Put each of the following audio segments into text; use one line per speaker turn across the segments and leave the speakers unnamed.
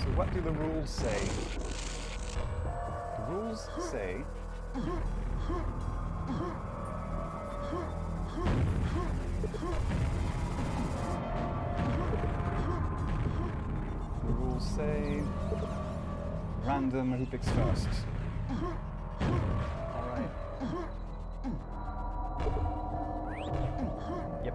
So what do the rules say? The rules say... The rules say... Random who picks first. Alright. Yep.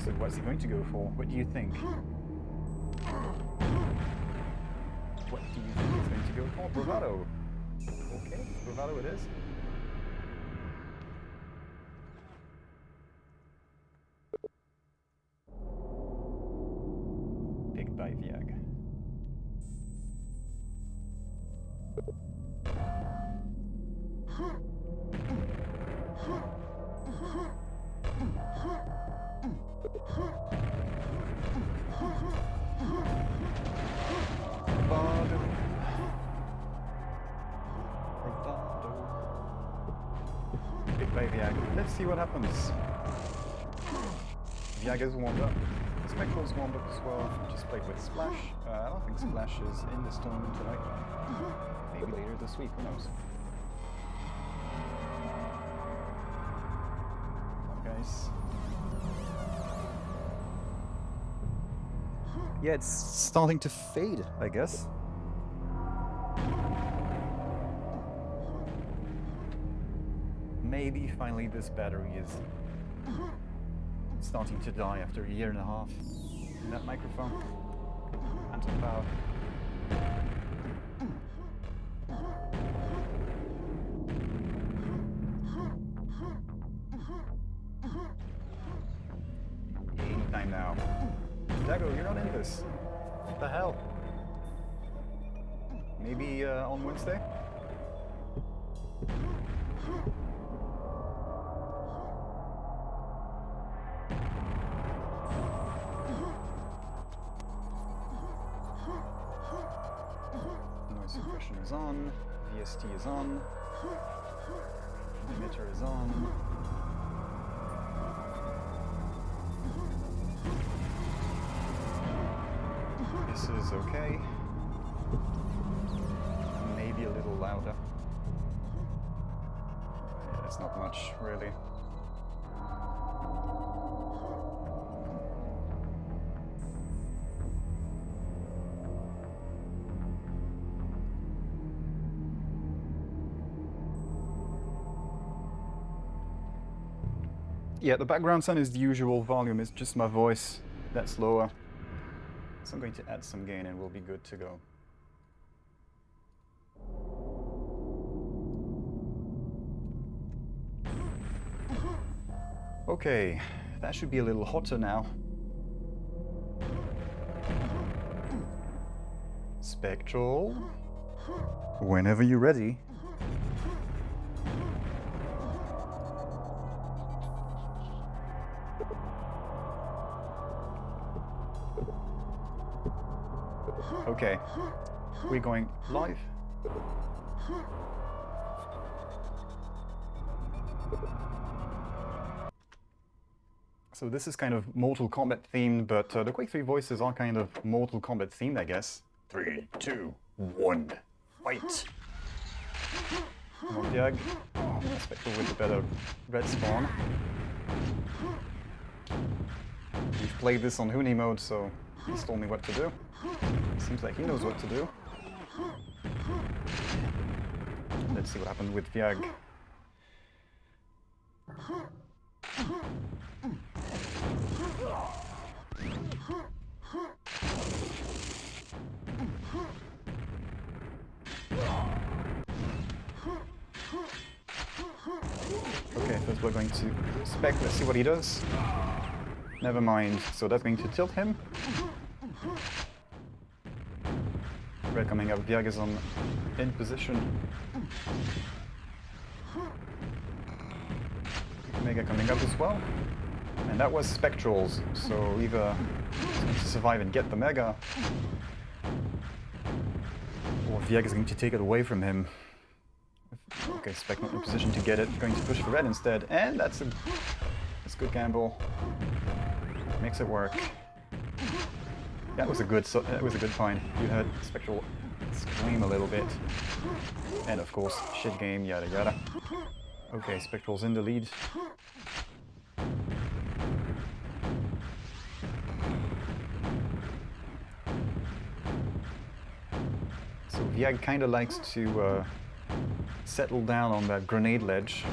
So what's he going to go for? What do you think? What do you think he's going to go for? Bravado! Okay, bravado it is. Picked by Viag. Bravado. Picked by Viag. Let's see what happens. Viag is warmed up. Spectral's warmed up as well. Just played with Splash. I don't think Splash is in this tournament tonight. Maybe later this week, who knows? Guys. Yeah, it's starting to fade, I guess. Maybe finally this battery is starting to die after a year and a half. And that microphone. Phantom power. Anytime now. Dago, you're not in this. What the hell? Maybe on Wednesday? Noise suppression is on. VST is on. Emitter is on. This is okay. Maybe a little louder. Yeah, it's not much, really. Yeah, the background sound is the usual volume, it's just my voice that's lower. So I'm going to add some gain and we'll be good to go. Okay, that should be a little hotter now. Spectral, whenever you're ready. Okay, we're going live. So this is kind of Mortal Kombat themed, but the Quake 3 voices are kind of Mortal Kombat themed, I guess. 3, 2, 1, fight! Mordiag. Spectral with a better red spawn. We've played this on Huni mode, so he's told me what to do. Seems like he knows what to do. Let's see what happened with Viag. Okay, first we're going to spec, let's see what he does. Never mind, so that's going to tilt him. Red coming up, Viag is on in position. Mega coming up as well. And that was Spectrals, so either he's going to survive and get the Mega, or Viag is going to take it away from him. Okay, Spec not in a position to get it, going to push for red instead, and that's a good gamble. Makes it work. That was a good find. You heard Spectral scream a little bit. And of course, shit game, yada yada. Okay, Spectral's in the lead. So Viag kinda likes to settle down on that grenade ledge.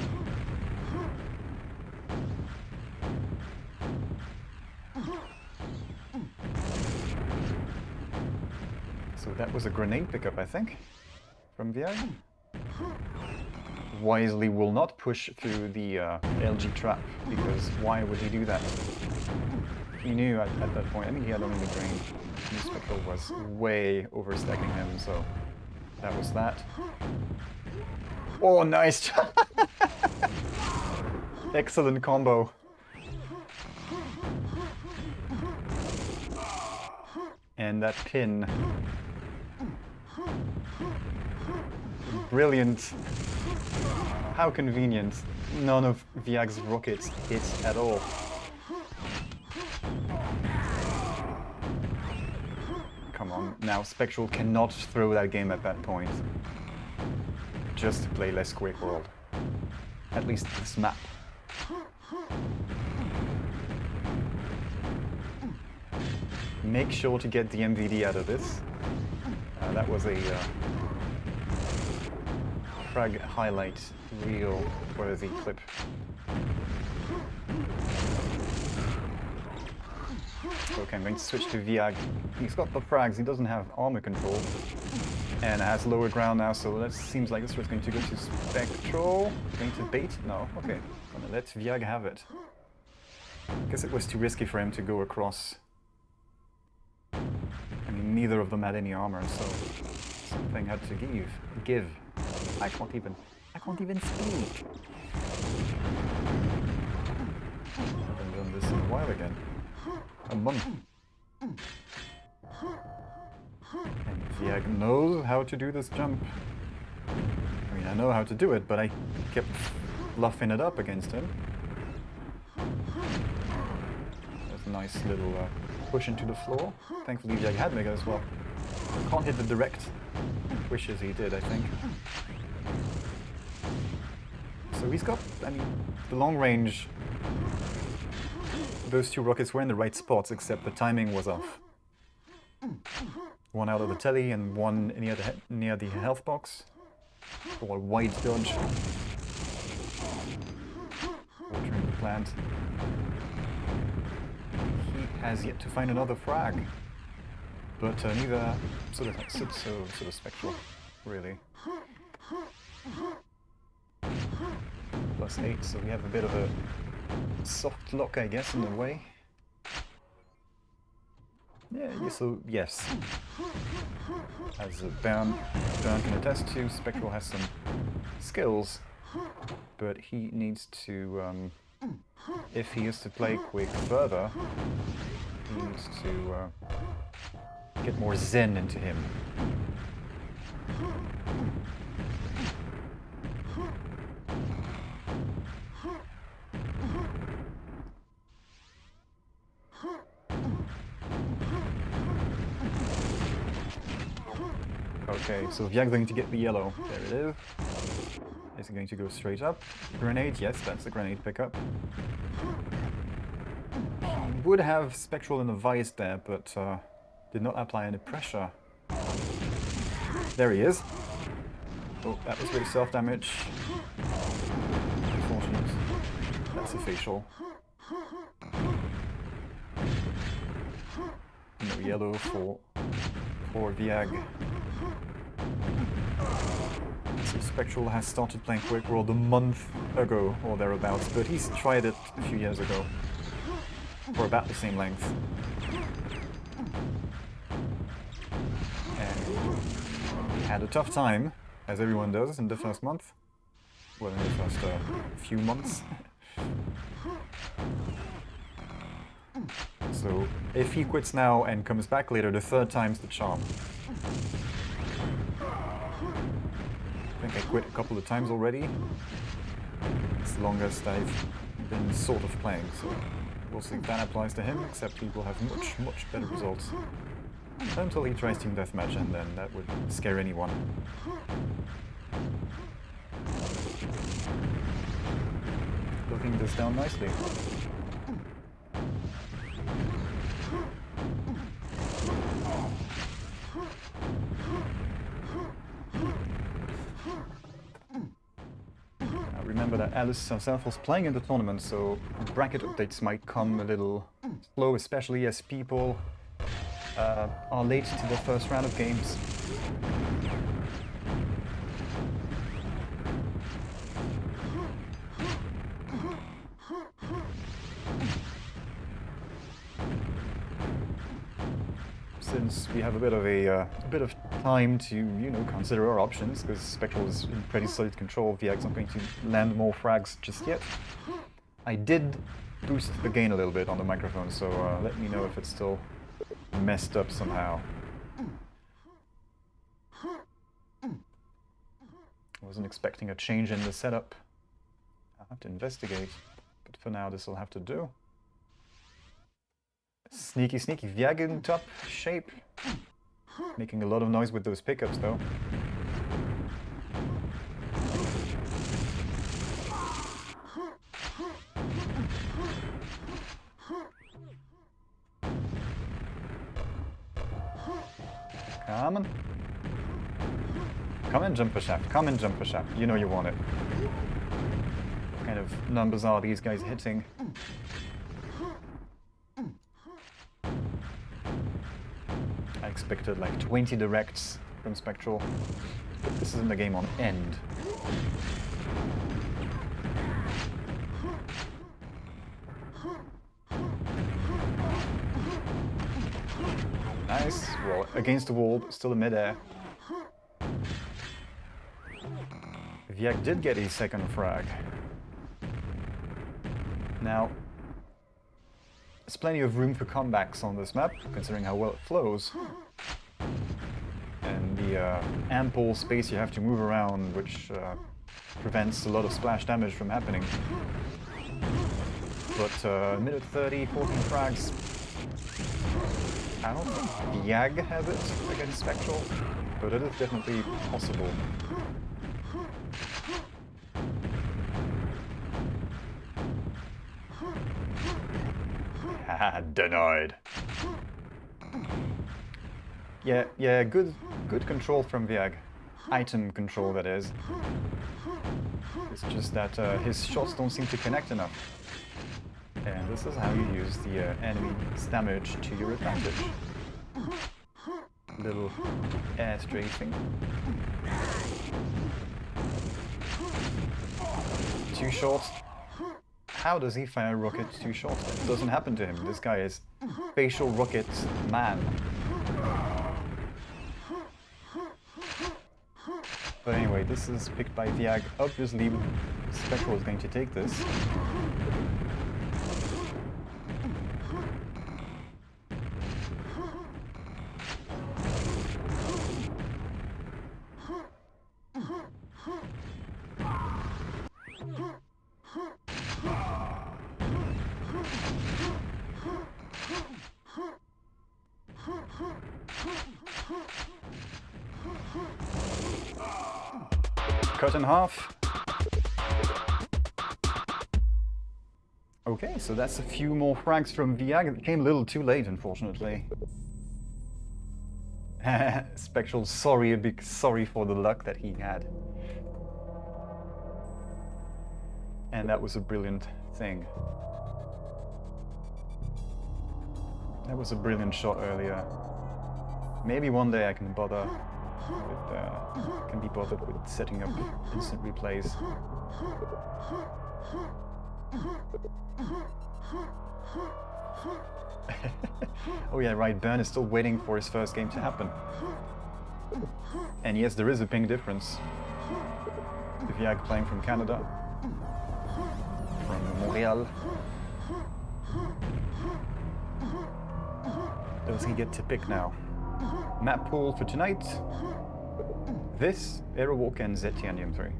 So that was a grenade pickup, I think, from Viag. Wisely will not push through the LG trap, because why would he do that? He knew at that point, I mean he had only the drain. The Spectral was way overstacking him, so that was that. Oh, nice! Excellent combo. And that pin. Brilliant. How convenient. None of Viag's rockets hit at all. Come on, now Spectral cannot throw that game at that point. Just to play less QuakeWorld. At least this map. Make sure to get the MVD out of this. That was a frag highlight reel worthy clip. Okay, I'm going to switch to Viag. He's got the frags, he doesn't have armor control. And has lower ground now, so that seems like this was going to go to Spectral. Going to bait? No, okay. Gonna let Viag have it. Guess it was too risky for him to go across. I mean, neither of them had any armor, so something had to give. I can't even speak. I haven't done this in a while again. A month. And Viag knows how to do this jump. I mean, I know how to do it, but I kept fluffing it up against him. That's a nice little push into the floor. Thankfully Viag had Mega as well. Can't hit the direct wishes he did, I think. So he's got, I mean, the long range, those two rockets were in the right spots, except the timing was off. One out of the telly and one near the health box. Or a wide dodge. Watering the plant. He has yet to find another frag. But neither sort of Spectral, really. +8, so we have a bit of a soft lock, I guess, in a way. Yeah, so yes. As Baron can attest to, Spectral has some skills, but he needs to, if he is to play Quake further, he needs to get more zen into him. Okay, so Viag's going to get the yellow. There it is. Is he going to go straight up? Grenade? Yes, that's a grenade pickup. He would have Spectral in the vice there, but did not apply any pressure. There he is. Oh, that was really self-damage. Unfortunate. That's a facial. No yellow for Viag. So Spectral has started playing QuakeWorld a month ago, or thereabouts, but he's tried it a few years ago. For about the same length. And he had a tough time, as everyone does, in the first month. Well, in the first few months. So, if he quits now and comes back later, the third time's the charm. I think I quit a couple of times already. It's the longest I've been sort of playing, so We'll see if that applies to him, except he will have much, much better results. Until he tries Team Deathmatch, and then that would scare anyone. Looking this down nicely. Remember that Alice herself was playing in the tournament, so bracket updates might come a little slow, especially as people are late to the first round of games. Since we have a bit of time to, you know, consider our options, because Spectral is in pretty solid control, Viag's not going to land more frags just yet. I did boost the gain a little bit on the microphone, so let me know if it's still messed up somehow. I wasn't expecting a change in the setup. I'll have to investigate, but for now this will have to do. Sneaky, sneaky. Viag in top shape. Making a lot of noise with those pickups, though. Come on. Come and jump a shaft. Come and jump a shaft. You know you want it. What kind of numbers are these guys hitting? I expected like 20 directs from Spectral, but this isn't a game on end. Nice. Well, against the wall, but still in midair. Viag did get a second frag. Now, there's plenty of room for comebacks on this map, considering how well it flows. And the ample space you have to move around, which prevents a lot of splash damage from happening. But minute 30, 14 frags. I don't think Viag has it against Spectral, but it is definitely possible. Haha, denied. Yeah, good control from Viag. Item control, that is. It's just that his shots don't seem to connect enough. And this is how you use the enemy's damage to your advantage. Little air strafing. Too short. How does he fire rockets too short? It doesn't happen to him. This guy is facial rocket man. But anyway, this is picked by Viag. Obviously, Spectral is going to take this. Cut in half. Okay, so that's a few more frags from Viag. It came a little too late, unfortunately. Spectral's sorry, a big sorry for the luck that he had. And that was a brilliant thing. That was a brilliant shot earlier. Maybe one day I can bother with, can be bothered with setting up instant replays. Oh yeah, right, Bern is still waiting for his first game to happen. And yes, there is a ping difference. Viag playing from Canada. From Montreal. Does he get to pick now? Map pool for tonight. This, Aerowalk and Zetianium 3.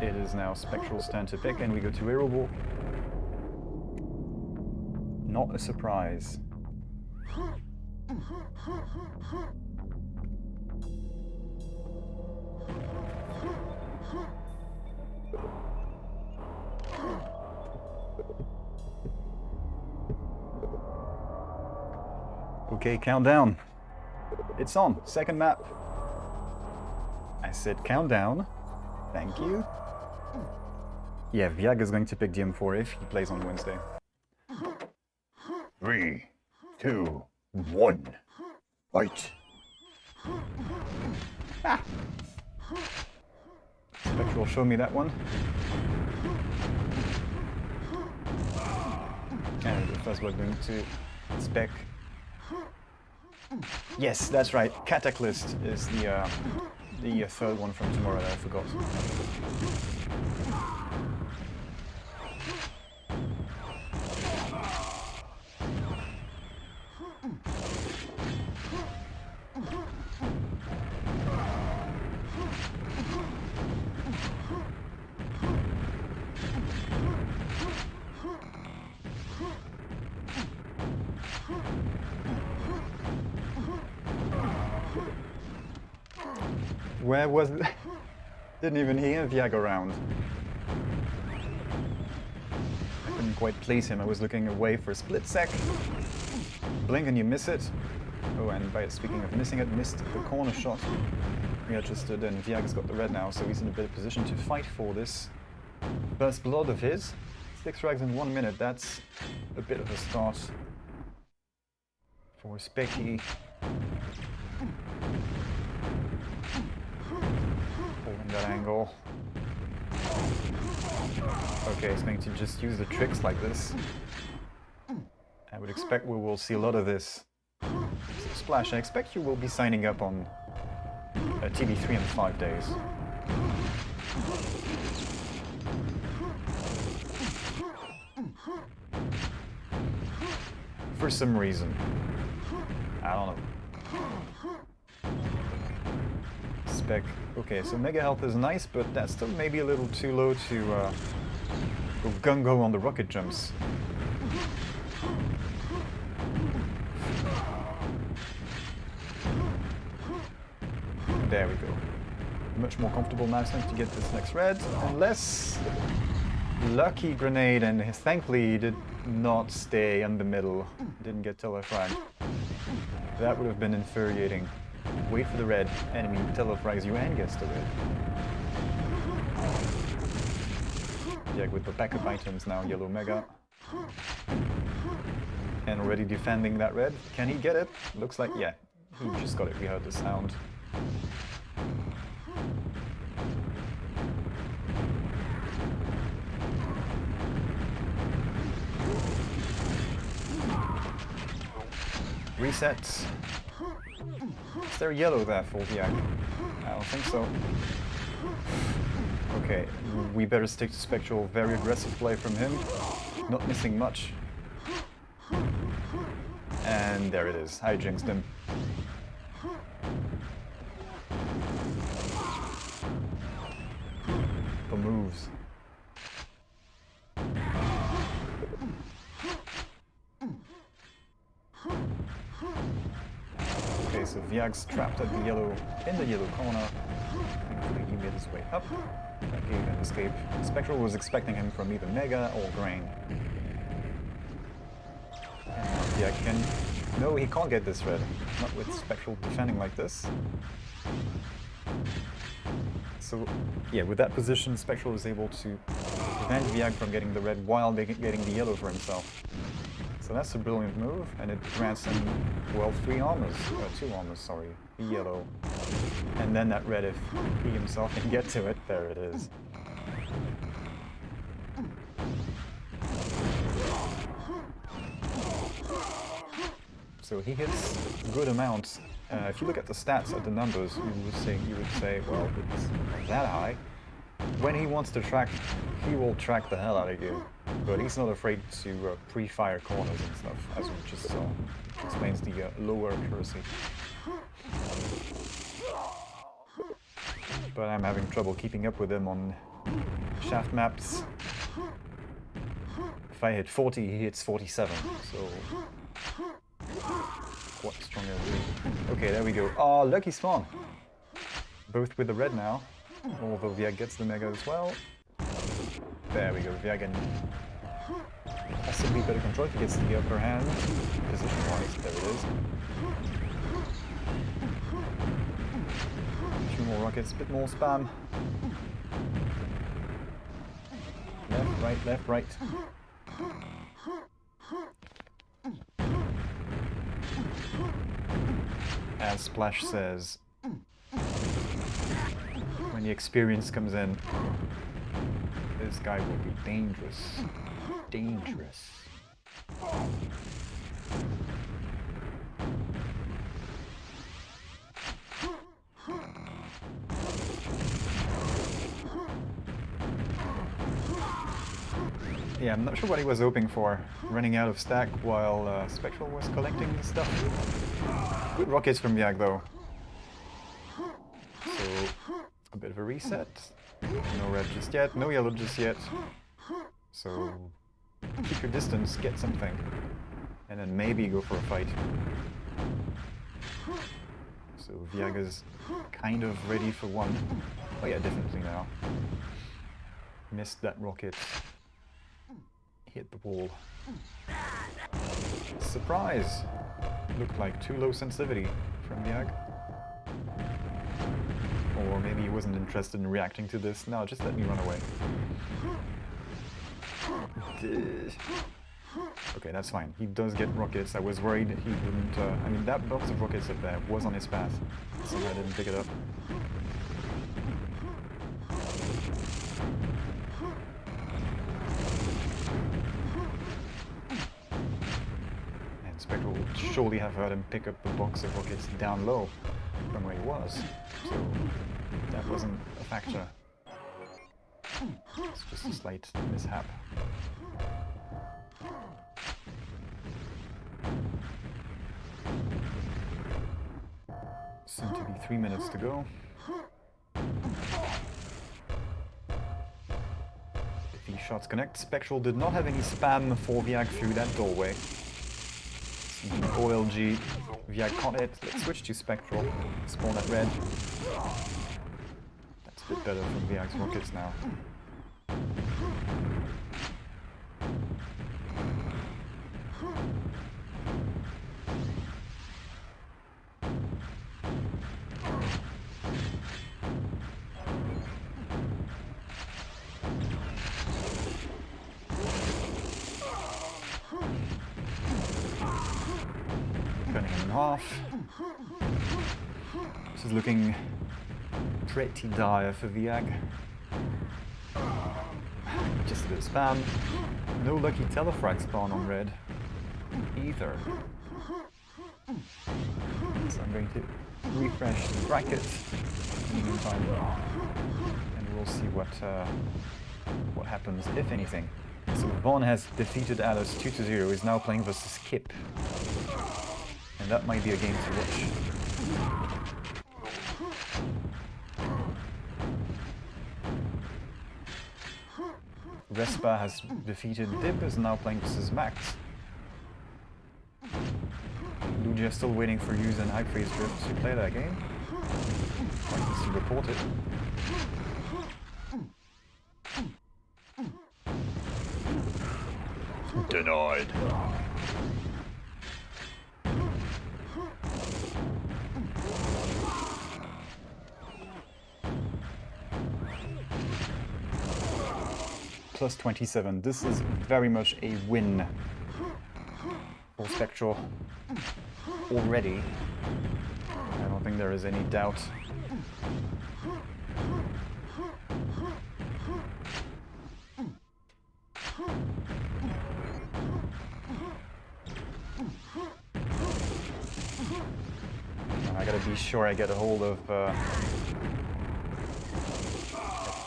It is now Spectral's turn to pick, and we go to aerowalk. Not a surprise. Okay, countdown. It's on. Second map. I said countdown. Thank you. Yeah, Viag is going to pick the M4 if he plays on Wednesday.
3, 2, 1. Fight.
Spectral, show me that one. And the first block going to Spec. Yes, that's right. Cataclysm is the third one from tomorrow that I forgot. Where was it? Didn't even hear Viag around. I couldn't quite place him. I was looking away for a split sec. Blink and you miss it. Oh, and speaking of missing it, missed the corner shot. Readjusted, and Viag's got the red now, so he's in a better position to fight for this first blood of his. 6 frags in 1 minute. That's a bit of a start for Specky. Holding that angle. Okay, he's going to just use the tricks like this. I would expect we will see a lot of this. So Splash, I expect you will be signing up on TV3 in 5 days. For some reason. I don't know. Spec. Okay, so Mega Health is nice, but that's still maybe a little too low to go gung-go on the rocket jumps. There we go. Much more comfortable now to get this next red, unless lucky grenade, and thankfully he did not stay in the middle, didn't get telefragged. That would have been infuriating. Wait for the red, enemy telefrags you and gets the red. Yeah, with the backup items now, yellow mega. And already defending that red. Can he get it? Looks like, yeah, he just got it, we heard the sound. Resets. Is there yellow there for Viag? I don't think so. Okay, we better stick to Spectral. Very aggressive play from him. Not missing much. And there it is. I jinxed him. The moves. Okay, so Viag's trapped at the yellow, in the yellow corner. Thankfully he made his way up. That gave him escape. Spectral was expecting him from either Mega or Grain. And Viag can... No, he can't get this red. Not with Spectral defending like this. So, yeah, with that position, Spectral is able to prevent Viag from getting the red while getting the yellow for himself. So that's a brilliant move, and it grants him, well, 2 armors, sorry, the yellow. And then that red, if he himself can get to it, there it is. So he hits good amounts. If you look at the stats, at the numbers, you would say, well, it's not that high. When he wants to track, he will track the hell out of you. But he's not afraid to pre-fire corners and stuff, as we just saw. Which explains the lower accuracy. but I'm having trouble keeping up with him on shaft maps. If I hit 40, he hits 47, so quite strong LG. Okay, there we go. Oh, lucky spawn! Both with the red now, although Viag gets the mega as well. There we go, Viag and possibly better control if he gets the upper hand. Position-wise, there it is. A few more rockets, a bit more spam. Left, right. As Splash says, when the experience comes in, this guy will be dangerous. Dangerous. Yeah, I'm not sure what he was hoping for, running out of stack while Spectral was collecting the stuff. Good rockets from Viag though. So, a bit of a reset. No red just yet, no yellow just yet. So, keep your distance, get something, and then maybe go for a fight. So Viag is kind of ready for one. Oh yeah, definitely now. Missed that rocket. Hit the wall. Surprise! Looked like too low sensitivity from Viag. Or maybe he wasn't interested in reacting to this. No, just let me run away. Okay, that's fine. He does get rockets. I was worried he wouldn't... I mean, that box of rockets up there was on his path. So I didn't pick it up. And Spectral would surely have heard him pick up the box of rockets down low from where he was. So that wasn't a factor. It's just a slight mishap. Soon to be 3 minutes to go. If these shots connect, Spectral did not have any spam for Viag through that doorway. OLG, Viag caught it. Let's switch to Spectral. Spawn at red. That's a bit better from Viag's rockets now. Cutting him in half. This is looking pretty dire for Viag. Just a bit of spam. No lucky telefrag spawn on red either. So I'm going to refresh the bracket in the meantime, and we'll see what happens, if anything. So Vaughn has defeated Alice 2-0. He's now playing versus Kip. And that might be a game to watch. Respa has defeated Dib, is now playing versus Max. Lugia still waiting for Use and High Freeze Drift to play that game. Like to report it.
Denied.
Plus 27. This is very much a win for Spectral already. I don't think there is any doubt. I gotta be sure I get a hold of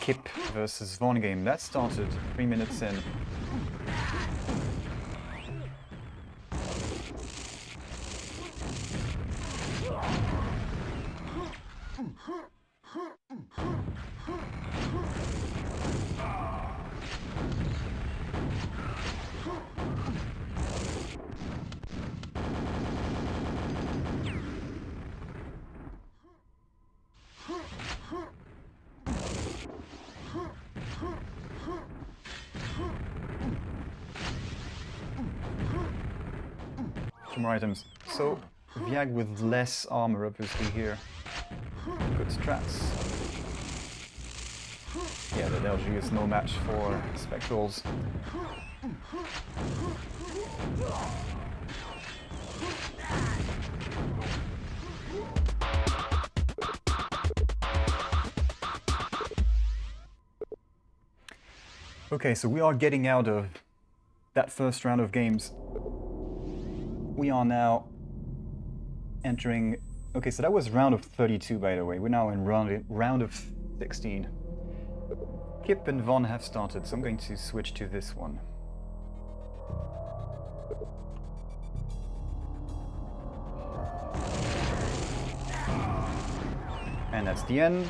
Kip versus Vaughn game. That started 3 minutes in. Two more items. So, Viag with less armor obviously here. Good strats. Yeah, the LG is no match for Spectrals. Okay, so we are getting out of that first round of games. We are now entering... Okay, so that was round of 32, by the way. We're now in round of 16. Kip and Von have started, so I'm going to switch to this one. And that's the end.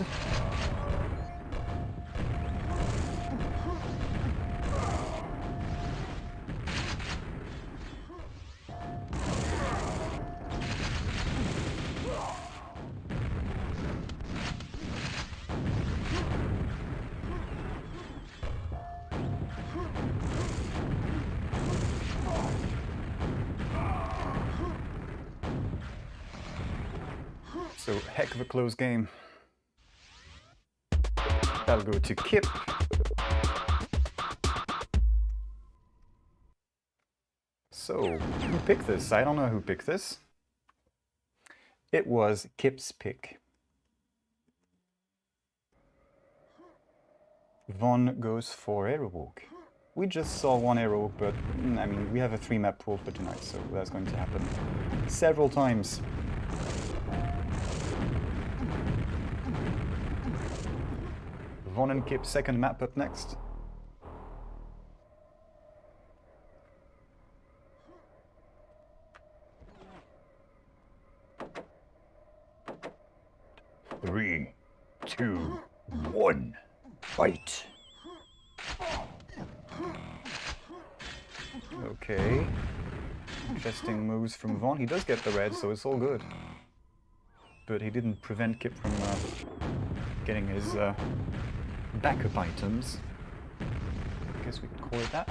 So, heck of a close game. That'll go to Kip. So, who picked this? I don't know who picked this. It was Kip's pick. Von goes for aerowalk. We just saw one aerowalk, but I mean, we have a 3-map pool for tonight, so that's going to happen several times. Von and Kip's second map up next.
Three, two, one, fight.
Okay. Interesting moves from Von. He does get the red, so it's all good. But he didn't prevent Kip from getting his backup items. I guess we could call it that.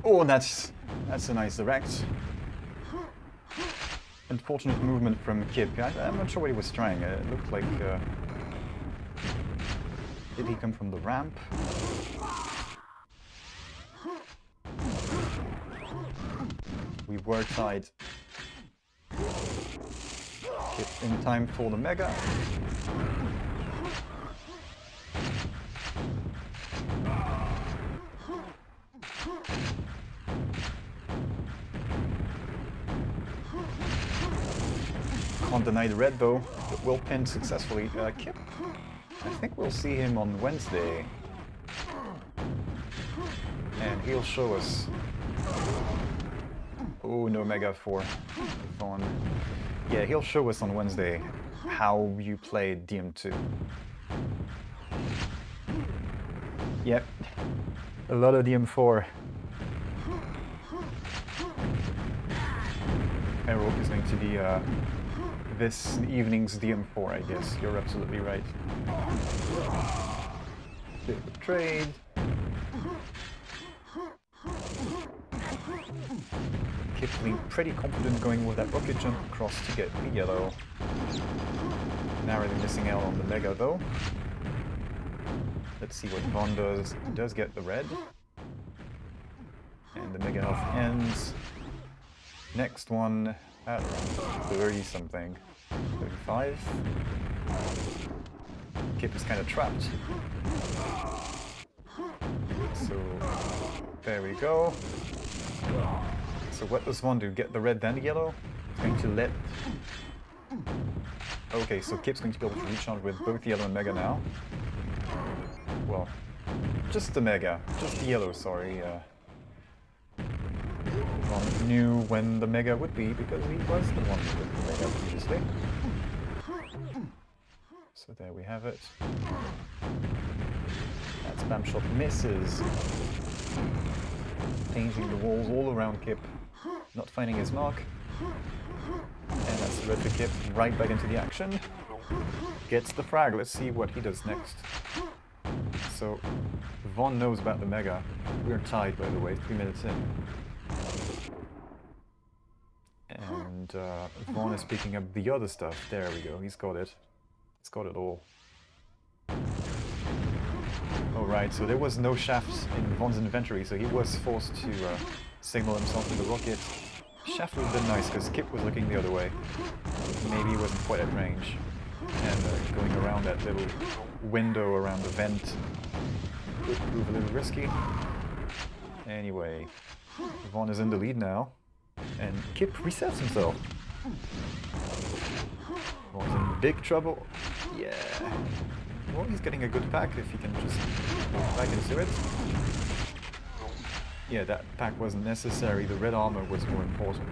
Oh, that's a nice direct. Unfortunate movement from Kip. I'm not sure what he was trying. It looked like... did he come from the ramp? We were tied. Kip in time for the Mega. Can't deny the red though, but will pin successfully. Kip, I think we'll see him on Wednesday. And he'll show us. Oh, no Mega for Von. Yeah, he'll show us on Wednesday how you play DM2. Yep, a lot of DM4. Aerowalk is going to be this evening's DM4, I guess. You're absolutely right. Bit of a trade. Kip being pretty confident going with that rocket jump across to get the yellow. Narrowly missing out on the Mega though. Let's see what Von does. He does get the red. And the Mega health ends. Next one at around 30 something. 35. Kip is kind of trapped. So There we go. So what does Von do? Get the red then the yellow? He's going to let... Okay, so Kip's going to be able to recharge with both yellow and mega now. Well, just the mega. Just the yellow, sorry. Von knew when the mega would be because he was the one with the mega previously. So there we have it. That spam shot misses. Painting the walls all around Kip. Not finding his mark. And that's the red for Kip. Right back into the action. Gets the frag. Let's see what he does next. So, Von knows about the mega. We're tied, by the way, 3 minutes in. And Von is picking up the other stuff. There we go. He's got it. He's got it all. Alright, so there was no shaft in Von's inventory, so he was forced to signal himself with the rocket. Shaft would have been nice, because Kip was looking the other way. Maybe he wasn't quite at range. And going around that little window around the vent could prove a little risky. Anyway, Von is in the lead now, and Kip resets himself. Von's in big trouble. Yeah. Well, he's getting a good pack if he can just walk back into it. Yeah, that pack wasn't necessary. The red armor was more important.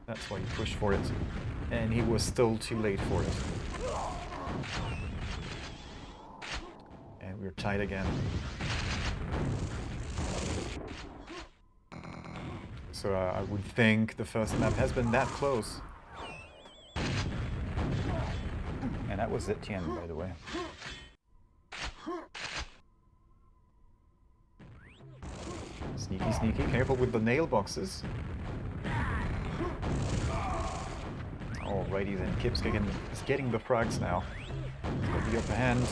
That's why he pushed for it. And he was still too late for it. And we're tied again. So I would think the first map has been that close. And that was Etienne, by the way. Sneaky, sneaky. Careful with the nail boxes. Alrighty then, Kip's getting the frags now. He's got the upper hand.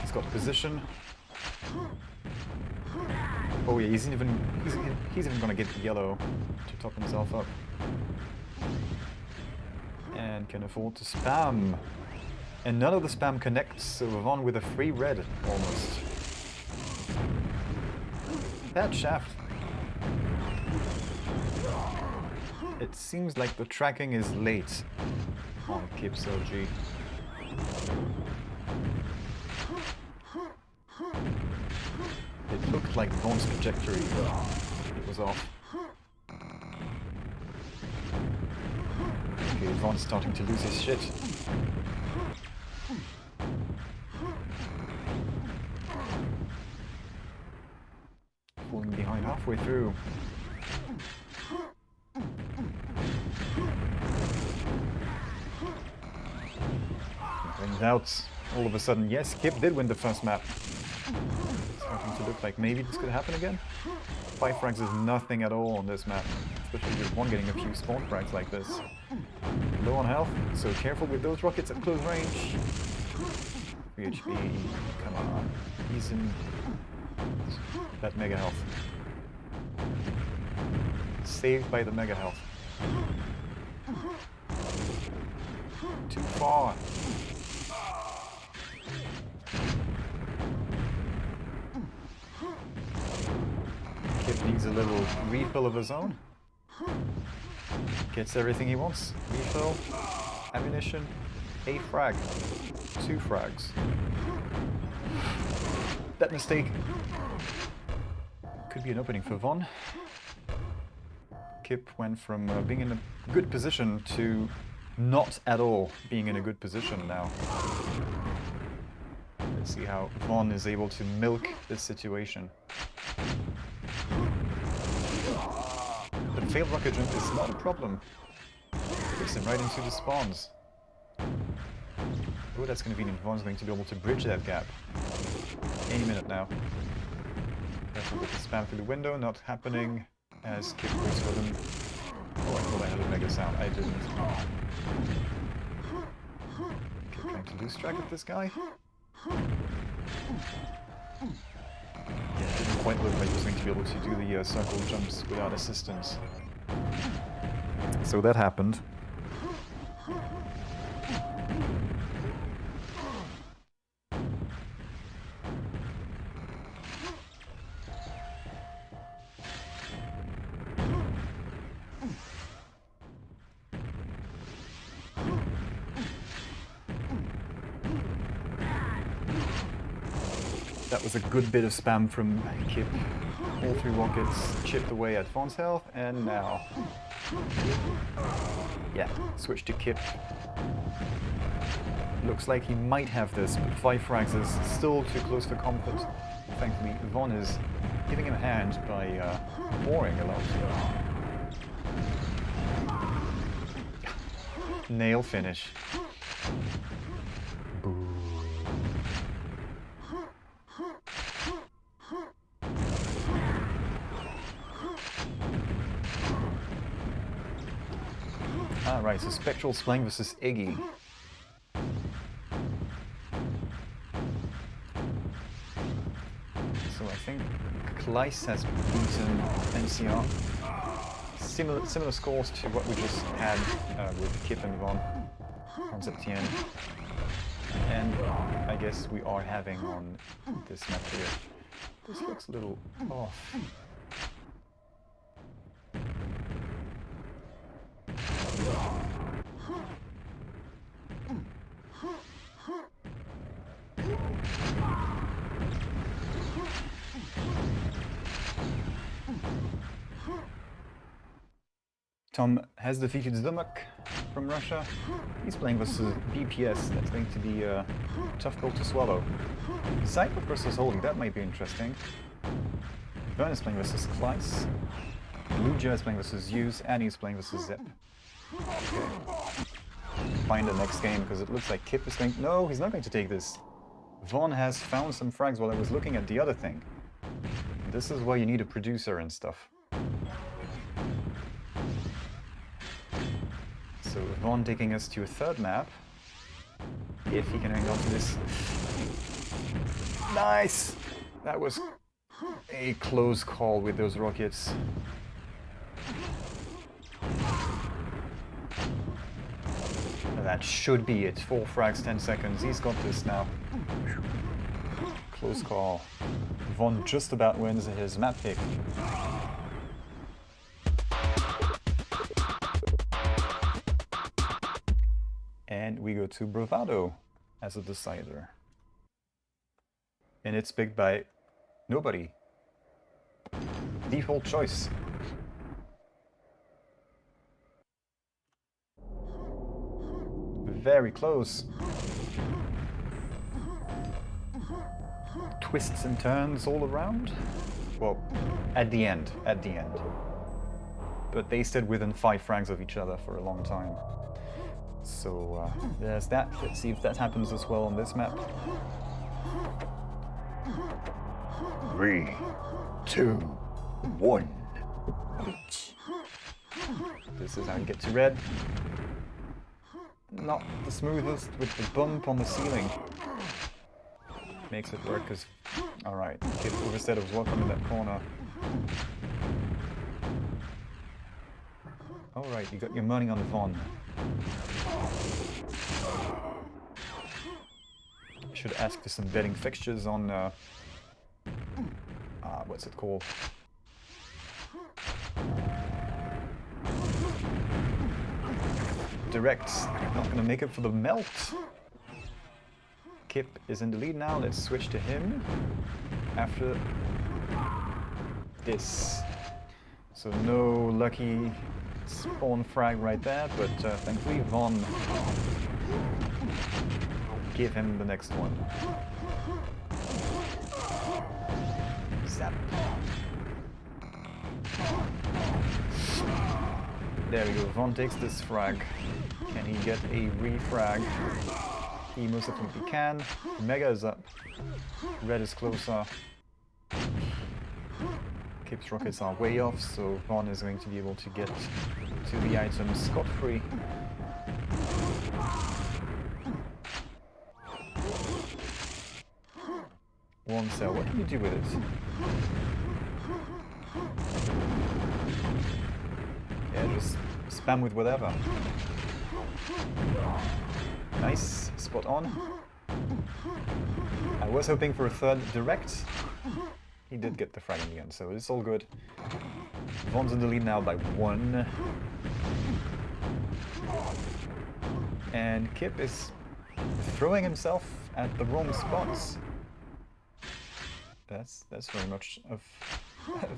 He's got position. Oh yeah, he's even gonna get the yellow to top himself up. And can afford to spam. And none of the spam connects, so Von with a free red, almost. That shaft. It seems like the tracking is late on Kip's OG. It looked like Von's trajectory, but it was off. Okay, Von's starting to lose his shit. Falling behind halfway through. Brings out all of a sudden, yes, Kip did win the first map. Starting to look like maybe this could happen again. 5 frags is nothing at all on this map, especially with Von getting a few spawn frags like this. Low on health, so careful with those rockets at close range. 3 HP, come on, he's in that mega health. Saved by the mega health. Too far. Kip needs a little refill of his own. Gets everything he wants. Refill, ammunition, a frag, 2 frags. That mistake could be an opening for Von. Kip went from being in a good position to not at all being in a good position now. Let's see how Von is able to milk this situation. But failed rocket jump is not a problem. Puts him right into the spawns. Oh, that's convenient. Von's going to be able to bridge that gap any minute now. Careful with the spam through the window, not happening as Kip waits for them. Oh, I thought I had a mega sound. I didn't. Kip trying to lose track of this guy. Yeah, it didn't quite look like he was going to be able to do the circle jumps without assistance. So that happened. That was a good bit of spam from Kip. All 3 rockets chipped away at Von's health, and now... yeah, switch to Kip. Looks like he might have this, but 5 frags is still too close for comfort. Thankfully, Von is giving him a hand by boring a lot. Nail finish. Boo. Alright, so Spectral's playing versus Iggy. So I think Kleiss has beaten NCR. Similar scores to what we just had with Kip and Von on Septien. And I guess we are having on this map here. This looks a little off. Tom has defeated Zumuk from Russia. He's playing versus BPS. That's going to be a tough pill to swallow. Cyber versus Holy, that might be interesting. Vern is playing versus Kleiss. Luja is playing versus Hughes, and he's playing versus Zep. Okay. Find the next game, because it looks like Kip is going... No, he's not going to take this. Von has found some frags while I was looking at the other thing. This is why you need a producer and stuff. So Von taking us to a 3rd map. If he can hang on to this. Nice! That was a close call with those rockets. That should be it. 4 frags, 10 seconds. He's got this now. Close call. Von just about wins his map pick. And we go to Bravado as a decider. And it's picked by nobody. Default choice. Very close. Twists and turns all around. Well, at the end. But they stayed within 5 frags of each other for a long time. So there's that. Let's see if that happens as well on this map.
3, 2, 1.
This is how you get to red. Not the smoothest with the bump on the ceiling. Makes it work because... Alright, Kip Overstead was welcome in that corner. Alright, you got your money on Von. Should ask for some betting fixtures on what's it called? Directs. Not gonna make it for the melt. Kip is in the lead now. Let's switch to him after this. So no lucky spawn frag right there, but thankfully Von give him the next one. Zap. There we go, Von takes this frag. Can he get a refrag? He most definitely can. Mega is up. Red is closer. Kip's rockets are way off, so Von is going to be able to get to the item scot-free. One cell, what can you do with it? Yeah, just spam with whatever. Nice, spot on. I was hoping for a 3rd direct. He did get the frag in the end, so it's all good. Von's in the lead now by 1. And Kip is throwing himself at the wrong spots. That's very much of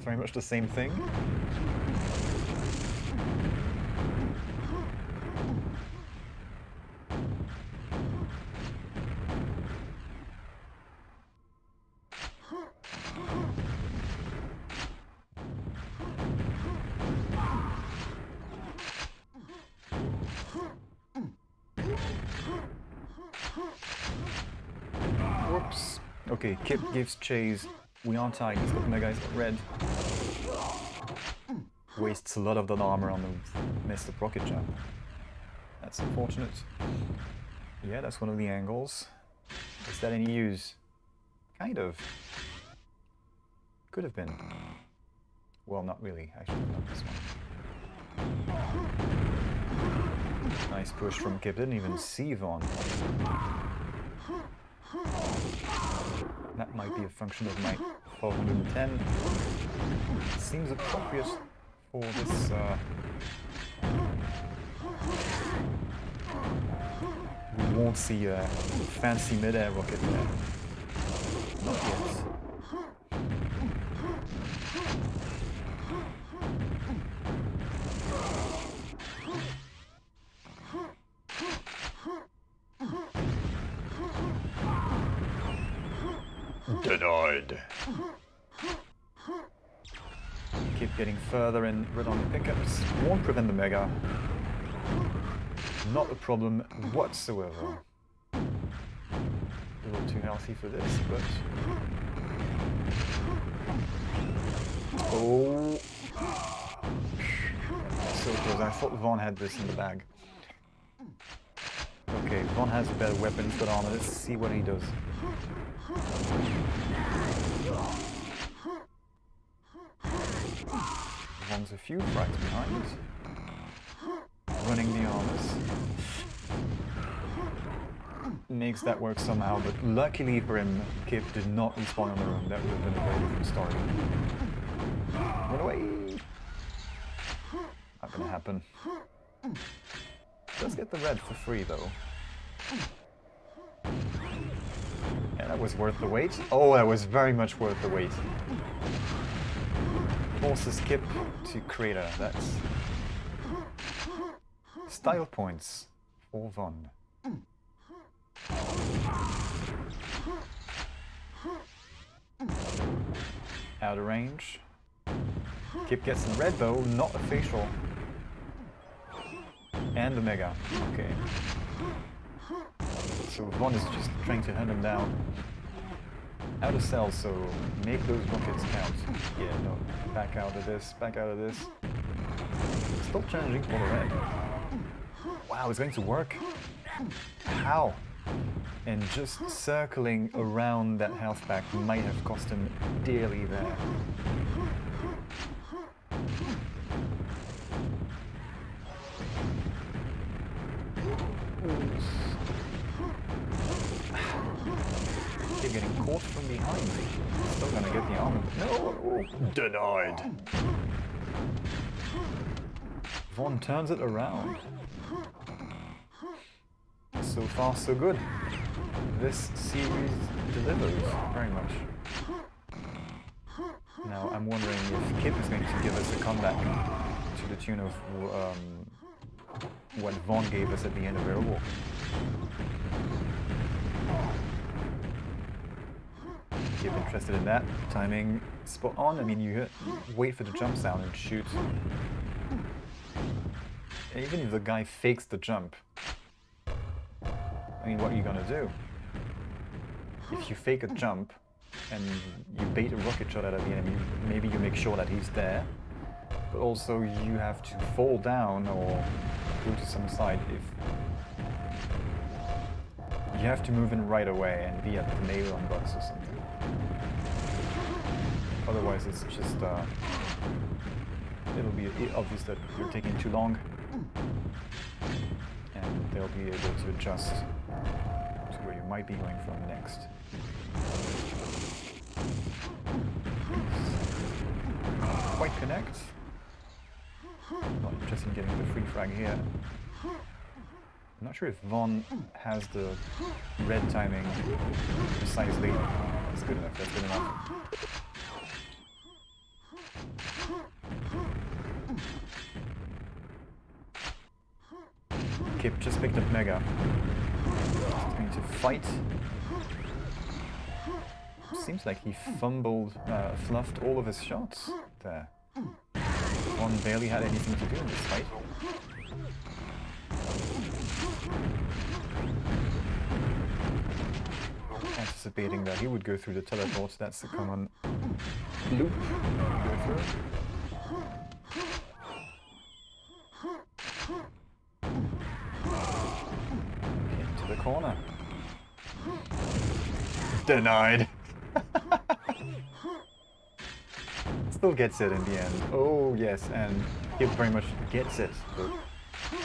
very much the same thing. Whoops. Okay, Kip gives chase. We are tied. He's got Mega, he's got red. Wastes a lot of that armor on the missed the rocket jump. That's unfortunate. Yeah, that's one of the angles. Is that any use? Kind of. Could have been. Well, not really. Actually, not this one. Nice push from Kip. Didn't even see Vaughn. That might be a function of my 410. Seems appropriate for this. We won't see a fancy mid-air rocket there. Not yet.
Denied.
Keep getting further in red on the pickups. Won't prevent the Mega. Not a problem whatsoever. A little too healthy for this, but... Oh! So close. I thought Vaughn had this in the bag. Okay, Vaughn has better weapons, but armor. Let's see what he does. Vaughn's a few frags behind. Running the armors. Makes that work somehow, but luckily for him, Kip did not respawn on the room. That would have been a very different story. Run away! Not gonna happen. Let's get the red for free, though. Yeah, that was worth the wait. Oh, that was very much worth the wait. Forces Kip to Crater. That's... Style points for Vaughn. Out of range. Kip gets the red though, not a facial. And the Mega. Okay. So Vaughn is just trying to hunt him down. Out of cells, so make those rockets count. Yeah, no. Back out of this, back out of this. Still challenging for the red. Wow, it's going to work? How? And just circling around that health pack might have cost him dearly there. Keep getting caught from behind. Still gonna get the armor. No!
Denied.
Vaughn turns it around. So far, so good. This series delivers very much. Now, I'm wondering if Kip is going to give us a comeback to the tune of what Vaughn gave us at the end of Aerowalk. Kip interested in that. Timing spot on. I mean, you wait for the jump sound and shoot. Even if the guy fakes the jump, I mean, what are you gonna do? If you fake a jump and you bait a rocket shot out of the enemy, maybe you make sure that he's there, but also you have to fall down or go to some side if you have to move in right away and be at the nail on box or something. Otherwise, it's just it'll be obvious that you're taking too long, and they'll be able to adjust to where you might be going from next. Quite connect. Not interested in getting the free frag here. I'm not sure if Vaughn has the red timing precisely. That's good enough, that's good enough. Kip just picked up Mega. He's going to fight. Seems like he fluffed all of his shots there. One barely had anything to do in this fight. Anticipating that he would go through the teleport, that's the common loop go through. Into the corner. Denied. Still gets it in the end. Oh yes, and he very much gets it, but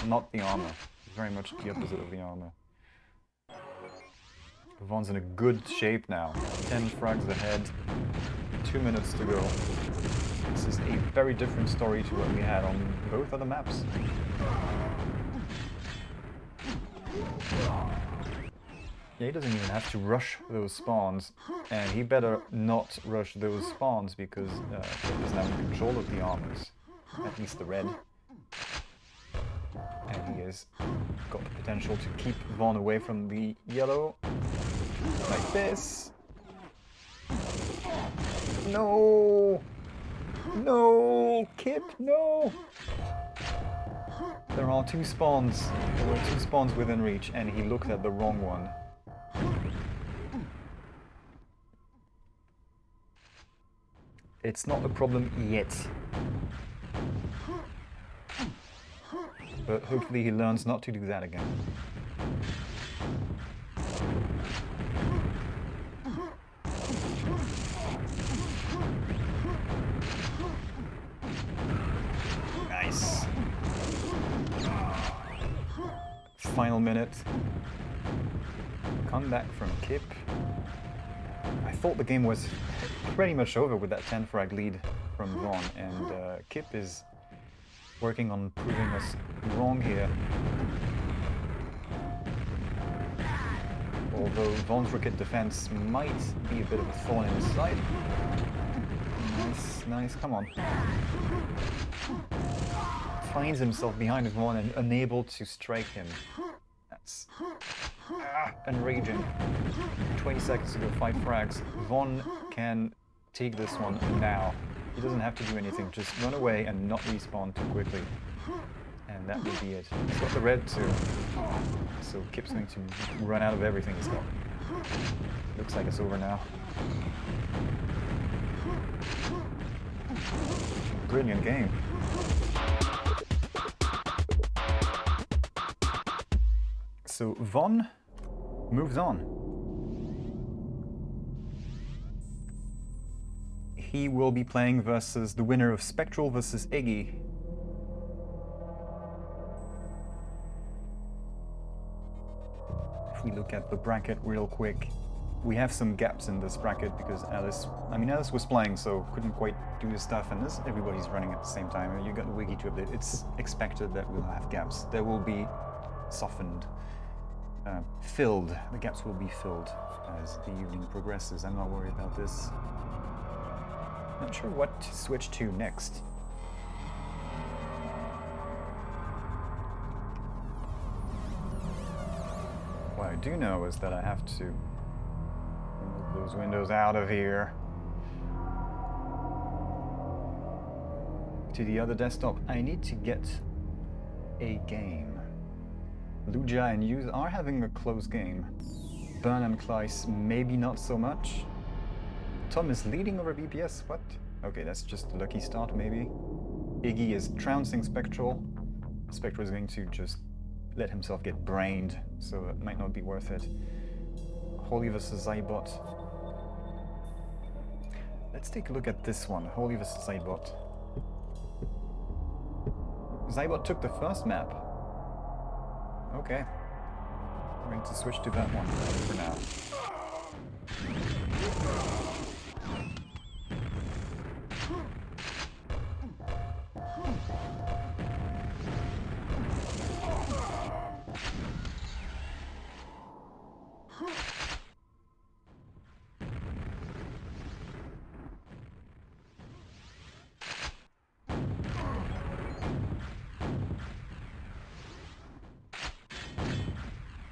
not the armor. Very much the opposite of the armor. Von's in a good shape now. 10 frags ahead. 2 minutes to go. This is a very different story to what we had on both other maps. Yeah, he doesn't even have to rush those spawns, and he better not rush those spawns because he is now in control of the armors, at least the red. And he has got the potential to keep Von away from the yellow, like this. No! No! Kip, no! There are 2 spawns. There were 2 spawns within reach, and he looked at the wrong one. It's not a problem yet. But hopefully he learns not to do that again. Nice. Final minute. Comeback from Kip. I thought the game was pretty much over with that 10 frag lead from Von, and Kip is working on proving us wrong here. Although Von's rocket defense might be a bit of a thorn in his side. Nice, nice, come on. Finds himself behind Von and unable to strike him. That's enraging. 20 seconds to go, 5 frags. Von can take this one now. He doesn't have to do anything, just run away and not respawn too quickly. And that will be it. He's got the red too. So Kip's going to run out of everything he's got. Looks like it's over now. Brilliant game. So Von moves on. He will be playing versus the winner of Spectral versus Iggy. If we look at the bracket real quick, we have some gaps in this bracket because Alice was playing, so couldn't quite do his stuff, and this everybody's running at the same time. You got the wiki to update. It's expected that we'll have gaps. There will be softened. Filled. The gaps will be filled as the evening progresses. I'm not worried about this. Not sure what to switch to next. What I do know is that I have to move those windows out of here to the other desktop. I need to get a game. Luja and Hughes are having a close game. Byrne and Kleiss maybe not so much. Tom is leading over BPS, what? Okay, that's just a lucky start maybe. Iggy is trouncing Spectral. Spectral is going to just let himself get brained, so it might not be worth it. Holy versus Zybot. Let's take a look at this one, Holy versus Zybot. Zybot took the first map. Okay. I'm going to switch to that one for now.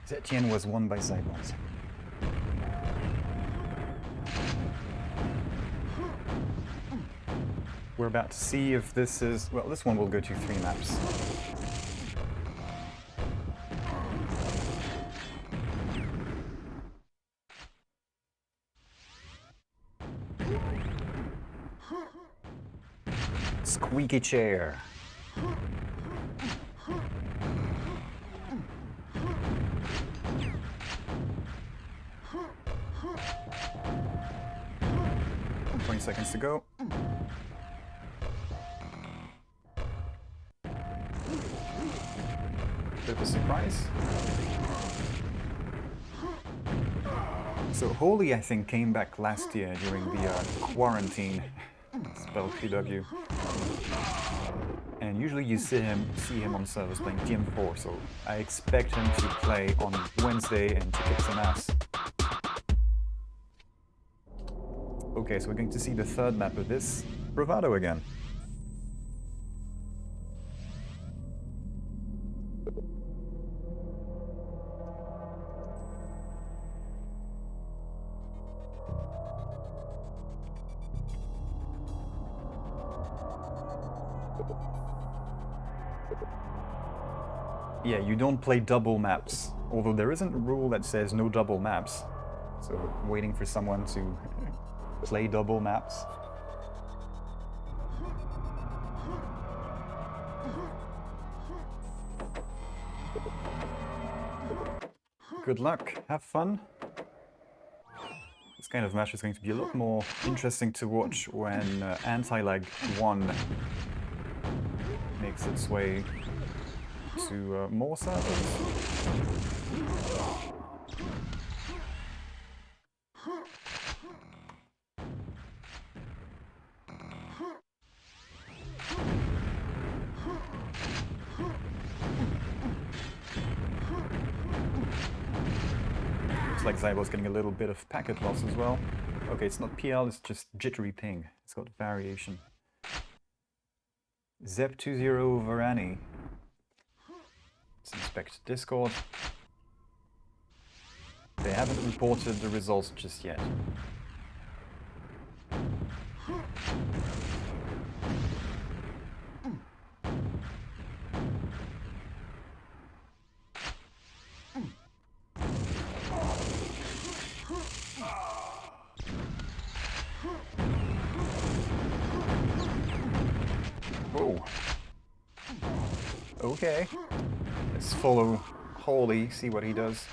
Zetien was won by Cybons. We're about to see if this is... Well, this one will go to 3 maps. Squeaky chair. Seconds to go. Bit of a surprise. So Holy, I think, came back last year during the quarantine, spelled PW. And usually you see him on servers playing TM4, so I expect him to play on Wednesday and to kick some ass. Okay, so we're going to see the 3rd map of this, Bravado again. Yeah, you don't play double maps, although there isn't a rule that says no double maps. So waiting for someone to play double maps. Good luck, have fun. This kind of match is going to be a lot more interesting to watch when anti-lag 1 makes its way to more servers. Looks like Zybo's getting a little bit of packet loss as well. Okay, it's not PL, it's just jittery ping. It's got variation. Zep20 Varani. Let's inspect Discord. They haven't reported the results just yet. Oh. Okay. Let's follow Holy, see what he does.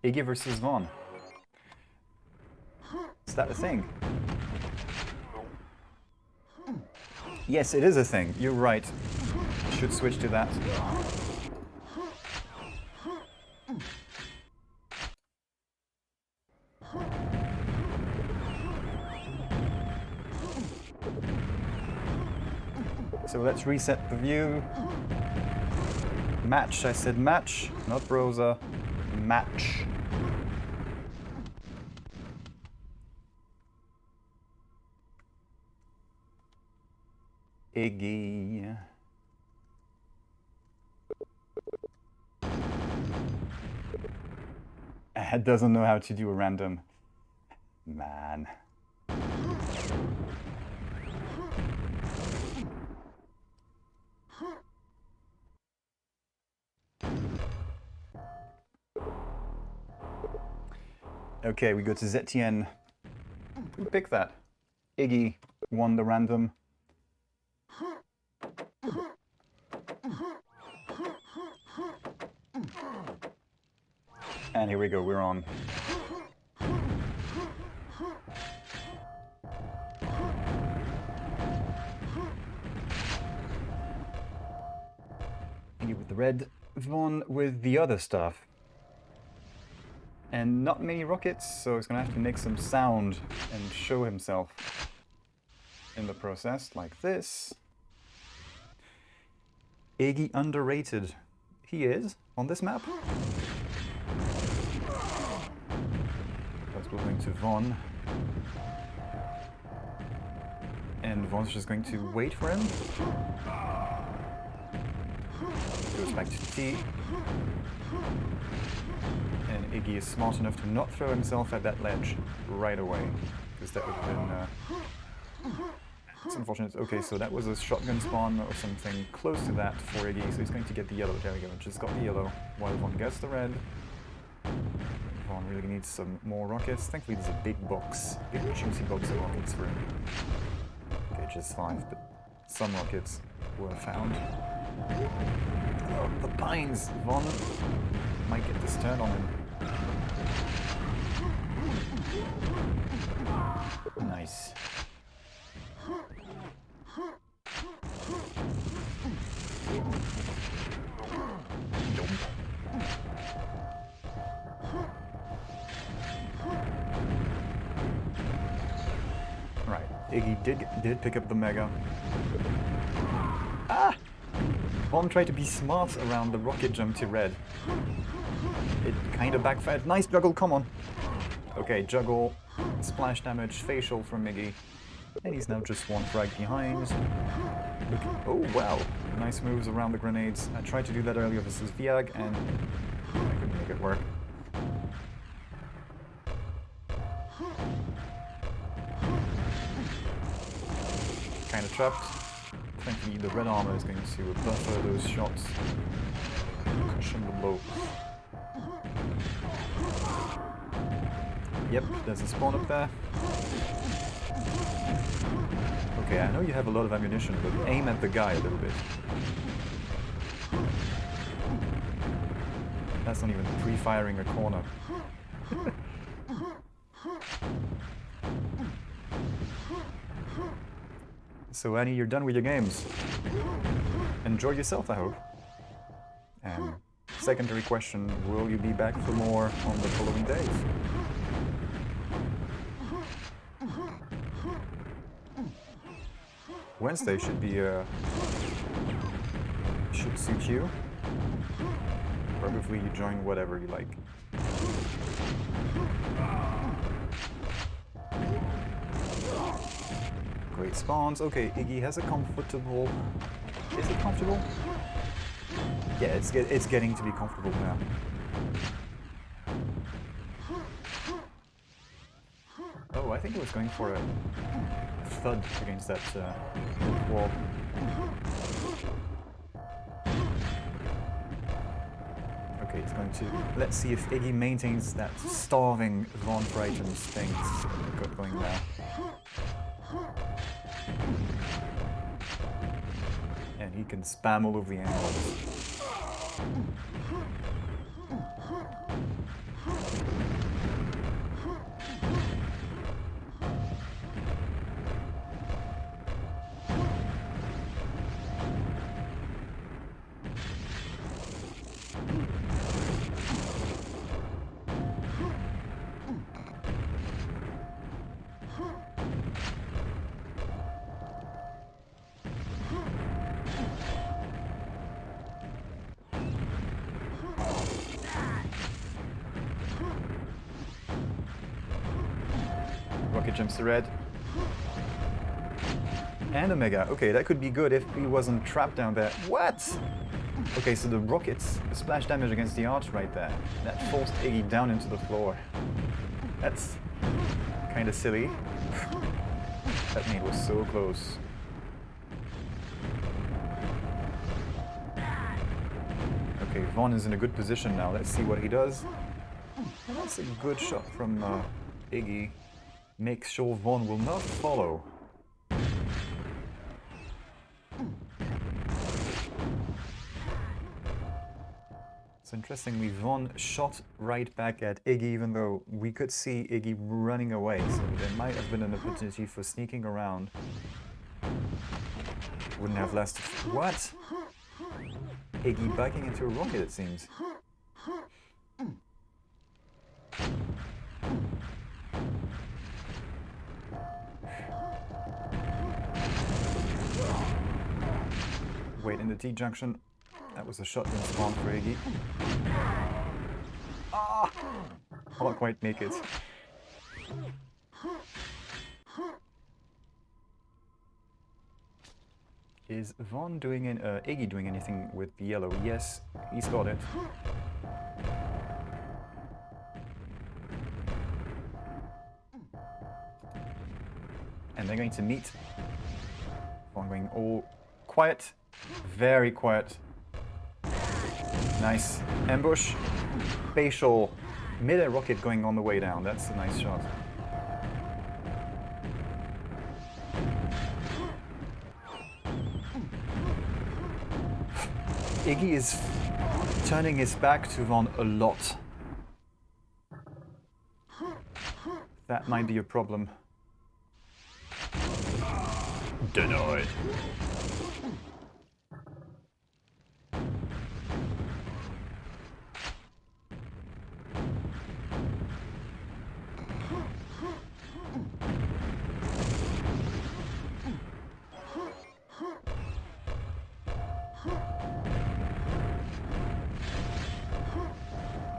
Iggy versus Vaughn. Is that a thing? Yes, it is a thing. You're right. Should switch to that. So let's reset the view. Match, I said match, not browser. Match. Iggy. It doesn't know how to do a random. Man. Okay, we go to Zetien. Who picked that? Iggy won the random. And here we go, we're on. Iggy with the red, Vaughn with the other stuff. And not many rockets, so he's gonna have to make some sound and show himself in the process, like this. Iggy underrated. He is on this map. First we're going to Vaughn. And Vaughn's just going to wait for him. Goes back to T. And Iggy is smart enough to not throw himself at that ledge right away, because that would have been... it's unfortunate. Okay, so that was a shotgun spawn or something close to that for Iggy, so he's going to get the yellow. There we go, just got the yellow, while Von gets the red. Von really needs some more rockets. Thankfully there's a big box, big juicy box of rockets for him. Okay, just 5, but some rockets were found. Oh, the pines! Von might get this turn on him. Nice. Right, Iggy did pick up the Mega. Ah! Von tried to be smart around the rocket jump to red. It kind of backfired. Nice juggle, come on! Okay, juggle, splash damage, facial from Iggy. And he's now just 1 frag behind. Look, oh wow, nice moves around the grenades. I tried to do that earlier versus Viag and I couldn't make it work. Kind of trapped. Thankfully the red armor is going to buffer those shots. Cushion the blow. Yep, there's a spawn up there. Okay, I know you have a lot of ammunition, but aim at the guy a little bit. That's not even pre-firing a corner. So Annie, you're done with your games. Enjoy yourself, I hope. And secondary question, will you be back for more on the following days? Wednesday should be should suit you. Probably you join whatever you like. Great spawns. Okay, Iggy has a comfortable... Is it comfortable? Yeah, it's getting to be comfortable now. Oh, I think it was going for a thud against that wall. Okay, it's going to... Let's see if Iggy maintains that starving Von Frightened thing going now. And he can spam all of the angles. Rocket jumps to red. And a Mega. Okay, that could be good if he wasn't trapped down there. What? Okay, so the rockets splash damage against the arch right there. That forced Iggy down into the floor. That's kind of silly. That nade was so close. Okay, Von is in a good position now. Let's see what he does. And that's a good shot from Iggy. Make sure Von will not follow. So interestingly, Von shot right back at Iggy, even though we could see Iggy running away. So there might have been an opportunity for sneaking around. Wouldn't have lasted. What? Iggy backing into a rocket, it seems. Wait, in the T-junction. That was a shotgun spawn for Iggy. Ah! I'll not quite make it. Is Von doing Iggy doing anything with the yellow? Yes, he's got it. And they're going to meet. Von going all quiet, very quiet. Nice ambush, facial, mid-air rocket going on the way down. That's a nice shot. Iggy is turning his back to Von a lot. That might be a problem.
Denied.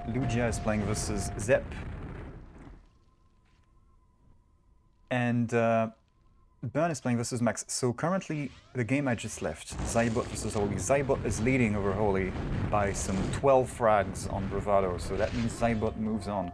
Lugia is playing versus Zep. And Burn is playing versus Max. So currently, the game I just left, Zybot versus Holy. Zybot is leading over Holy by some 12 frags on Bravado, so that means Zybot moves on.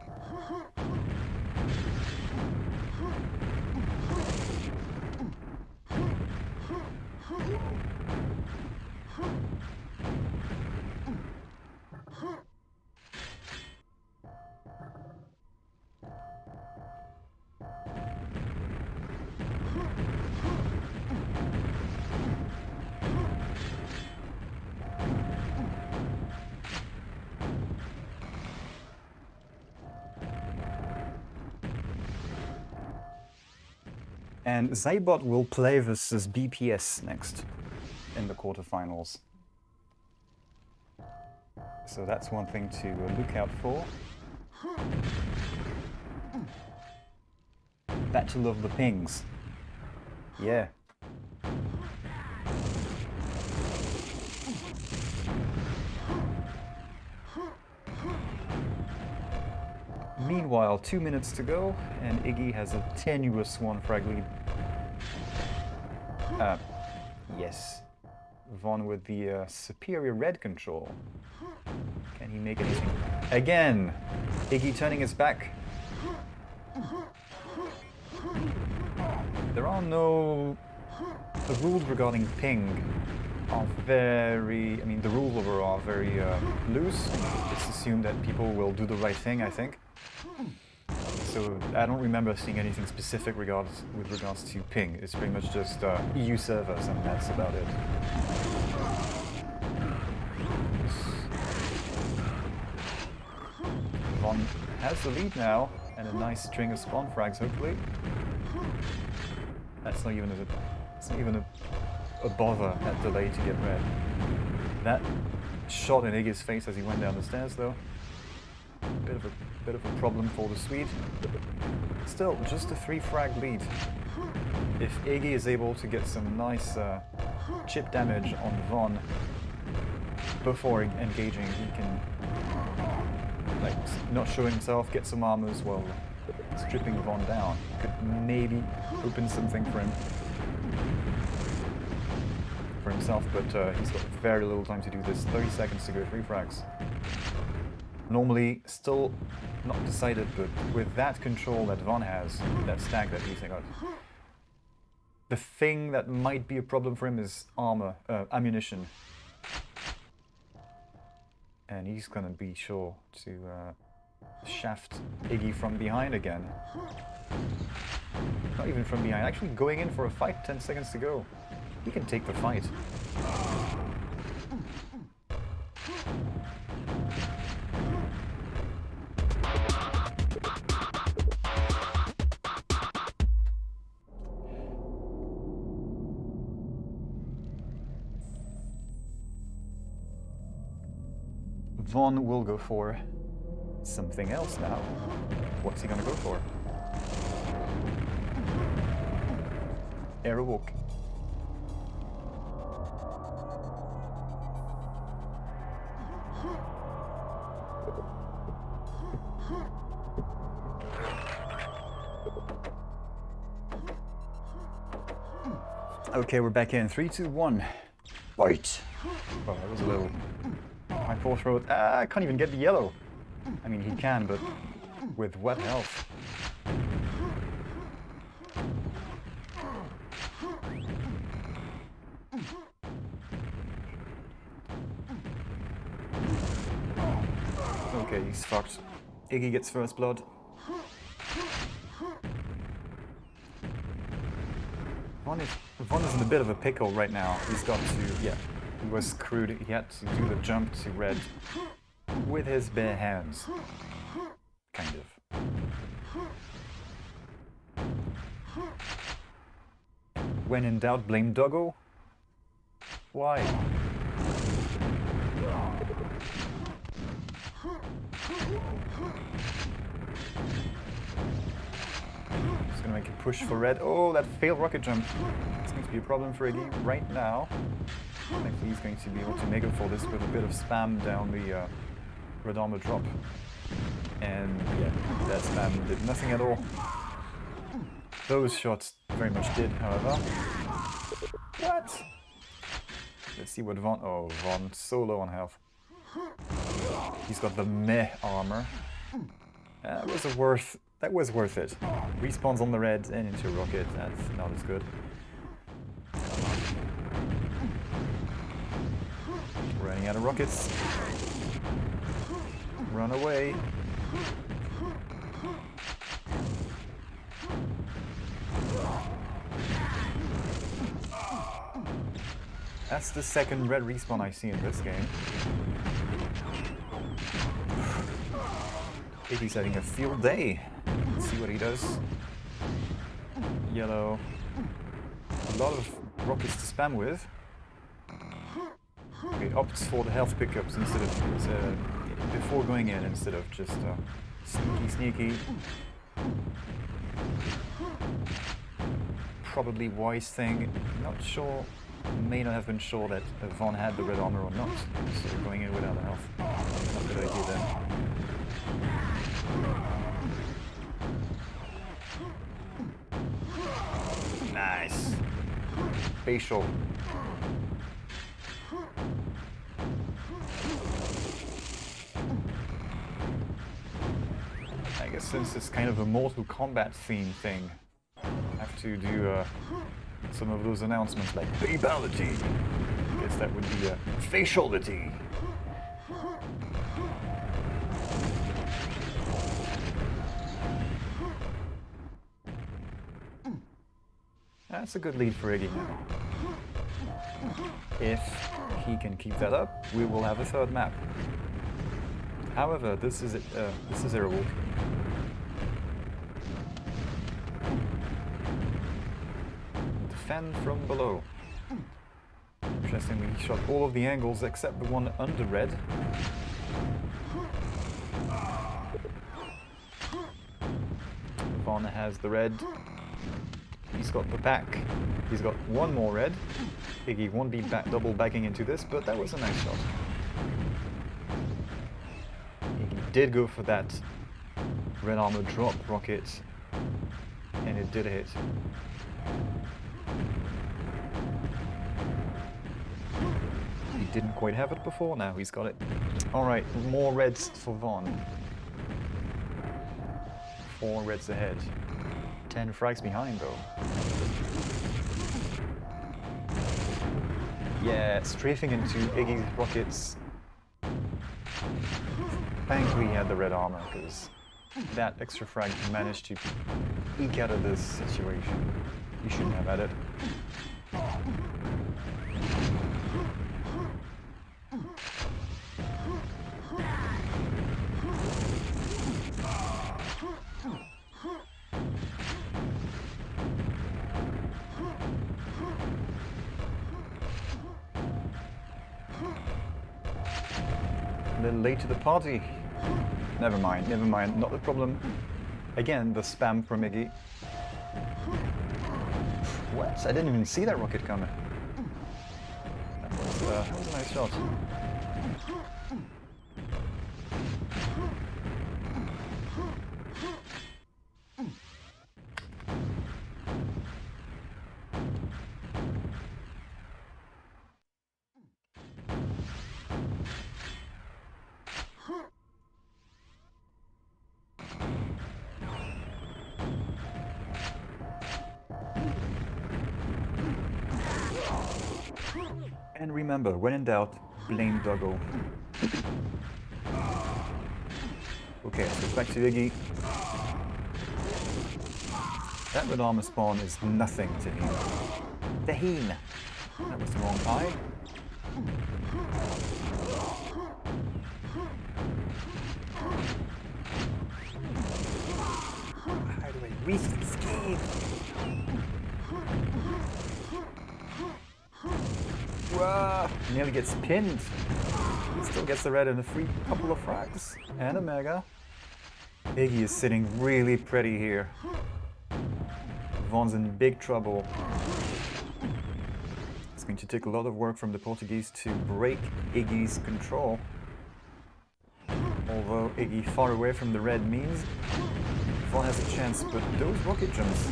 And Zybot will play versus BPS next in the quarterfinals. So that's one thing to look out for. Battle of the Pings. Yeah. Meanwhile, 2 minutes to go, and Iggy has a tenuous one frag lead. Yes. Von with the superior red control. Can he make anything? Again! Iggy turning his back. There are no... The rules regarding ping are very... I mean, the rules overall are very loose. It's assumed that people will do the right thing, I think. So I don't remember seeing anything specific with regards to ping. It's pretty much just EU servers, and that's about it. Von has the lead now, and a nice string of spawn frags, hopefully. That's not even a bother, that delay to get red. That shot in Iggy's face as he went down the stairs, though. Bit of a problem for the Swede. Still, just a 3 frag lead. If Iggy is able to get some nice chip damage on Von before engaging, he can, like, not show himself, get some armors while stripping Von down. Could maybe open something for him. For himself, but he's got very little time to do this. 30 seconds to go, 3 frags. Normally, still not decided, but with that control that Von has, that stack that he's got, the thing that might be a problem for him is ammunition. And he's gonna be sure to shaft Iggy from behind again. Not even from behind, actually going in for a fight, 10 seconds to go. He can take the fight. Von will go for something else now. What's he gonna go for? Aerowalk. Okay, we're back in. 3, 2, 1.
Fight.
Well, that was a little high poor throw. I can't even get the yellow. I mean, he can, but with what health? Okay, he's fucked. Iggy gets first blood. Von is in a bit of a pickle right now. He's got to, yeah, he was screwed. He had to do the jump to red with his bare hands. Kind of. When in doubt, blame Doggo? Why? Just gonna make a push for red. Oh, that failed rocket jump. It's going to be a problem for Iggy right now. Thankfully he's going to be able to make up for this with a bit of spam down the red armor drop. And yeah, that spam did nothing at all. Those shots very much did, however. What? Let's see what Von... Oh, Von, so low on health. He's got the meh armor. That was worth it. Respawns on the red and into a rocket. That's not as good. Running out of rockets. Run away. That's the second red respawn I see in this game. Iggy's having a field day. Let's see what he does. Yellow. A lot of rockets to spam with. Okay, opts for the health pickups instead of before going in, instead of just sneaky. Probably wise thing. Not sure. May not have been sure that Von had the red armor or not. So going in without the health. Not a good idea then. Nice. Facial. I guess since it's kind of a Mortal Kombat theme thing, I have to do some of those announcements like fatality. I guess that would be a faciality. That's a good lead for Iggy now. If he can keep that up, we will have a third map. However, this is aerowalk. Defend from below. Interestingly, he shot all of the angles except the one under red. Von has the red. He's got the back. He's got one more red. Iggy won't be double backing into this, but that was a nice shot. Iggy did go for that red armor drop rocket, and it did hit. He didn't quite have it before, now he's got it. Alright, more reds for Von. 4 reds ahead. 10 frags behind though. Yeah, strafing into Iggy's rockets. Thankfully he had the red armor, because that extra frag managed to eke out of this situation. You shouldn't have had it. A little late to the party. Never mind, not the problem. Again, the spam from Iggy. What? I didn't even see that rocket coming. That was a nice shot. And remember, when in doubt, blame Doggo. Okay, so back to Iggy. That red armor spawn is nothing to him. Taheen! That was the wrong eye. How do I reach the scheme? Whoa! Nearly gets pinned. He still gets the red and a free couple of frags. And a mega. Iggy is sitting really pretty here. Von's in big trouble. It's going to take a lot of work from the Portuguese to break Iggy's control. Although Iggy far away from the red means Von has a chance, but those rocket jumps,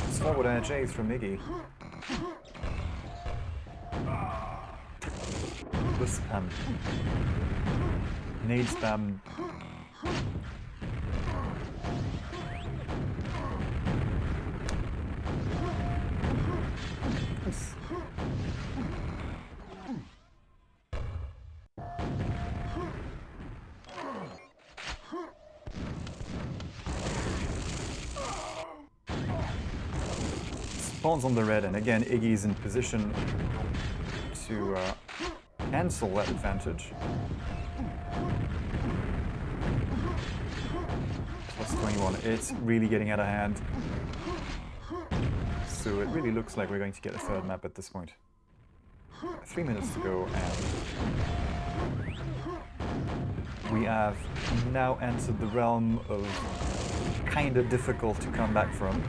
it's forward AJs from Iggy. The spam. Nade spam. Nice. Spawns on the red, and again Iggy's in position to cancel that advantage. Plus 21, it's really getting out of hand. So it really looks like we're going to get a third map at this point. 3 minutes to go, and we have now entered the realm of kinda difficult to come back from.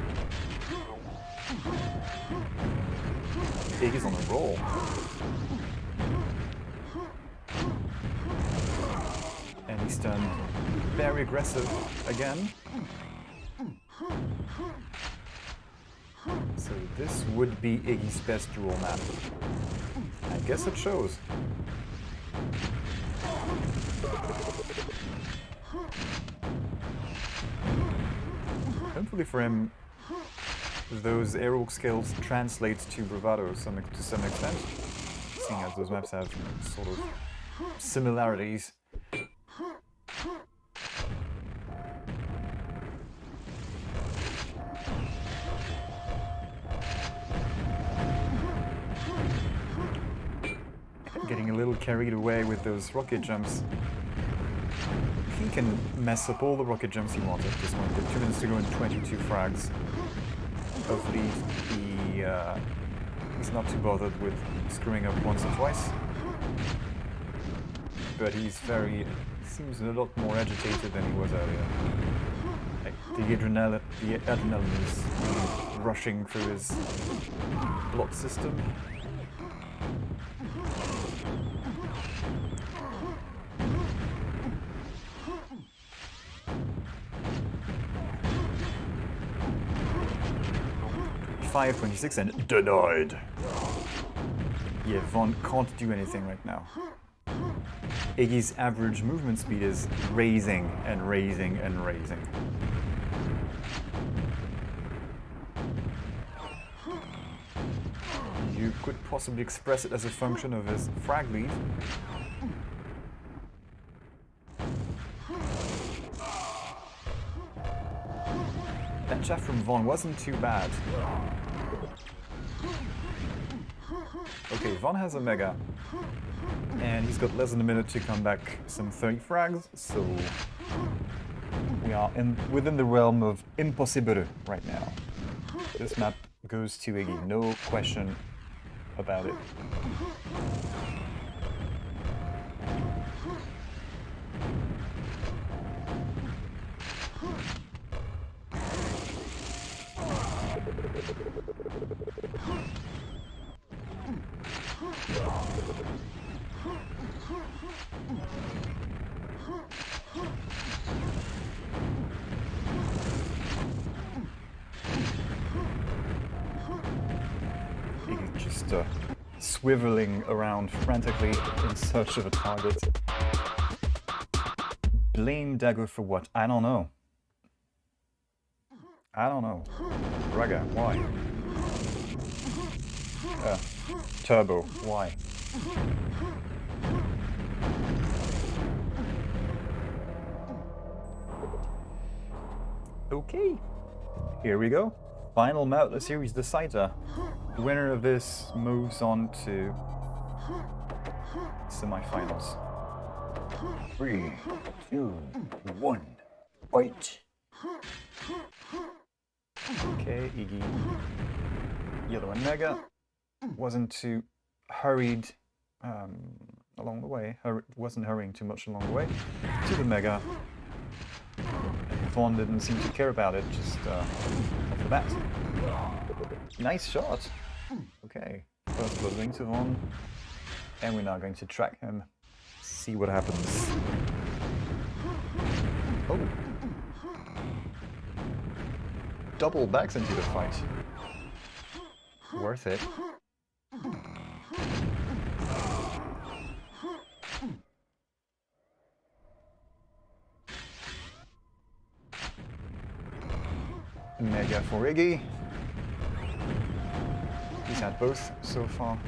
Iggy's on a roll. And he's turned very aggressive again. So this would be Iggy's best duel map. I guess it shows. Hopefully for him, those aerowalk skills translate to bravado to some extent, seeing as those maps have sort of similarities. Getting a little carried away with those rocket jumps. He can mess up all the rocket jumps he wants at this point. With 2 minutes to go and 22 frags of lead, he's not too bothered with screwing up once or twice. But he's seems a lot more agitated than he was earlier. Like, the adrenaline is really rushing through his blood system. .26 and denied. Yeah, Von can't do anything right now. Iggy's average movement speed is raising and raising and raising. You could possibly express it as a function of his frag lead. That chaff from Von wasn't too bad. Okay, Von has a mega, and he's got less than a minute to come back some 30 frags, so we are within the realm of impossible right now. This map goes to Iggy, no question about it. Just swiveling around frantically in search of a target. Blame Dagger for what? I don't know. I don't know. Raga, why? Turbo, why? Okay, here we go. Final map of the series decider. The winner of this moves on to semi-finals.
3, 2, 1, fight!
Okay, Iggy, Yellow and Mega. Wasn't too hurried along the way. Wasn't hurrying too much along the way. To the Mega. Vaughn didn't seem to care about it, just off the bat. Nice shot! Okay, first bloodwing to Vaughn. And we're now going to track him. See what happens. Oh! Double backs into the fight. Worth it. Mega for Iggy. He's had both so far.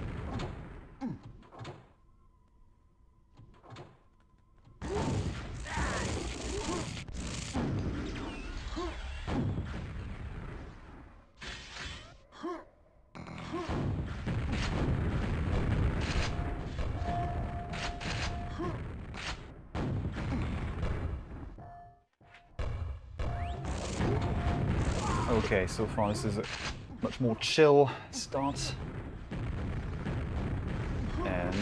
Okay, so far this is a much more chill start. And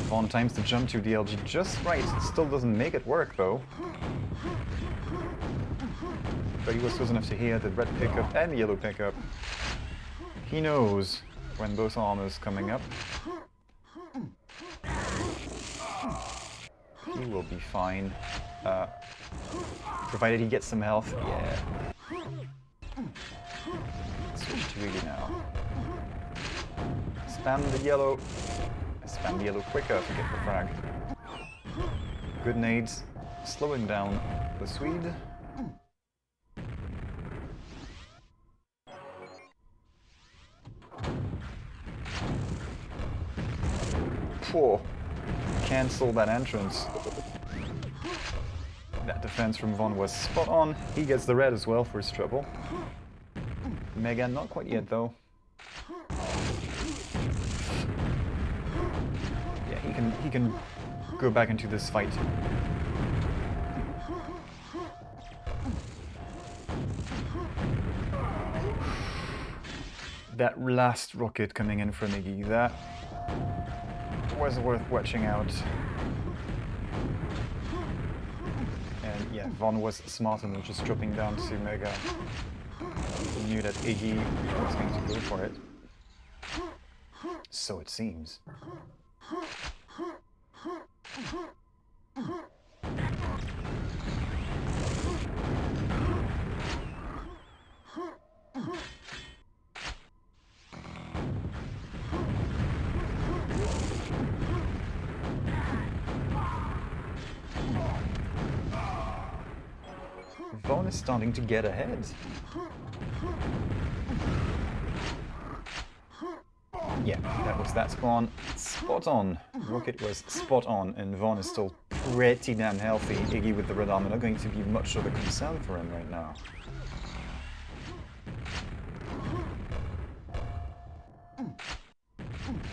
Vaughn times the jump to DLG just right. Still doesn't make it work though. But he was close enough to hear the red pickup and the yellow pickup. He knows when both armors coming up. He will be fine. Provided he gets some health, yeah. Switch to Iggy now. Spam the yellow. Spam the yellow quicker to get the frag. Good nades. Slowing down the Swede. Poor. Cancel that entrance. That defense from Vaughn was spot on. He gets the red as well for his trouble. Mega, not quite yet though. Yeah, he can go back into this fight. That last rocket coming in from Iggy, that was worth watching out. And yeah, Vaughn was smart enough just dropping down to Mega. He knew that Iggy was going to go for it. So it seems. Vaughn is starting to get ahead. Yeah, that was that spawn. Spot on. Rocket was spot on, and Vaughn is still pretty damn healthy. Iggy with the red armor not going to be much of a concern for him right now.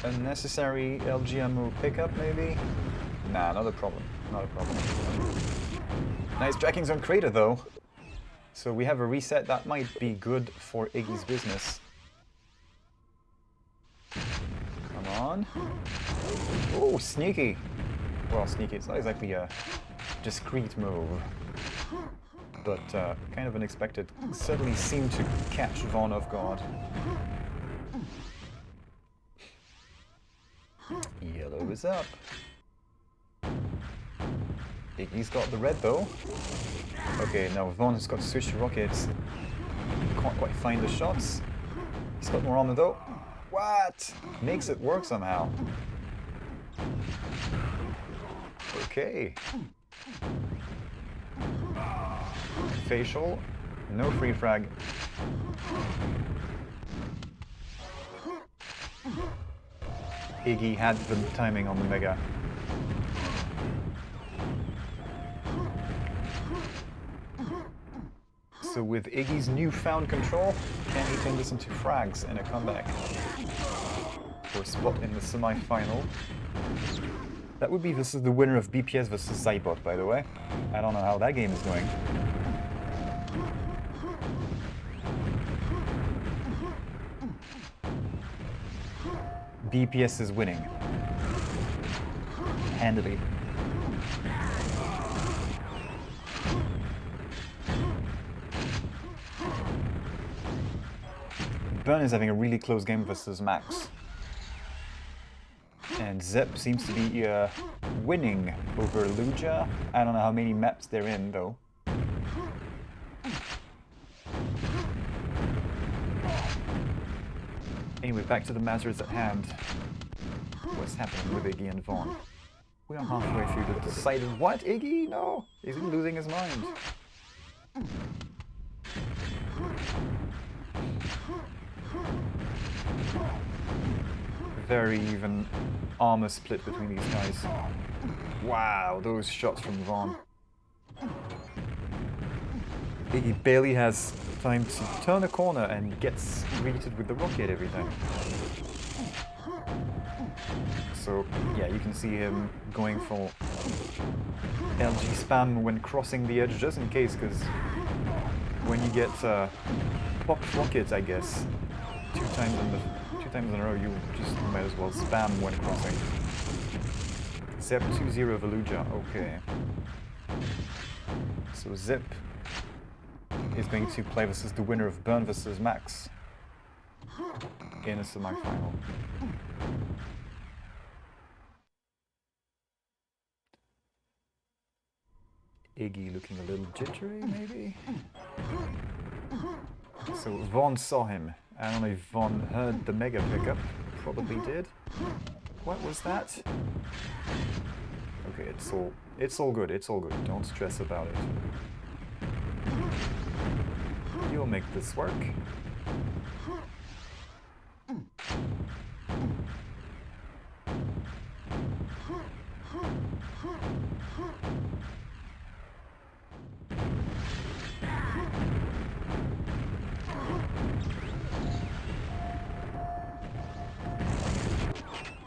Unnecessary LGMO pickup maybe? Nah, not a problem. Not a problem. Nice trackings on Crater though. So we have a reset that might be good for Iggy's business. Come on. Oh, sneaky. Well, sneaky, it's not exactly a discreet move. But kind of unexpected. Certainly seemed to catch Vaughn off guard. Yellow is up. Iggy's got the red though. Okay, now Vaughn has got to switch to rockets. Can't quite find the shots. He's got more armor though. What? Makes it work somehow. Okay. Facial. No free frag. Iggy had the timing on the Mega. So with Iggy's newfound control, can he turn this into frags in a comeback? For a spot in the semi-final. That would be this is the winner of BPS versus Zybot, by the way. I don't know how that game is going. BPS is winning. Handily. Burn is having a really close game versus Max. And Zep seems to be winning over Luja. I don't know how many maps they're in, though. Anyway, back to the matters at hand. What's happening with Iggy and Vaughn? We are halfway through the decided... What? Iggy? No! Is he losing his mind? Very even armor split between these guys. Wow, those shots from Vaughn. Iggy barely has time to turn a corner and gets greeted with the rocket every time. So yeah, you can see him going for LG spam when crossing the edge, just in case, because when you get popped rockets, I guess, two times in a row, you just might as well spam when crossing. Zep 2-0 Veluja, okay. So Zip is going to play versus the winner of Burn versus Max in a semi-final. Iggy looking a little jittery, maybe? So Vaughn saw him. I don't know if Vaughn heard the Mega pickup. Probably did. What was that? Okay, it's all good, it's all good. Don't stress about it. You'll make this work.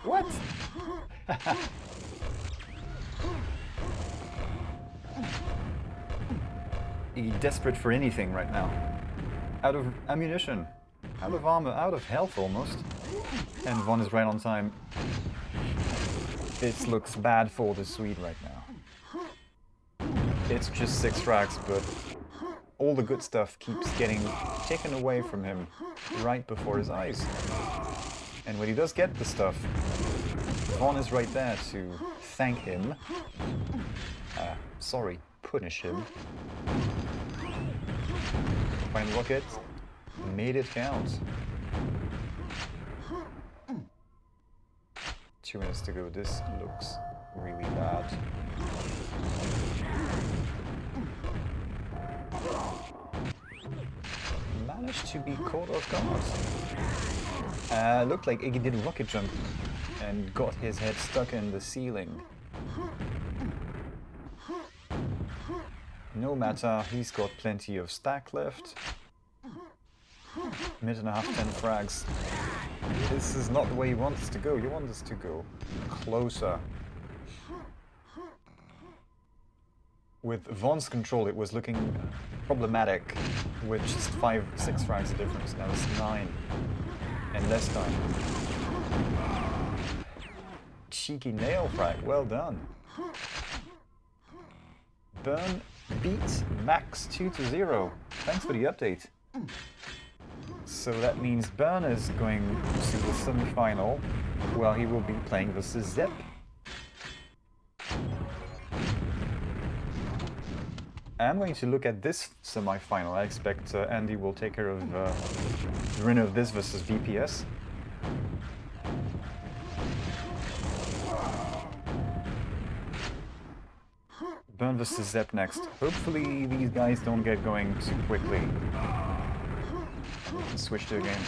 What? He's desperate for anything right now. Out of ammunition, out of armor, out of health almost. And Vaughn is right on time. This looks bad for the Swede right now. It's just 6 frags, but all the good stuff keeps getting taken away from him right before his eyes. And when he does get the stuff, Vaughn is right there to thank him. Sorry, punish him. Find the rocket. Made it count. 2 minutes to go. This looks really bad. Managed to be caught off guard. Looked like Iggy did a rocket jump and got his head stuck in the ceiling. No matter, he's got plenty of stack left. Minute and a half, 10 frags. This is not the way you want us to go. You want us to go closer. With Vaughn's control, it was looking problematic with just 5, 6 frags of difference. Now it's 9 and less time. Cheeky nail frag, well done. Burn beats Max 2-0. Thanks for the update. So that means Burn is going to the semi-final, while he will be playing versus Zep. I'm going to look at this semi-final. I expect Andy will take care of the winner of this versus VPS. Burn versus Zep next. Hopefully these guys don't get going too quickly. We can switch to a game.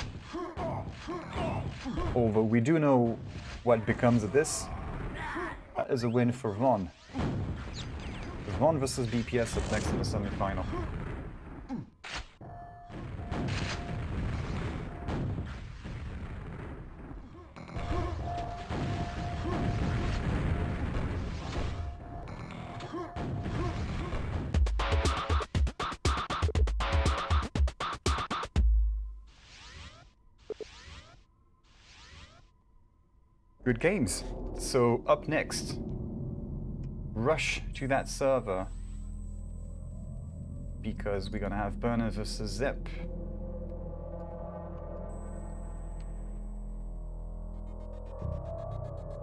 Although we do know what becomes of this. That is a win for Vaughn. Vaughn versus BPS up next in the semi-final. Good games. So up next, rush to that server because we're gonna have Burner versus Zep.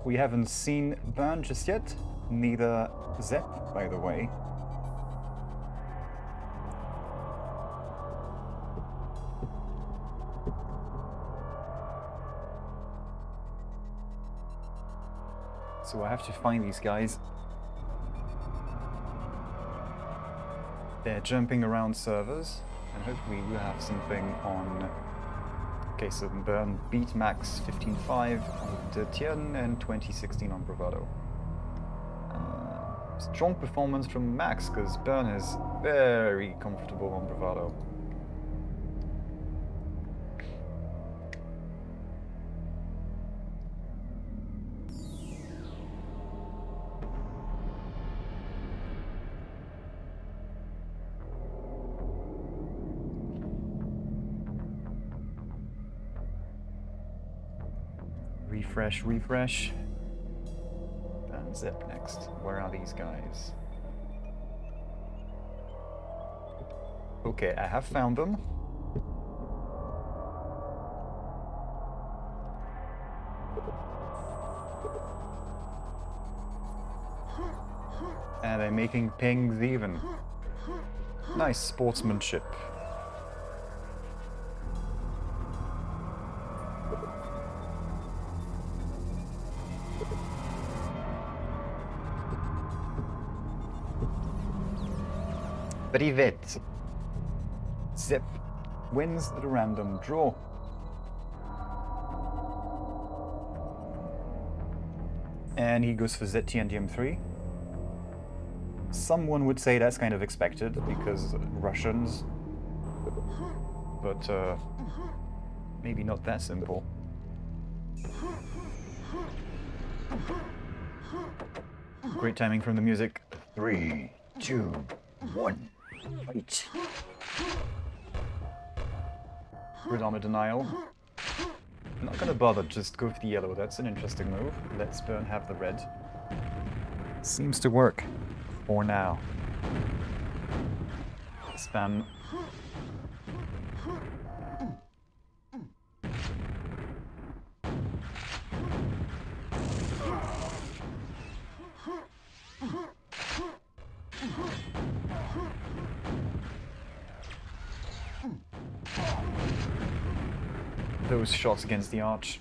We haven't seen Burn just yet, neither Zep, by the way. So I have to find these guys. They're jumping around servers, and hopefully we'll have something on... Okay, so Burn beat Max 15.5 on Tien and 2016 on Bravado. Strong performance from Max, because Burn is very comfortable on Bravado. Refresh, refresh. And Zip next. Where are these guys? Okay, I have found them. And they're making pings even. Nice sportsmanship. Privet. Zip wins at a random draw. And he goes for ZTNDM3. Someone would say that's kind of expected because Russians, but maybe not that simple. Great timing from the music.
3, 2, 1. Fight.
Grid armor denial. I'm not gonna bother, just go for the yellow. That's an interesting move. Let's Burn have the red. Seems to work. For now. Spam. Those shots against the arch.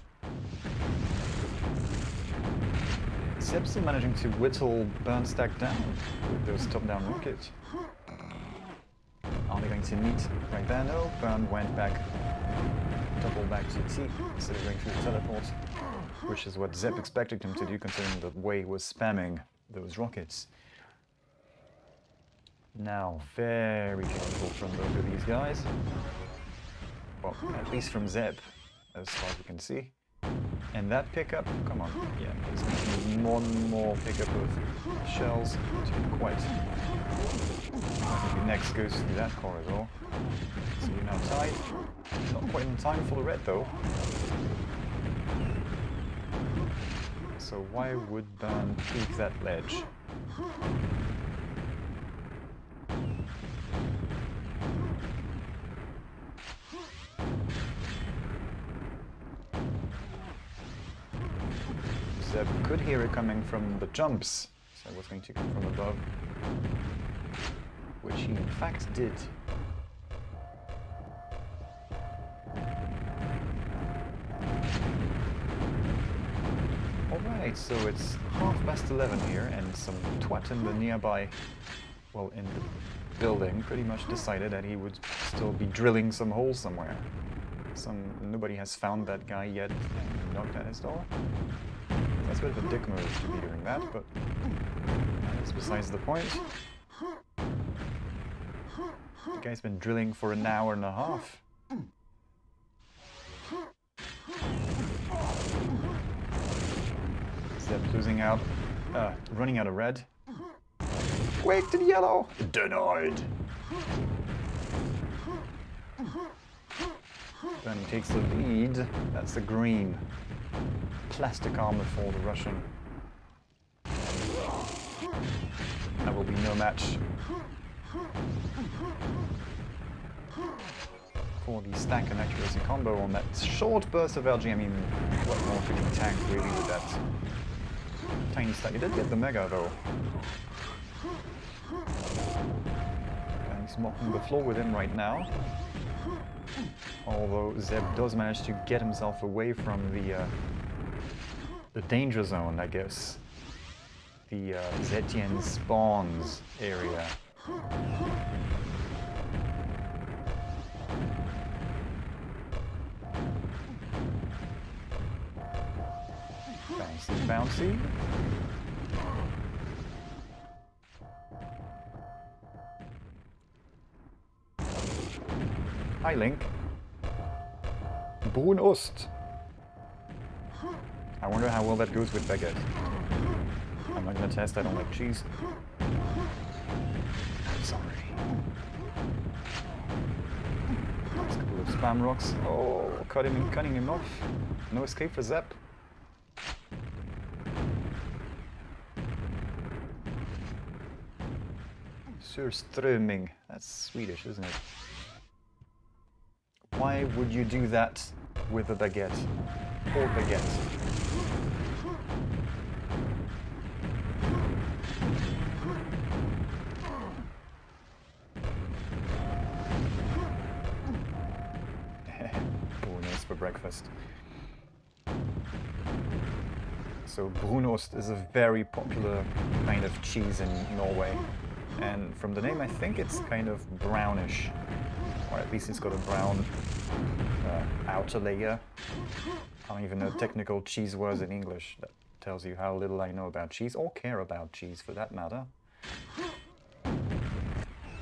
Zep's still managing to whittle Burn stack down with those top-down rockets. Are they going to meet right there? No, Burn went back, double back to T instead of going through the teleport, which is what Zep expected him to do considering the way he was spamming those rockets. Now, very careful from both of these guys. Well, at least from Zep, as far as we can see. And that pickup, come on, yeah, he's going to need one more pickup of shells to be quite. Maybe next goes through that corridor. So we're now tied. Not quite in time for the red though. So why would Burn peek that ledge? Zeb could hear it coming from the jumps, so it was going to come from above, which he in fact did. Alright, so it's 11:30 here, and some twat in the nearby, well, in the building, pretty much decided that he would still be drilling some holes somewhere. Nobody has found that guy yet and knocked at his door. That's a bit of a dick move to be doing that, but that's besides the point. The guy's been drilling for an hour and a half. Zep losing out, running out of red. Quake to the yellow! Denied! Then he takes the lead. That's the green. Plastic armor for the Russian. That will be no match for the stack and accuracy combo on that short burst of LG. I mean, what more could he tank really with that tiny stack? He did get the mega though. And he's mopping the floor with him right now. Although Zeb does manage to get himself away from the danger zone, I guess. The Zetien spawns area. Bouncy, bouncy. Hi, Link. Brun Ost. I wonder how well that goes with baguette. I'm not gonna test, I don't like cheese. I'm sorry. Nice couple of spam rocks. Oh, cutting him off. No escape for Zep. Surströmming. That's Swedish, isn't it? Why would you do that with a baguette? Or baguette? Brunost for breakfast. So Brunost is a very popular kind of cheese in Norway. And from the name I think it's kind of brownish. Or at least it's got a brown outer layer. I don't even know technical cheese words in English. That tells you how little I know about cheese, or care about cheese for that matter.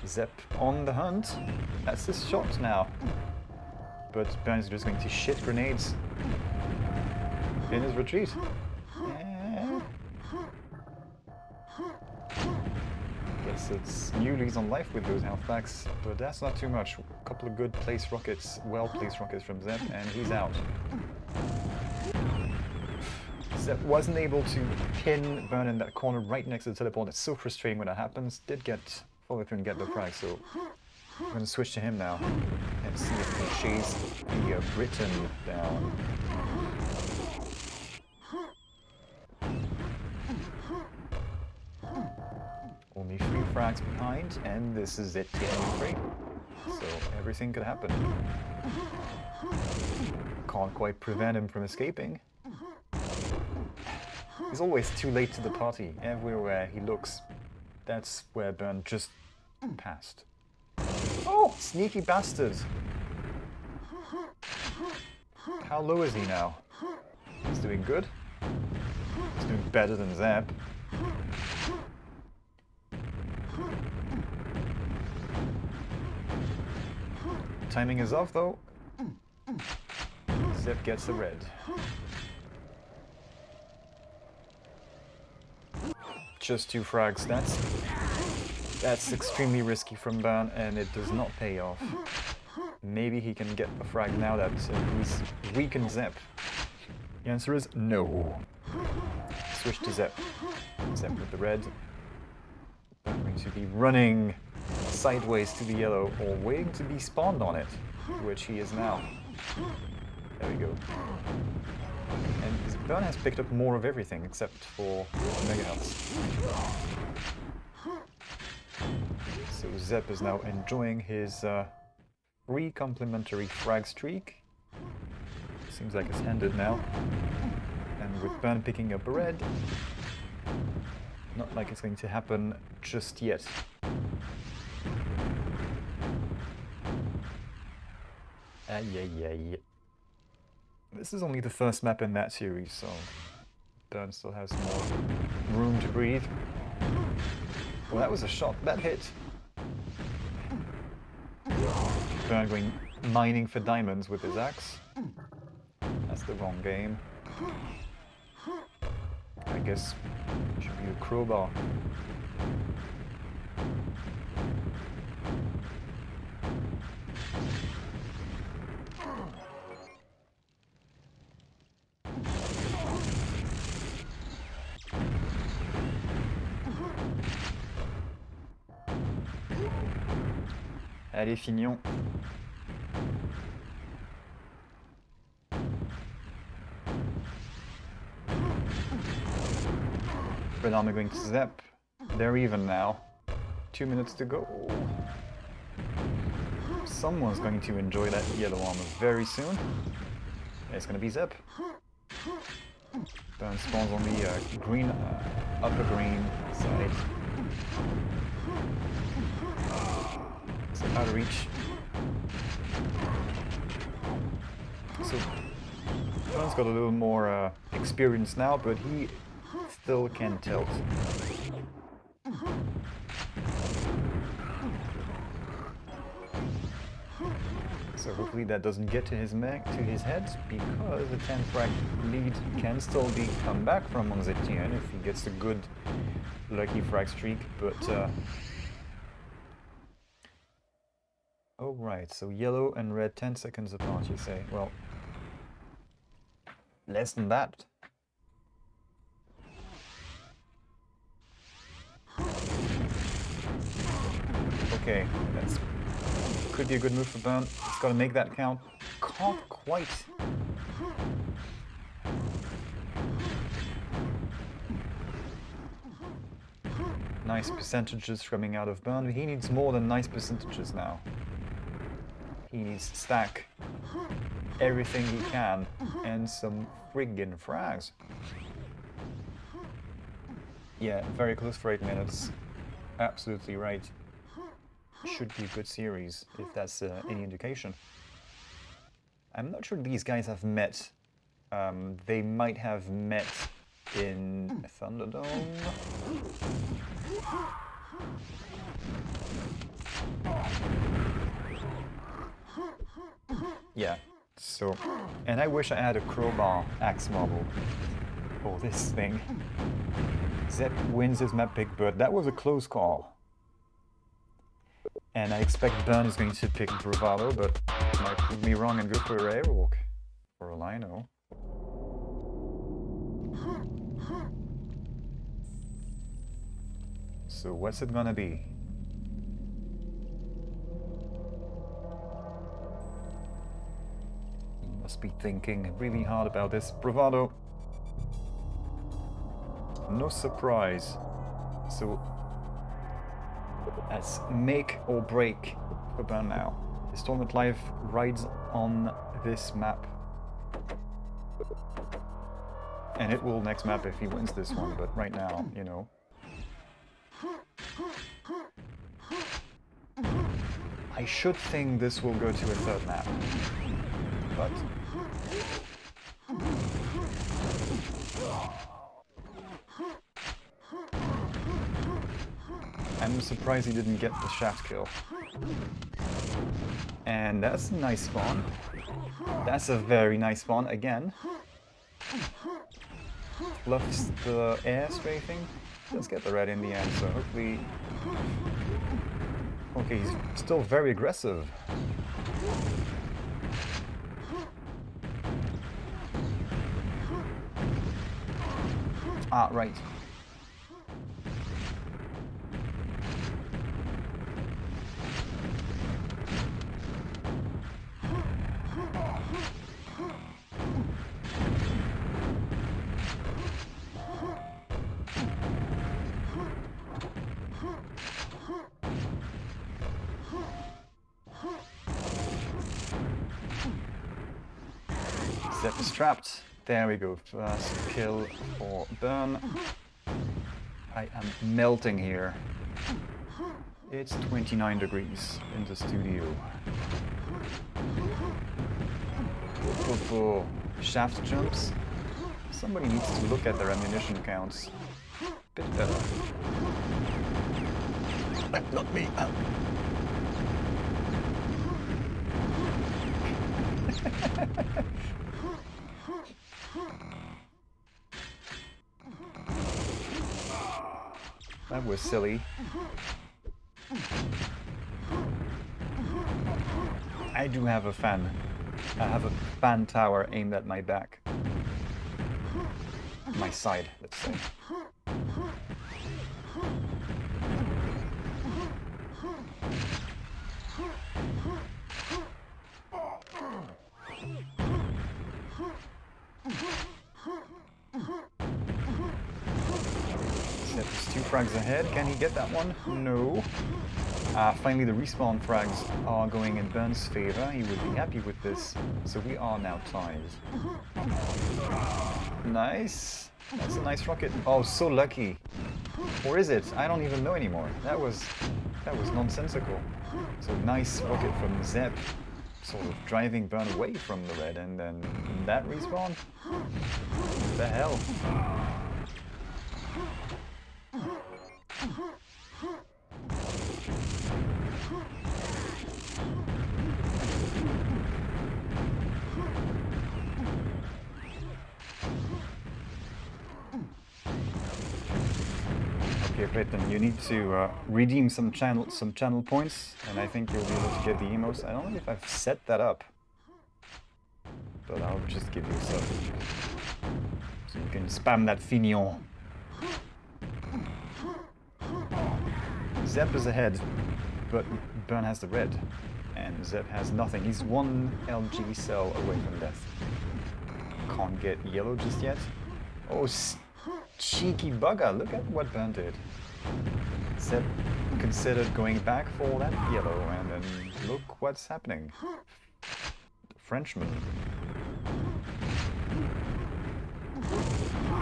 Zep on the hunt. That's his shot now. But Bern's just going to shit grenades in his retreat. Guess it's new leads on life with those health packs, but that's not too much. A couple of good placed rockets, well-placed rockets from Zep, and he's out. Zep wasn't able to pin Bern in that corner right next to the teleport. It's so frustrating when that happens. Did get follow through and get the frag, so I'm going to switch to him now and see if he can chase the Briton down. Only 3 frags behind, and this is it, free. So everything could happen. Can't quite prevent him from escaping. He's always too late to the party. Everywhere he looks, that's where Bern just passed. Oh, sneaky bastard! How low is he now? He's doing good. He's doing better than Zep. Timing is off though. Zep gets the red. Just 2 frags. That's extremely risky from Bern, and it does not pay off. Maybe he can get the frag now that he's weakened Zep. The answer is no. Switch to Zep. Zep with the red. I'm going to be running sideways to the yellow, or waiting to be spawned on it, which he is now. There we go. And Bern has picked up more of everything except for Mega Health. So Zep is now enjoying his free complimentary frag streak. Seems like it's ended now. And with Bern picking up a red, not like it's going to happen just yet. Ay, ay, ay. This is only the first map in that series, so Burn still has more room to breathe. Well, that was a shot. That hit. Burn going mining for diamonds with his axe. That's the wrong game. I guess it should be a crowbar. Allez, Fignon. Red Army going to Zep. They're even now. 2 minutes to go. Someone's going to enjoy that yellow armor very soon. It's going to be Zep. Burn spawns on the green, upper green side. So out of reach. So Burn's got a little more experience now, but he still can tilt. So hopefully that doesn't get to his head, because the 10 frag lead can still be come back from on Zetien if he gets a good lucky frag streak, but oh right, so yellow and red 10 seconds apart, you say. Well, less than that. Okay, that's could be a good move for Burn. It's got to make that count. Can't quite. Nice percentages coming out of Burn. He needs more than nice percentages now. He needs to stack everything he can and some friggin' frags. Yeah, very close for 8 minutes. Absolutely right. Should be a good series, if that's any indication. I'm not sure these guys have met. They might have met in Thunderdome. Yeah, so... And I wish I had a crowbar axe model. Oh, this thing. Zep wins his map pick, but that was a close call. And I expect Burn is going to pick Bravado, but might prove me wrong and go for aerowalk. For all I know. So what's it gonna be? He must be thinking really hard about this. Bravado. No surprise. So that's make or break for Burn now. His tournament life rides on this map. And it will next map if he wins this one, but right now, you know. I should think this will go to a third map, but... I'm surprised he didn't get the shaft kill. And that's a nice spawn. That's a very nice spawn again. Fluffs the air strafing. Let's get the red in the end, so hopefully... Okay, he's still very aggressive. Ah, right. Zep is trapped. There we go. First kill for Burn. I am melting here. It's 29 degrees in the studio. multiple shaft jumps. Somebody needs to look at their ammunition counts. Bit better.
Not me.
That was silly. I do have a fan. I have a fan tower aimed at my back. My side, let's say. There's 2 frags ahead. Can he get that one? No. Finally, the respawn frags are going in Burn's favor. He would be happy with this. So we are now tied. Nice. That's a nice rocket. Oh, so lucky. Or is it? I don't even know anymore. That was nonsensical. So nice rocket from Zep, sort of driving Burn away from the red, and then that respawn? What the hell? Okay, Peyton, you need to redeem some channel points, and I think you'll be able to get the emotes. I don't know if I've set that up, but I'll just give you a sub. So you can spam that fignon. Zep is ahead, but Burn has the red, and Zep has nothing. He's 1 LG cell away from death. Can't get yellow just yet. Oh, cheeky bugger, look at what Burn did. Zep considered going back for that yellow, and then look what's happening. Frenchman.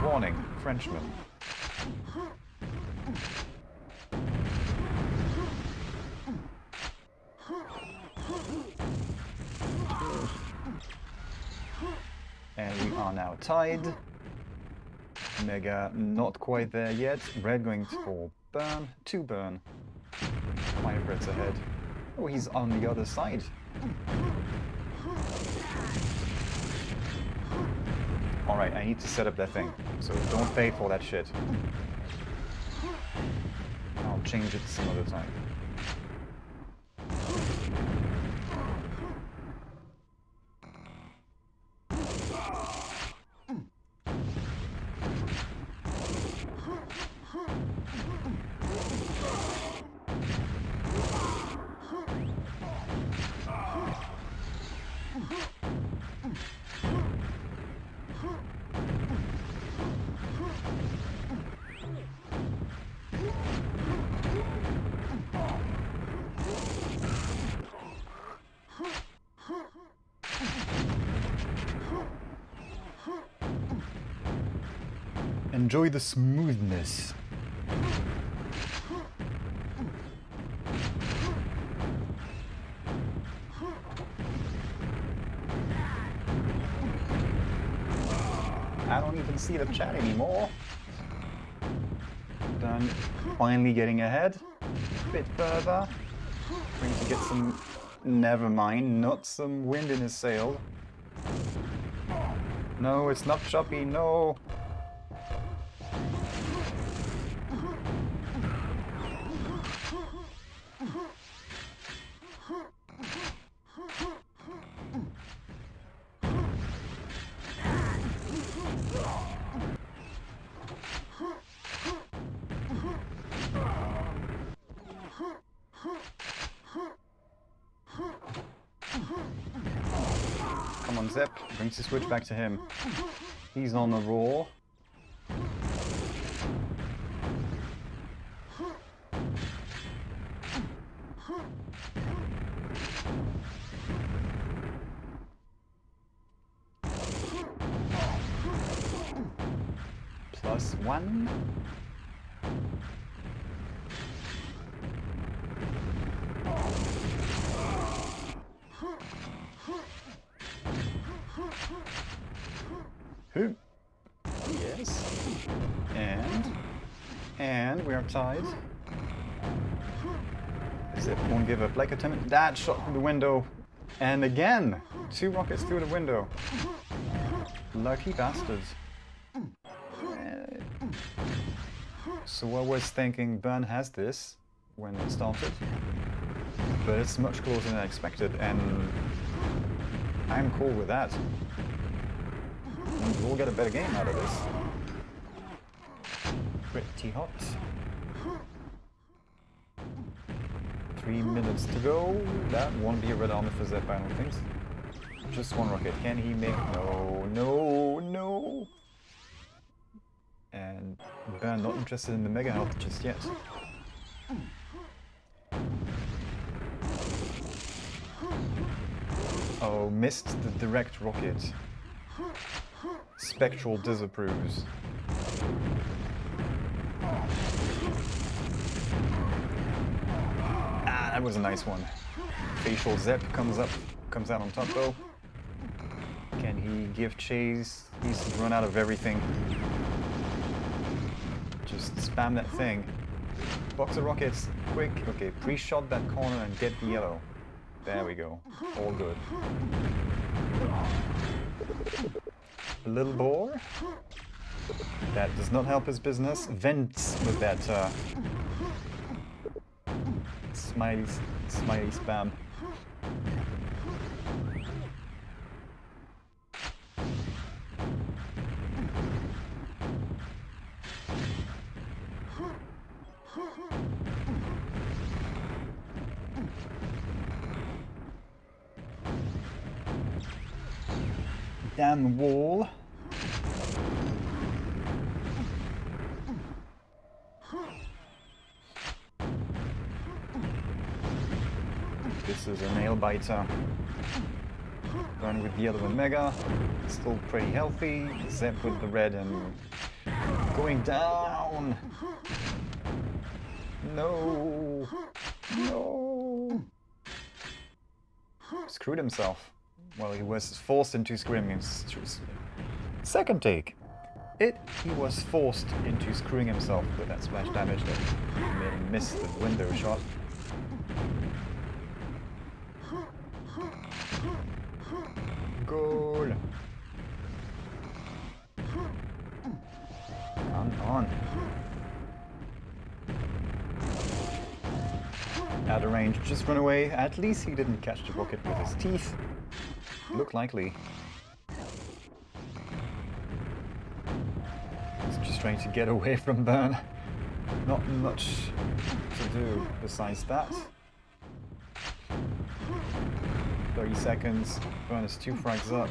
Warning, Frenchman. And we are now tied. Mega not quite there yet. Red going for Burn. 2 Burn. 5 reds ahead. Oh, he's on the other side. Alright, I need to set up that thing. So don't pay for that shit. I'll change it some other time. Enjoy the smoothness. I don't even see the chat anymore. Done. Finally getting ahead. Bit further. Trying to get some... Never mind, not some wind in his sail. No, it's not choppy, no. Come on, Zep. Brings the switch back to him. He's on a roll. +1. Who? Yes. And we are tied. Zip won't give up. Like attempt that shot from the window. And again! 2 rockets through the window. Lucky bastards. So I was thinking Burn has this when it started. But it's much closer than I expected, and I'm cool with that. And we'll get a better game out of this. Pretty hot. 3 minutes to go. That won't be a red armor for Zep, I don't think. Just 1 rocket. Can he make... No. And Burn not interested in the mega health just yet. Oh, missed the direct rocket. Spectral disapproves. Ah, that was a nice one. Facial Zep comes out on top though. Can he give chase? He's run out of everything. Just spam that thing. Box of rockets, quick. Okay, pre-shot that corner and get the yellow. There we go. All good. A little boar. That does not help his business. Vents with that smiley spam. Damn wall. This is a nail biter. Going with the yellow and mega. Still pretty healthy. Zep with the red and going down. No. Screwed himself. Well, he was forced into screwing himself. Second take. He was forced into screwing himself with that splash damage that made him miss the window shot. Goal! Come on. Out of range, just run away. At least he didn't catch the rocket with his teeth. Look likely. He's just trying to get away from Burn. Not much to do besides that. 30 seconds, Burn is 2 frags up.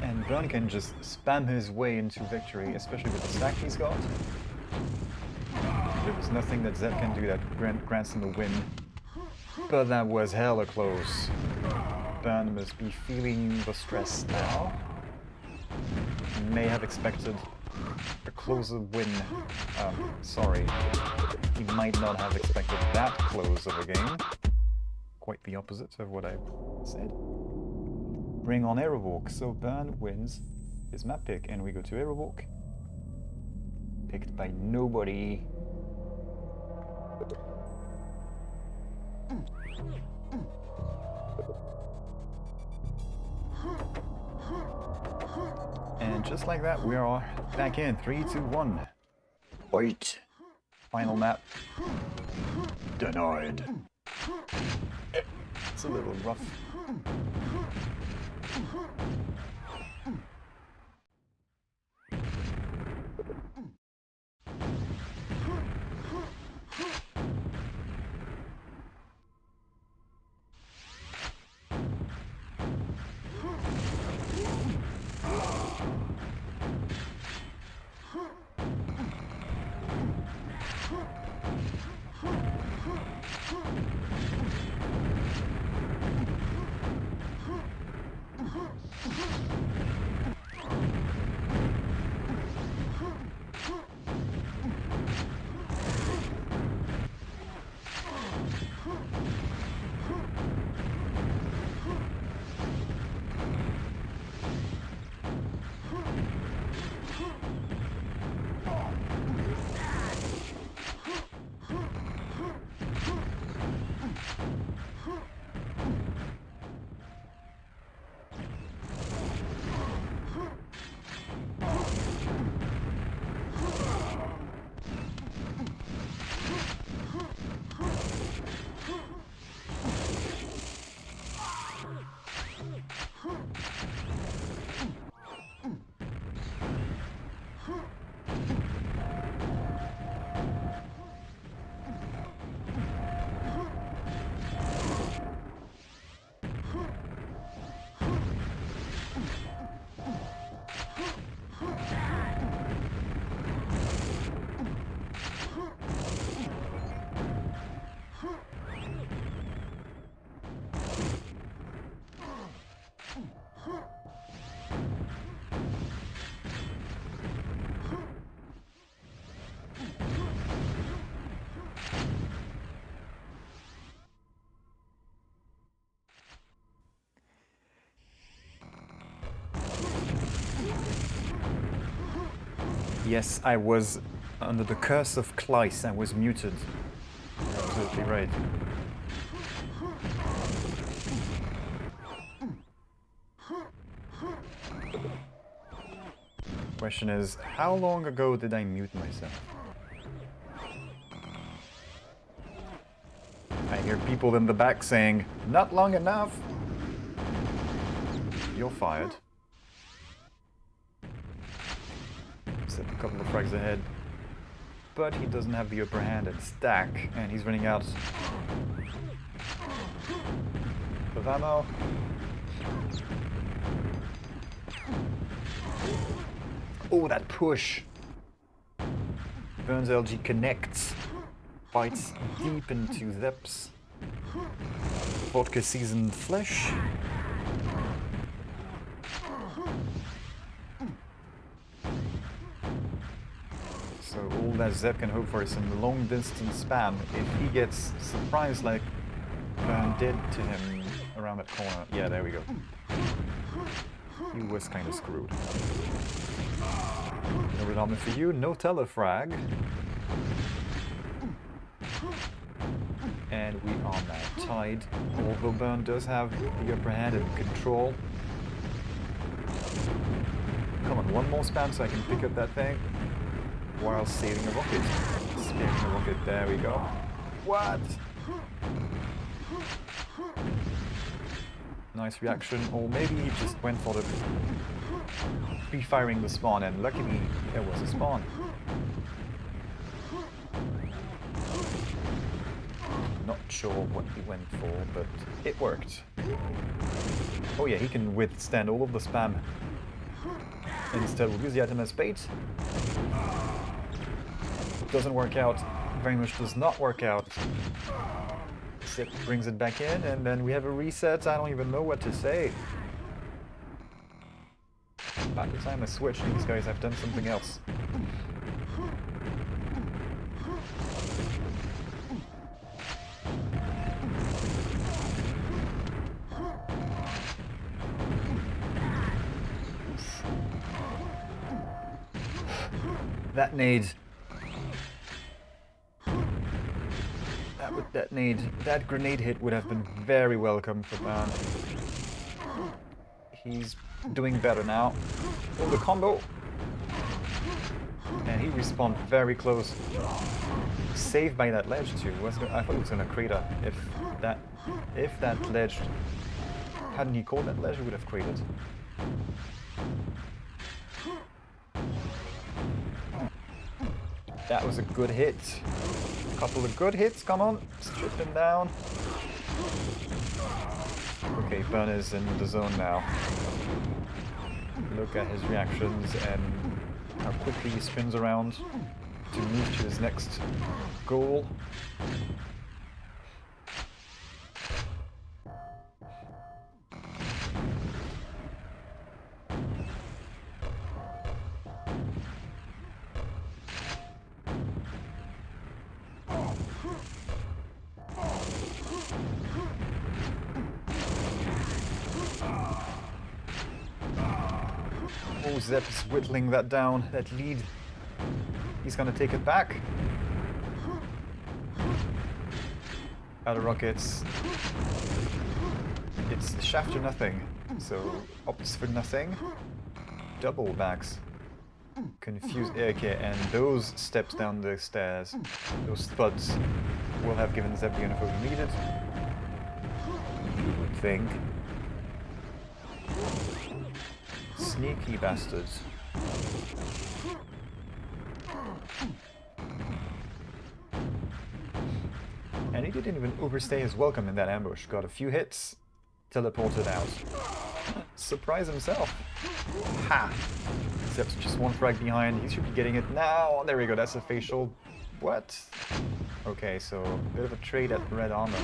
And Burn can just spam his way into victory, especially with the stack he's got. There was nothing that Zed can do that grants him a win. But that was hella close. Burn must be feeling the stress now. May have expected a closer win. Sorry. He might not have expected that close of a game. Quite the opposite of what I said. Bring on aerowalk. So Burn wins his map pick, and we go to aerowalk. Picked by nobody. And just like that, we are back in 3, 2, 1.
Fight.
Final map. Denied. It's a little rough. Yes, I was under the curse of Kleiss. I was muted. You're absolutely right. Question is, how long ago did I mute myself? I hear people in the back saying, not long enough! You're fired. Except a couple of frags ahead. But he doesn't have the upper hand at stack, and he's running out of ammo. Oh, that push! Burns LG connects. Bites deep into Zep's vodka seasoned flesh. So all that Zep can hope for is some long distance spam. If he gets surprised like Burn did to him around that corner. Yeah, there we go. He was kind of screwed. No redundant for you, no telefrag. And we are now tied, although Burn does have the upper hand and control. Come on, one more spam so I can pick up that thing while saving a rocket. Sparing a rocket, there we go. What? Nice reaction, or maybe he just went for the pre-firing the spawn, and luckily there was a spawn. Not sure what he went for, but it worked. Oh yeah, he can withstand all of the spam. And instead we'll use the item as bait. Doesn't work out. Very much does not work out. Zip brings it back in, and then we have a reset. I don't even know what to say. By the time I switch, these guys have done something else. That nade. That grenade hit would have been very welcome for Burn. He's doing better now. Oh, the combo! And he respawned very close. Saved by that ledge too. I thought it was gonna crater. If that ledge hadn't he caught that ledge, it would have cratered. That was a good hit. A couple of good hits, come on. Strip him down. Okay, Burn is in the zone now. Look at his reactions and how quickly he spins around to move to his next goal. Oh, Zep is whittling that down, that lead. He's gonna take it back. Out of rockets. It's shaft or nothing, so ops for nothing. Double backs. Confused. Okay, and those steps down the stairs, those thuds, will have given Zep the info he needed. You would think. Sneaky bastards. And he didn't even overstay his welcome in that ambush. Got a few hits, teleported out. Surprise himself. Ha! Zep's just one frag behind. He should be getting it now. There we go, that's a facial. What? Okay, so a bit of a trade at red armor.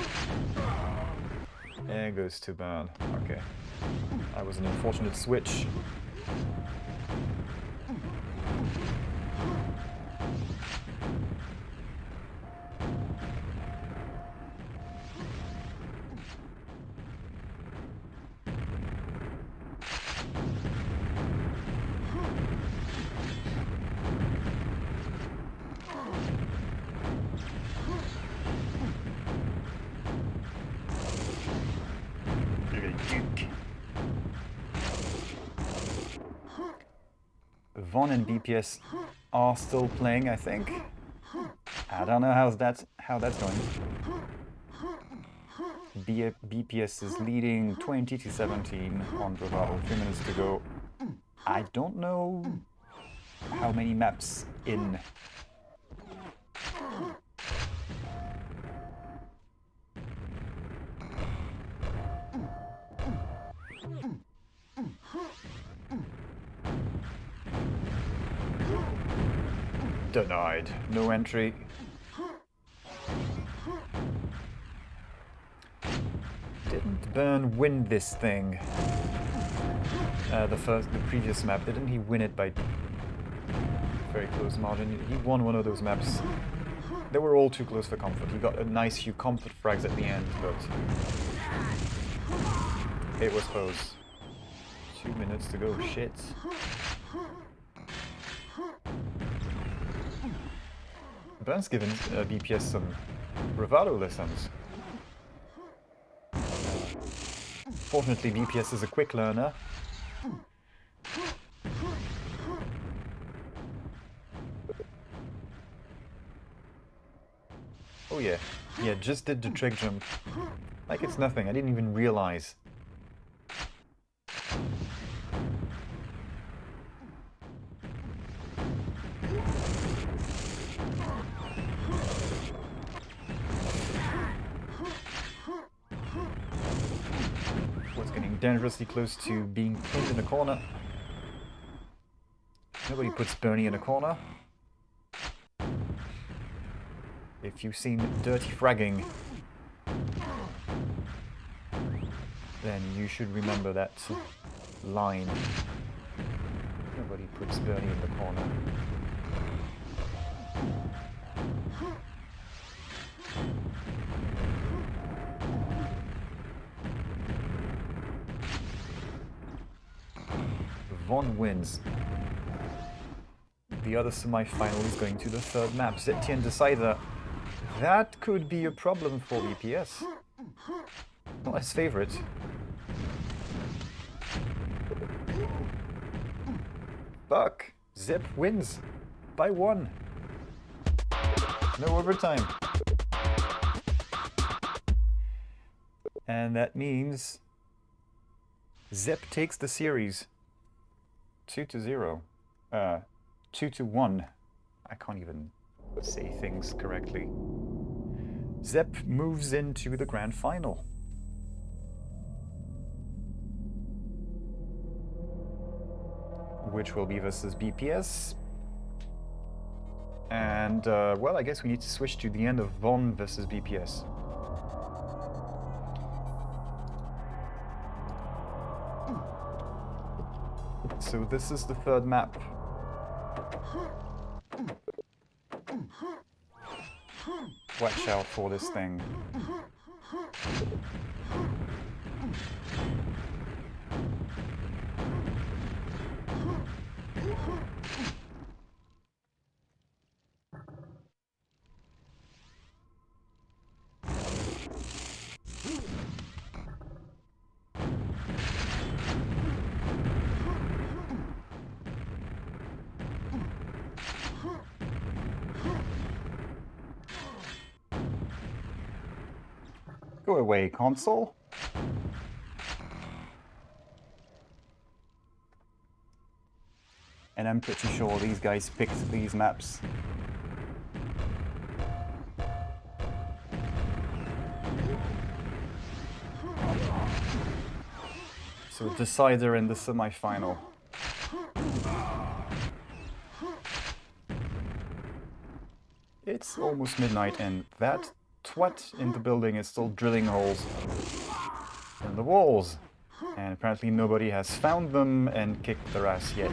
There goes to Burn. Okay. That was an unfortunate switch. Von and BPS are still playing, I think. I don't know how that's going. BPS is leading 20-17 on bravado. 3 minutes to go. I don't know how many maps in. Denied. No entry. Didn't Burn win this thing? The previous map, didn't he win it by very close margin? He won one of those maps. They were all too close for comfort. He got a nice few comfort frags at the end, but it was close. 2 minutes to go. Shit. Burn's given BPS some bravado lessons. Fortunately, BPS is a quick learner. Oh yeah, just did the trick jump. Like it's nothing, I didn't even realize. Was getting dangerously close to being pinned in a corner. Nobody puts Bernie in a corner. If you've seen dirty fragging, then you should remember that line. Nobody puts Bernie in the corner. Von wins. The other semi-final is going to the third map, Zetian Decider. That could be a problem for BPS. Not his favorite. Buck! Zip wins by 1. No overtime. And that means Zip takes the series 2-0. 2-1. I can't even say things correctly. Zep moves into the grand final. Which will be versus BPS. And, well, I guess we need to switch to the end of Von versus BPS. So this is the third map. Watch out for this thing. Go away, console. And I'm pretty sure these guys picked these maps. So Decider in the semi-final. It's almost midnight and that twat in the building is still drilling holes in the walls. And apparently nobody has found them and kicked their ass yet.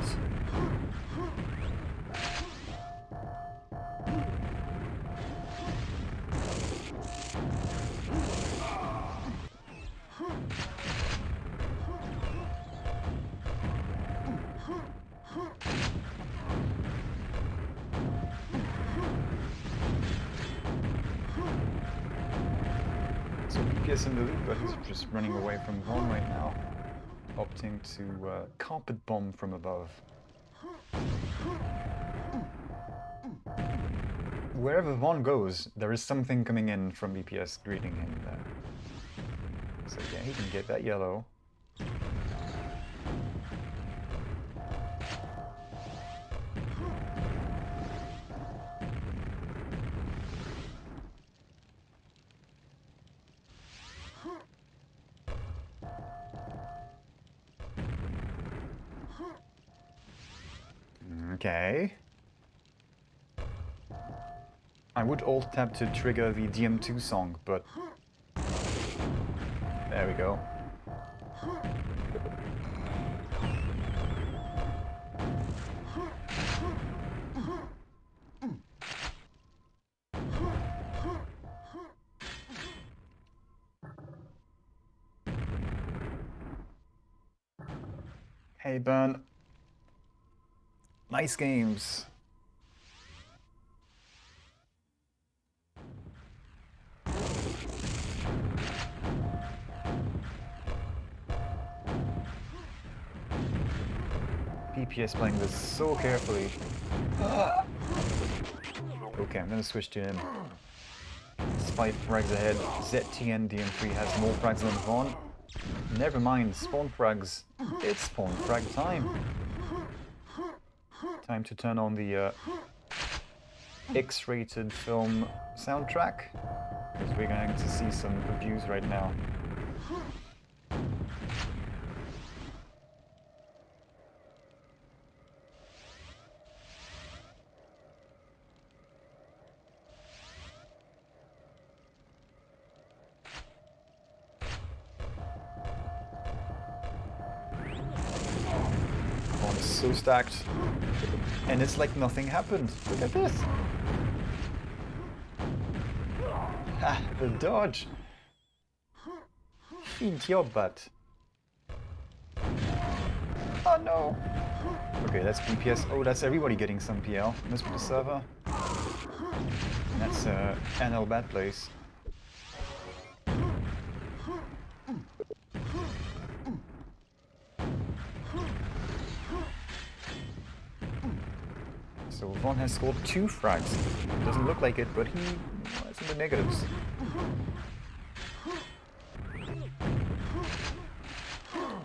So BPS in the lead, but he's just running away from Von right now, opting to carpet bomb from above. Wherever Von goes, there is something coming in from BPS greeting him there. So yeah, he can get that yellow. Okay. I would alt tab to trigger the DM2 song, but there we go. Hey Burn. Nice games. BPS playing this so carefully. Okay, I'm gonna switch to him. It's 5 frags ahead. ZTN DM3 has more frags than Vaughn. Never mind, spawn frags. It's spawn frag time. Time to turn on the X-rated film soundtrack, because we're going to see some abuse right now. So stacked, and it's like nothing happened. Look at this. Ah, the dodge. Feed your butt. Oh no. Okay, that's BPS. Oh, that's everybody getting some PL. Must be the server. And that's NL bad place. So Von has scored 2 frags. Doesn't look like it, but he is in the negatives.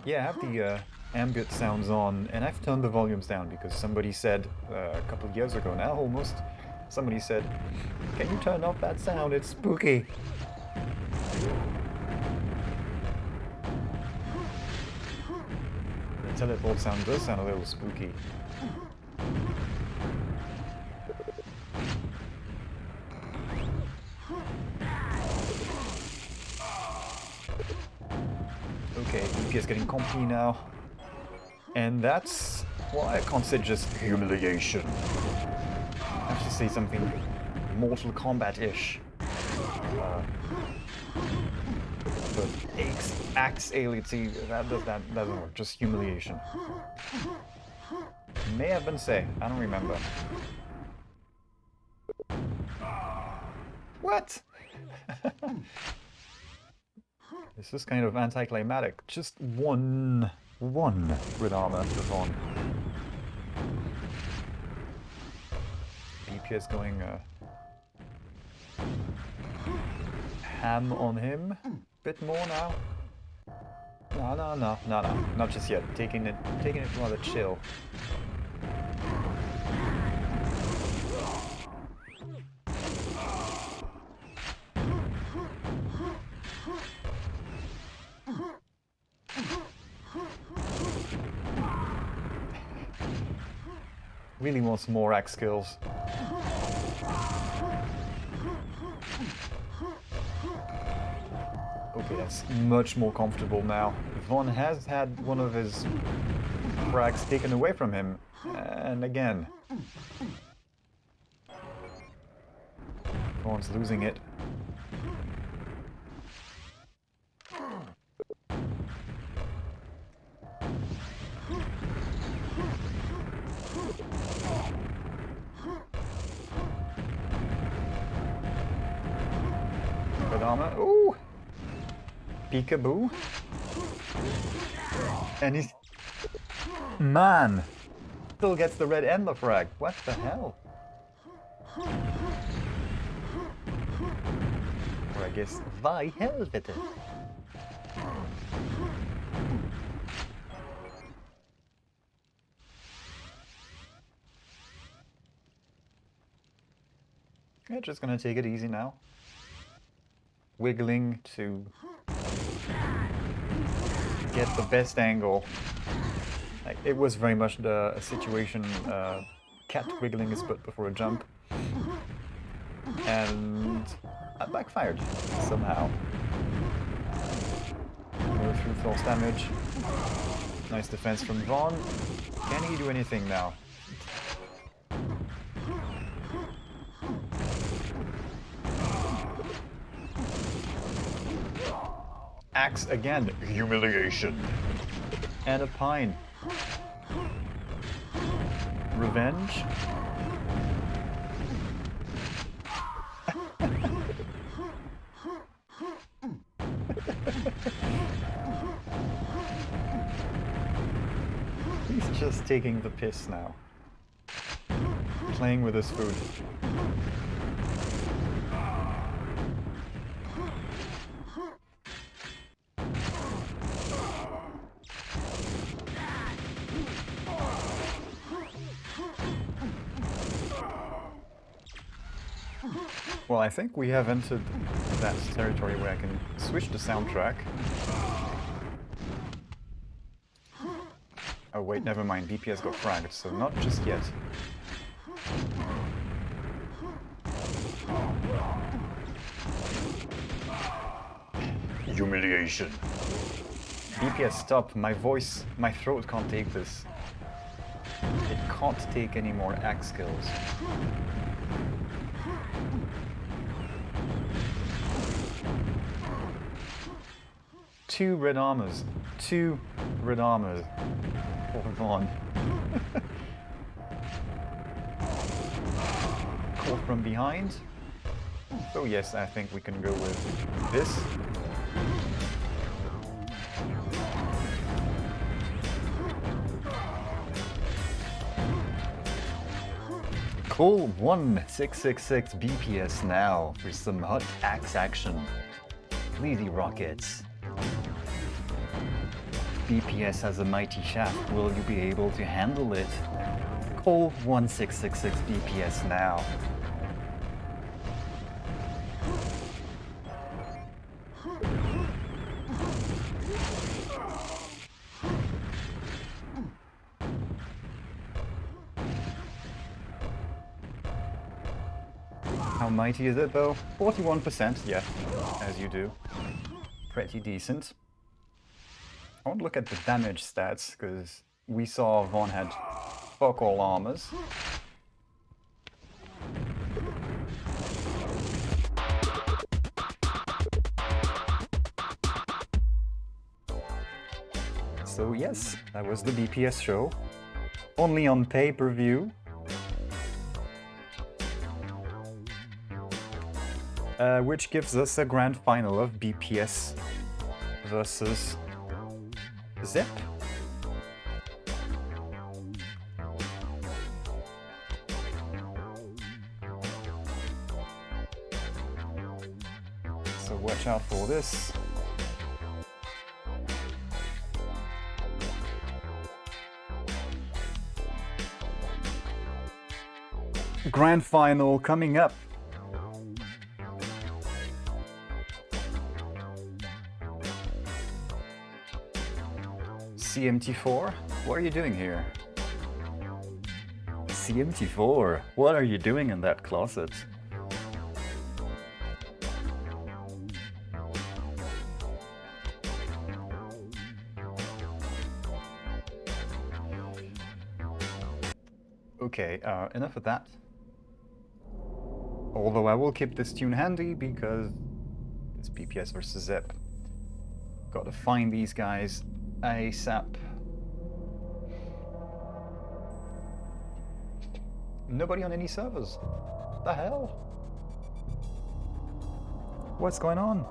Yeah, I have the ambient sounds on, and I've turned the volumes down because somebody said a couple of years ago now, almost, somebody said, "Can you turn off that sound? It's spooky." The teleport sound does sound a little spooky. Okay, BPS getting compy now. And that's why I can't say just humiliation. I have to say something Mortal Kombat-ish. But axe ality, that doesn't work, just humiliation. May have been say, I don't remember. What? This is kind of anticlimactic. Just one with armor for on. BPS going ham on him. Bit more now. No, not just yet. Taking it rather chill. Really wants more axe skills. Okay, that's much more comfortable now. Von has had one of his frags taken away from him, and again. Von's losing it. Armor. Ooh! Peekaboo. And he's... Man! still gets the red and the frag. What the hell? Or I guess, why helvete? Yeah, just gonna take it easy now. Wiggling to get the best angle. Like, it was very much a situation, cat wiggling his butt before a jump. And I backfired somehow. Go through false damage. Nice defense from Vaughn. Can he do anything now? Axe again. Humiliation. And a pine. Revenge. He's just taking the piss now. Playing with his food. Well, I think we have entered that territory where I can switch the soundtrack. Oh wait, never mind, BPS got fragged, so not just yet. Humiliation. BPS, stop, my voice, my throat can't take this. It can't take any more axe skills. Two red armors. Two red armors. Hold on. Caught from behind. So yes, I think we can go with this. Cool, 1666 BPS now for some hot axe action. Pleasy rockets. BPS has a mighty shaft. Will you be able to handle it? Call 1666 BPS now. How mighty is it though? 41%, yeah, as you do. Pretty decent. I want to look at the damage stats, because we saw Vaughn had fuck all armors. So yes, that was the BPS show. Only on pay-per-view. Which gives us a grand final of BPS versus Zip. So watch out for this. Grand final coming up. CMT4, what are you doing here? CMT4, what are you doing in that closet? Okay, enough of that. Although I will keep this tune handy because it's BPS versus Zip. Gotta find these guys ASAP. Nobody on any servers. The hell? What's going on?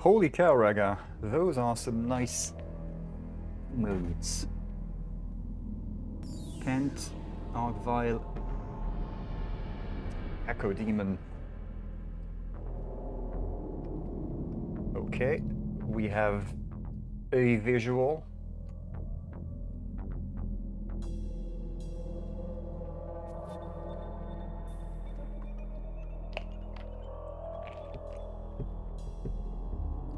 Holy cow, Raga. Those are some nice moves. Kent, Argvile, Echo Demon. Okay, we have a visual.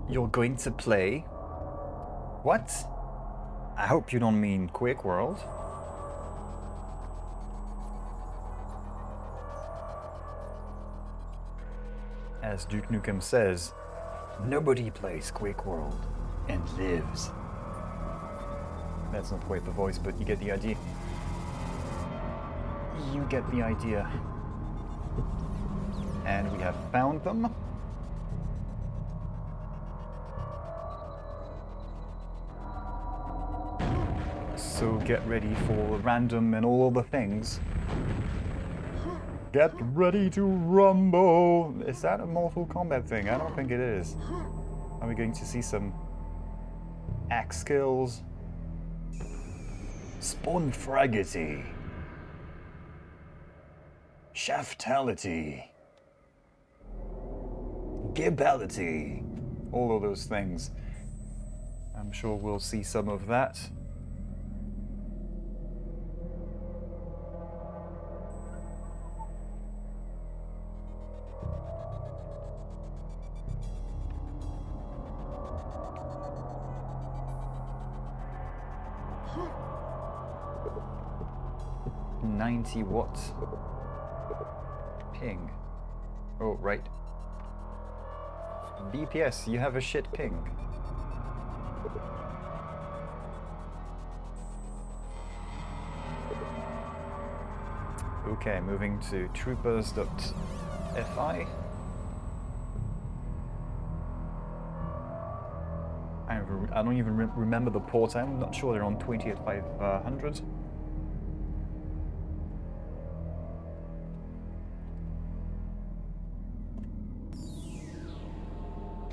You're going to play? What? I hope you don't mean QuakeWorld. As Duke Nukem says, nobody plays QuakeWorld and lives. That's not quite the voice, but you get the idea. You get the idea. And we have found them. So get ready for random and all the things. Get ready to rumble! Is that a Mortal Kombat thing? I don't think it is. Are we going to see some axe skills? Spawnfragity. Shaftality. Gibality. All of those things. I'm sure we'll see some of that. What? Ping. Oh, right. BPS, you have a shit ping. Okay, moving to troopers.fi. I don't even remember the port. I'm not sure they're on 20 at 500.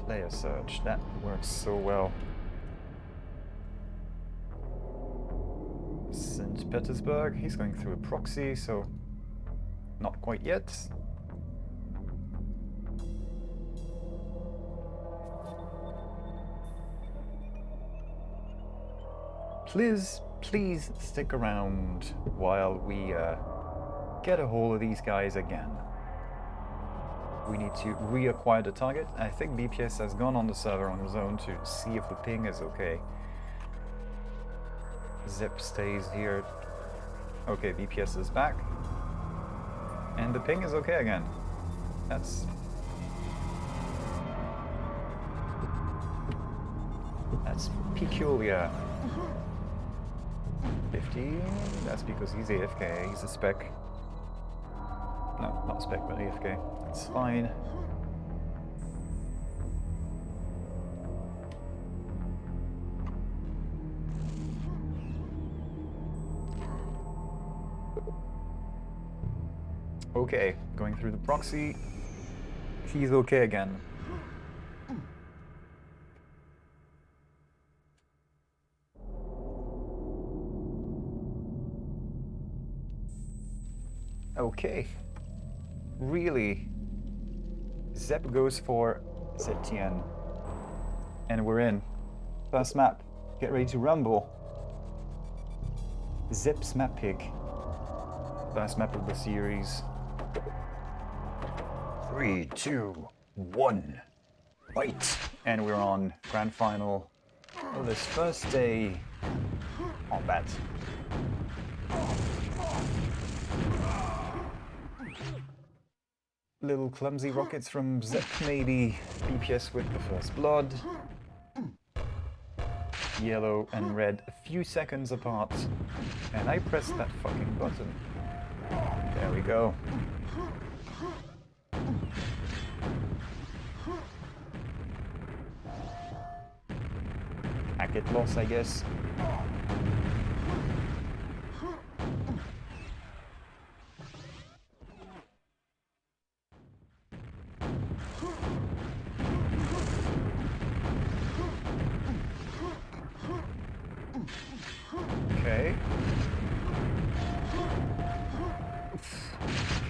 Player search, that works so well. St. Petersburg, he's going through a proxy, so not quite yet. Please stick around while we get a hold of these guys again. We need to reacquire the target. I think BPS has gone on the server on his own to see if the ping is okay. Zip stays here. Okay, BPS is back. And the ping is okay again. That's peculiar. 50, that's because he's AFK, he's a spec. No, not a spec, but AFK. It's fine. Okay, going through the proxy. He's okay again. Okay. Really? Zep goes for Zetienne. And we're in. First map. Get ready to rumble. Zep's map pick. First map of the series.
3, 2, 1. Fight!
And we're on grand final of this first day combat. Little clumsy rockets from Zep, maybe. BPS with the first blood. Yellow and red a few seconds apart. And I pressed that fucking button. There we go. Packet loss, I guess.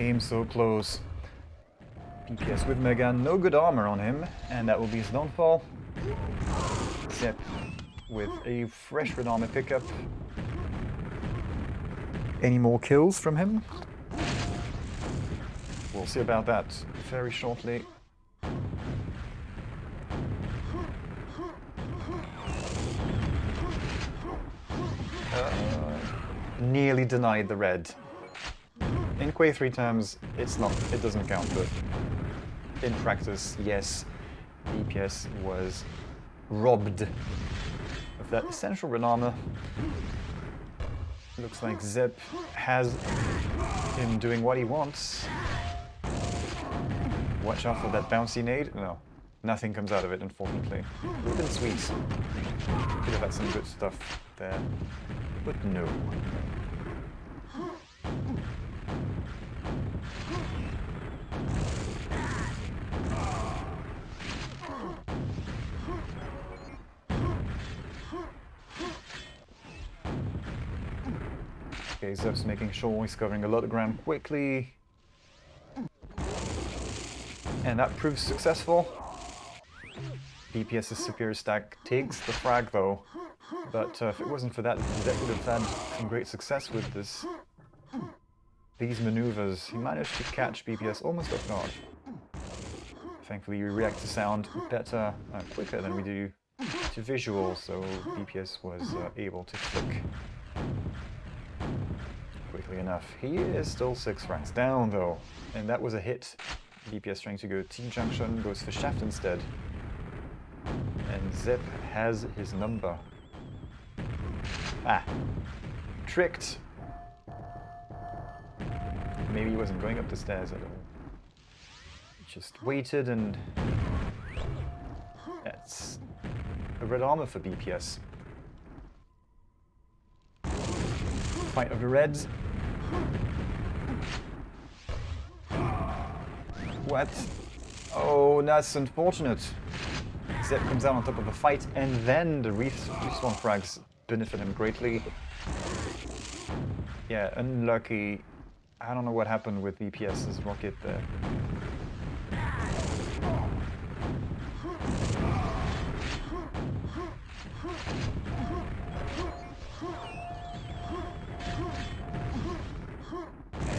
came so close. BPS with Mega, no good armor on him, and that will be his downfall. Zep with a fresh red armor pickup. Any more kills from him? We'll see about that very shortly. Nearly denied the red. In Quake 3 terms, it doesn't count, but in practice, yes, BPS was robbed of that essential red armor. Looks like Zep has him doing what he wants. Watch out for that bouncy nade. No, nothing comes out of it, unfortunately. Would have been sweet. Could have had some good stuff there, but no. Okay, Zep's making sure he's covering a lot of ground quickly. And that proves successful. BPS's superior stack takes the frag though. But if it wasn't for that, Zep would have had some great success with these maneuvers. He managed to catch BPS almost off guard. Thankfully we react to sound better, quicker than we do to visual, so BPS was able to flick quickly enough. He is still 6 ranks down though, and that was a hit. BPS trying to go T-junction, goes for shaft instead. And Zep has his number. Ah! Tricked! Maybe he wasn't going up the stairs at all. He just waited, and that's a red armor for BPS. Fight of the Reds. What? Oh, that's unfortunate. Zep comes out on top of the fight, and then the respawn frags benefit him greatly. Yeah, unlucky. I don't know what happened with BPS's rocket there.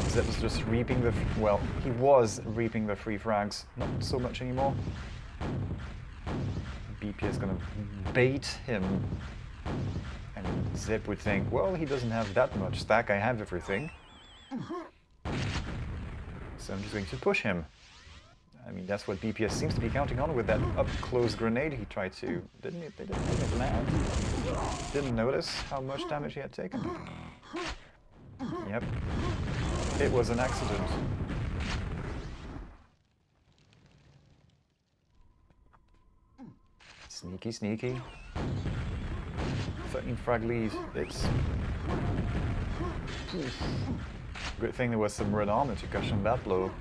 Zep was just reaping the... well, he was reaping the free frags. Not so much anymore. BP is gonna bait him. And Zep would think, well, he doesn't have that much stack, I have everything. So I'm just going to push him. I mean, that's what BPS seems to be counting on with that up-close grenade he tried to... didn't land. Didn't notice how much damage he had taken. Yep. It was an accident. Sneaky, sneaky. 13 frag lead. It's... good thing there was some red armor to cushion that blow.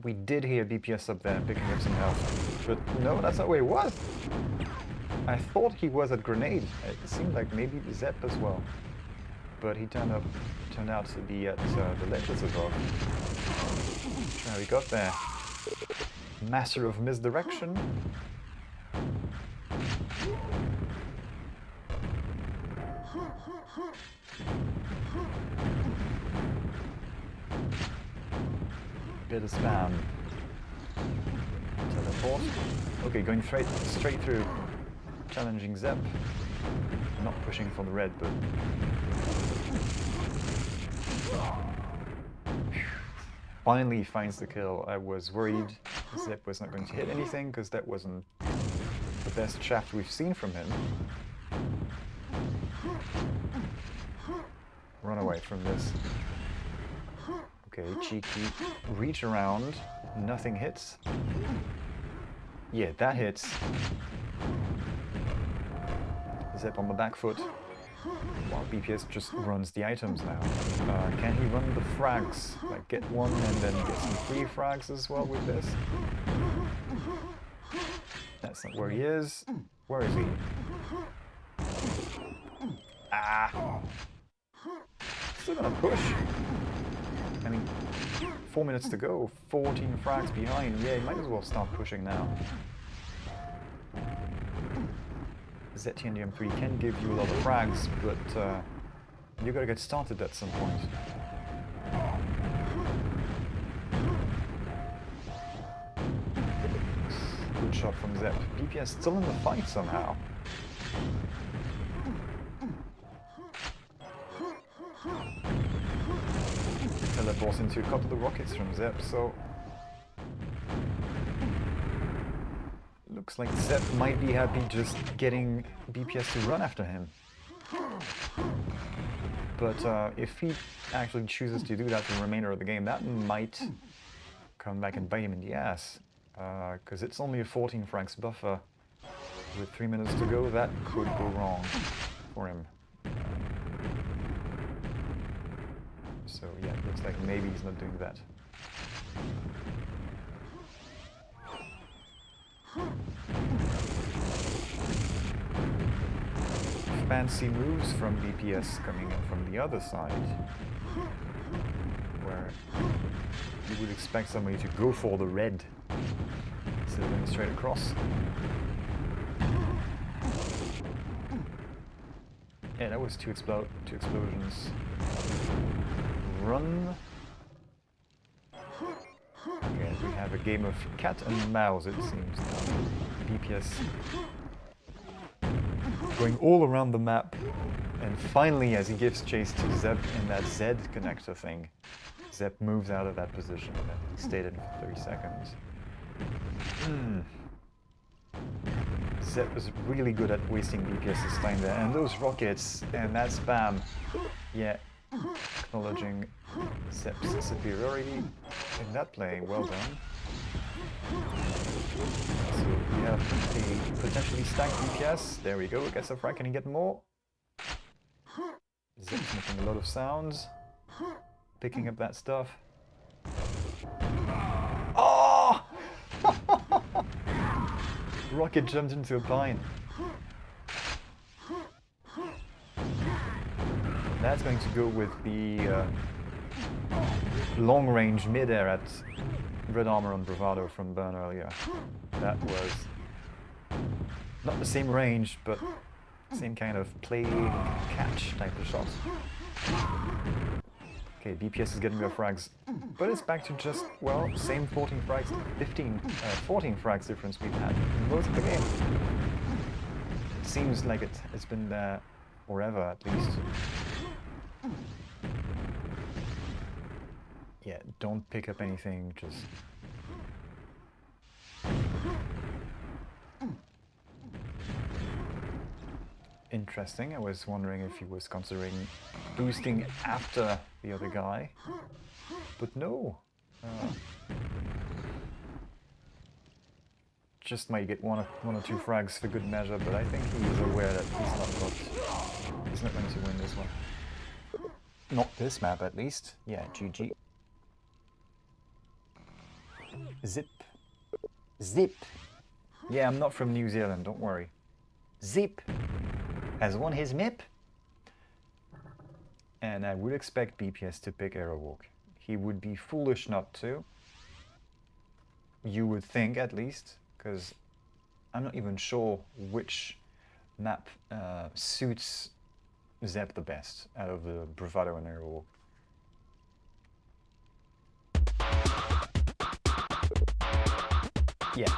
We did hear BPS up there picking up some health. But no, that's not where he was. I thought he was at grenade. It seemed like maybe Zep as well. But he turned out to be at the ledges above. How he got there. Master of misdirection. Bit of spam. Teleport. Okay, going straight through. Challenging Zep. Not pushing for the red, but... finally finds the kill. I was worried Zep was not going to hit anything, because that wasn't the best shaft we've seen from him. Run away from this. Okay, cheeky reach around. Nothing hits. Yeah, that hits. Zep on the back foot, while BPS just runs the items now. Can he run the frags? Like, get one and then get some free frags as well with this? That's not where he is. Where is he? Ah! Still gonna push. I mean, 4 minutes to go, 14 frags behind. Yeah, you might as well start pushing now. ZTNDM3 can give you a lot of frags, but you gotta get started at some point. Good shot from Zep. BPS still in the fight somehow. Teleports into a couple of rockets from Zep, so looks like Zep might be happy just getting BPS to run after him. But if he actually chooses to do that for the remainder of the game, that might come back and bite him in the ass. Because it's only a 14 frags buffer. With 3 minutes to go, that could go wrong for him. So yeah, it looks like maybe he's not doing that. Fancy moves from BPS coming in from the other side, where you would expect somebody to go for the red instead of going straight across. Yeah, that was two explosions. Run. Okay, we have a game of cat and mouse, it seems. BPS going all around the map, and finally, as he gives chase to Zep in that Z connector thing, Zep moves out of that position that he stayed in for 30 seconds. Zep is really good at wasting BPS's time there, and those rockets and that spam, yeah, acknowledging Zep's superiority in that play. Well done. So we have a potentially stacked BPS. There we go. Gets a frag. Can he get more? Zep's making a lot of sounds, picking up that stuff. Oh! Rocket jumped into a pine. That's going to go with the long-range mid-air at red armor on bravado from Burn earlier. That was not the same range, but same kind of play catch type of shot. Okay, BPS is getting their frags, but it's back to just, well, same 14 frags, 14 frags difference we've had in most of the game. It seems like it's been there forever, at least. Yeah, don't pick up anything, just... Interesting, I was wondering if he was considering boosting after the other guy, but no. Just might get one or two frags for good measure, but I think he is aware that he's not going to win this one. Not this map, at least. Yeah, GG. Zip. Zip. Yeah, I'm not from New Zealand, don't worry. Zip has won his MIP. And I would expect BPS to pick aerowalk. He would be foolish not to. You would think, at least, because I'm not even sure which map suits Zep the best out of the bravado and aerowalk. Yeah.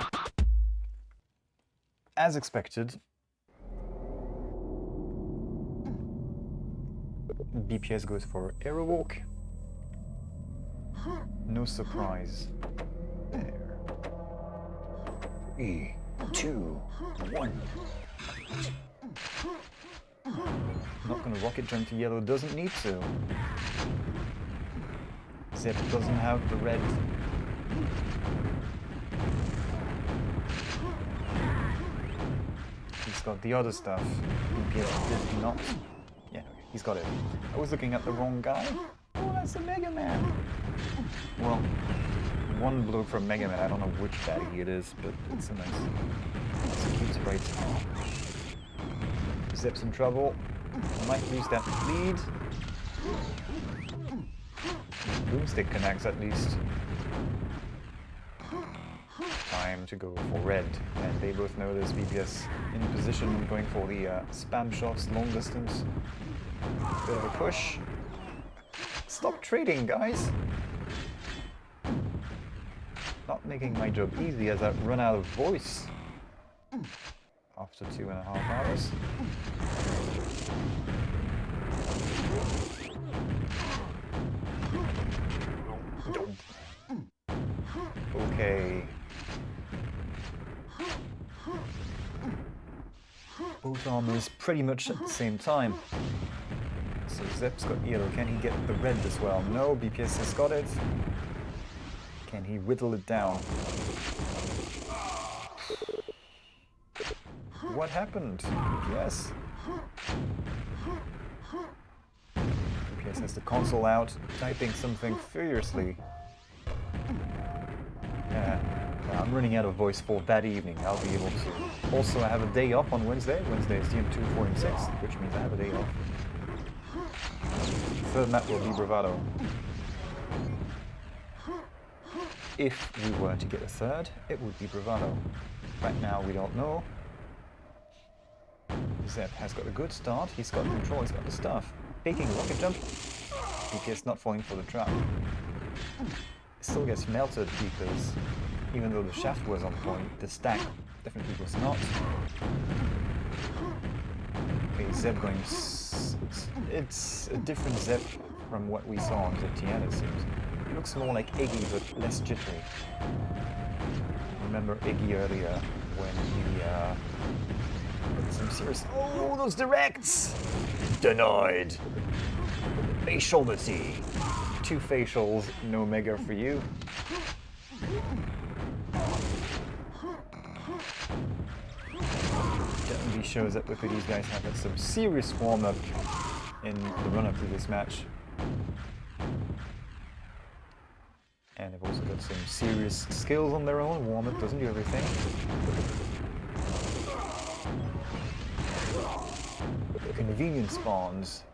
As expected, BPS goes for aerowalk. No surprise there.
3, 2, 1.
Not gonna rocket jump to yellow, doesn't need to. Zep doesn't have the red. He's got the other stuff. BPS did not. Yeah, okay, he's got it. I was looking at the wrong guy. Oh, that's a Mega Man. Well, one blow from Mega Man. I don't know which baddie it is, but it's a nice, cute sprite. Zep's in trouble. Might lose that lead. Boomstick connects at least. Time to go for red, and they both know there's VPS in position, going for the spam shots, long distance. Bit of a push. Stop trading, guys! Not making my job easy as I run out of voice after 2.5 hours. Okay. Both armors pretty much at the same time. So Zep's got yellow. Can he get the red as well? No, BPS has got it. Can he whittle it down? What happened? BPS. BPS has the console out, typing something furiously. I'm running out of voice for that evening. I'll be able to. Also, I have a day off on Wednesday. Wednesday is GM2, 4, and 6, which means I have a day off. Third map will be Bravado. If we were to get a third, it would be Bravado. Right now, we don't know. Zep has got a good start. He's got control, he's got the stuff. Taking rocket jump. BPS not falling for the trap. Still gets melted because even though the shaft was on point, the stack definitely was not. Okay, Zep going... It's a different Zep from what we saw on ZTN, it seems. It looks more like Iggy, but less jittery. Remember Iggy earlier when he... some serious... Oh, those directs! Denied! Faciality! 2 facials, no mega for you. Definitely shows that both of these guys have had some serious warm-up in the run-up to this match. And they've also got some serious skills on their own. Warm-up doesn't do everything. Convenient spawns.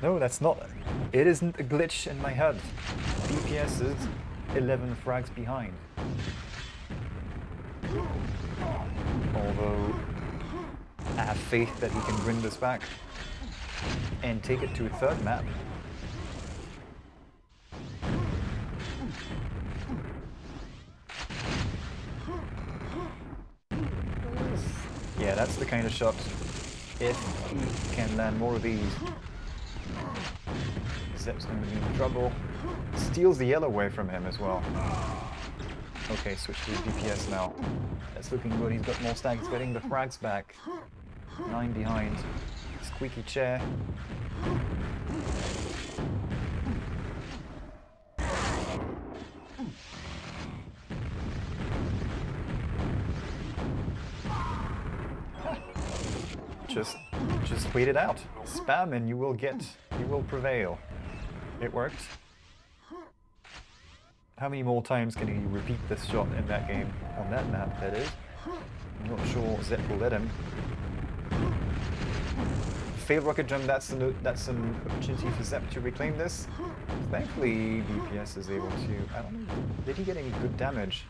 No, that's not. It isn't a glitch in my head. BPS is 11 frags behind. Although I have faith that he can bring this back and take it to a third map. Yeah, that's the kind of shot. If he can land more of these, Zep's going to be in trouble. Steals the yellow away from him as well. Okay, switch to DPS now. That's looking good. He's got more stacks, getting the frags back. 9 behind. Squeaky chair. Just wait it out. Spam and you will prevail. It worked. How many more times can he repeat this shot in that game? On that map, that is. I'm not sure Zep will let him. Failed rocket jump, that's an opportunity for Zep to reclaim this. Thankfully, BPS is able to... I don't know, did he get any good damage?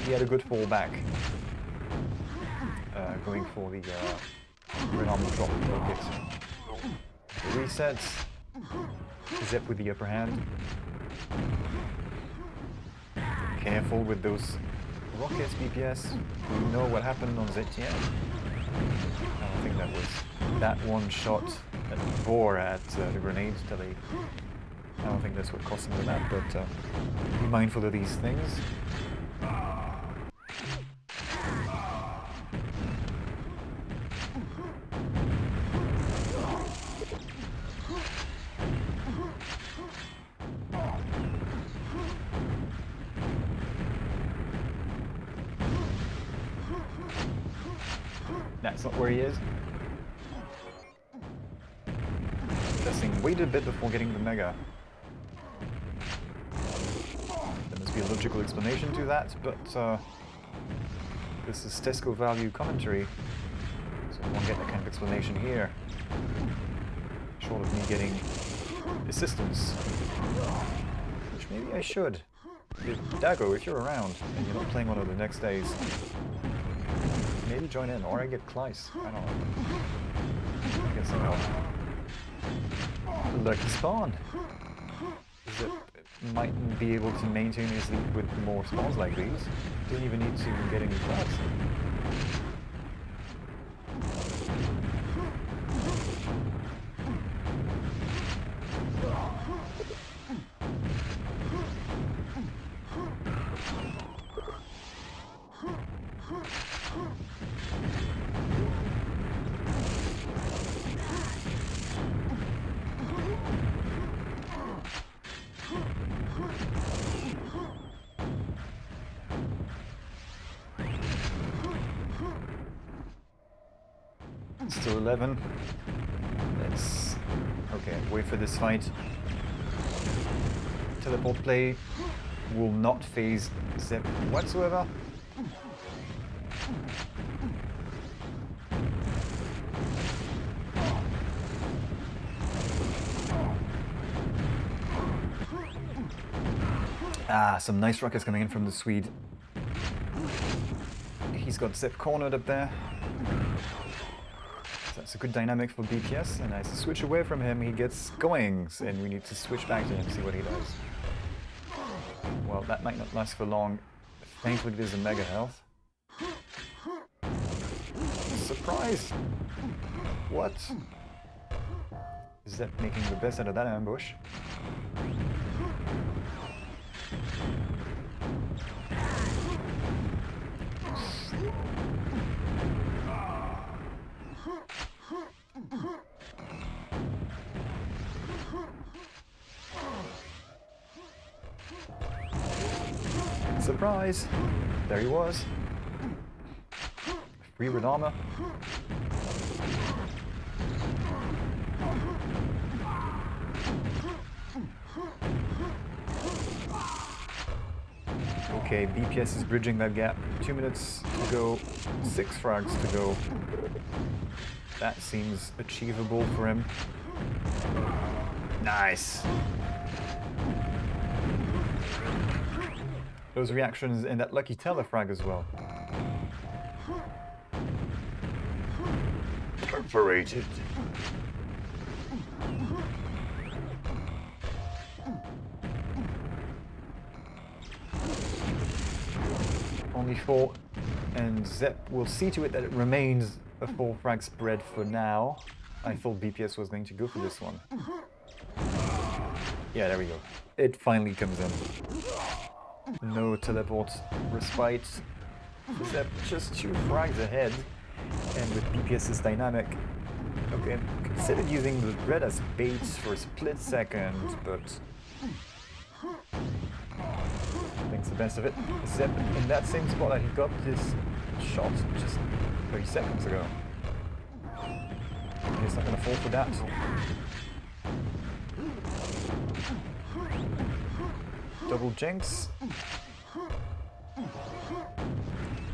He had a good fall back. Going for the red armor drop rocket. Resets. Zep with the upper hand. Careful with those rockets, BPS. We know what happened on ZTN. I don't think that was that one shot that bore at the grenades delay. I don't think that's what cost him the map, but be mindful of these things. That's not where he is. Guessing wait a bit before getting the mega. be a logical explanation to that, but this is Tesco value commentary, so I won't get that kind of explanation here. Short of me getting assistance, which maybe I should. Dago, if you're around and you're not playing one of the next days, maybe join in, or I get Kleiss. I don't know. I get some help. Lucky spawn. Zip mightn't be able to maintain his lead with more spawns like these. Didn't even need to get any flags. Still 11. Let's... okay, wait for this fight. Teleport play will not phase Zep whatsoever. Ah, some nice rockets coming in from the Swede. He's got Zep cornered up there. That's a good dynamic for BPS, and as I switch away from him, he gets goings, and we need to switch back to him, see what he does. Well, that might not last for long. Thankfully, there's a mega health. Surprise! What? Is that making the best out of that ambush? Surprise! There he was. Free with armor. Okay, BPS is bridging that gap. 2 minutes to go, 6 frags to go. That seems achievable for him. Nice! Those reactions and that lucky telefrag as well. Perforated. Only 4, and Zep will see to it that it remains a 4 frag spread for now. I thought BPS was going to go for this one. Yeah, there we go. It finally comes in. No teleport respite. Zep just 2 frags ahead, and with BPS's dynamic. Okay, considered using the red as bait for a split second, but thinks the best of it. Zep in that same spot that he got this shot just 30 seconds ago. He's not gonna fall for that. Double jinx.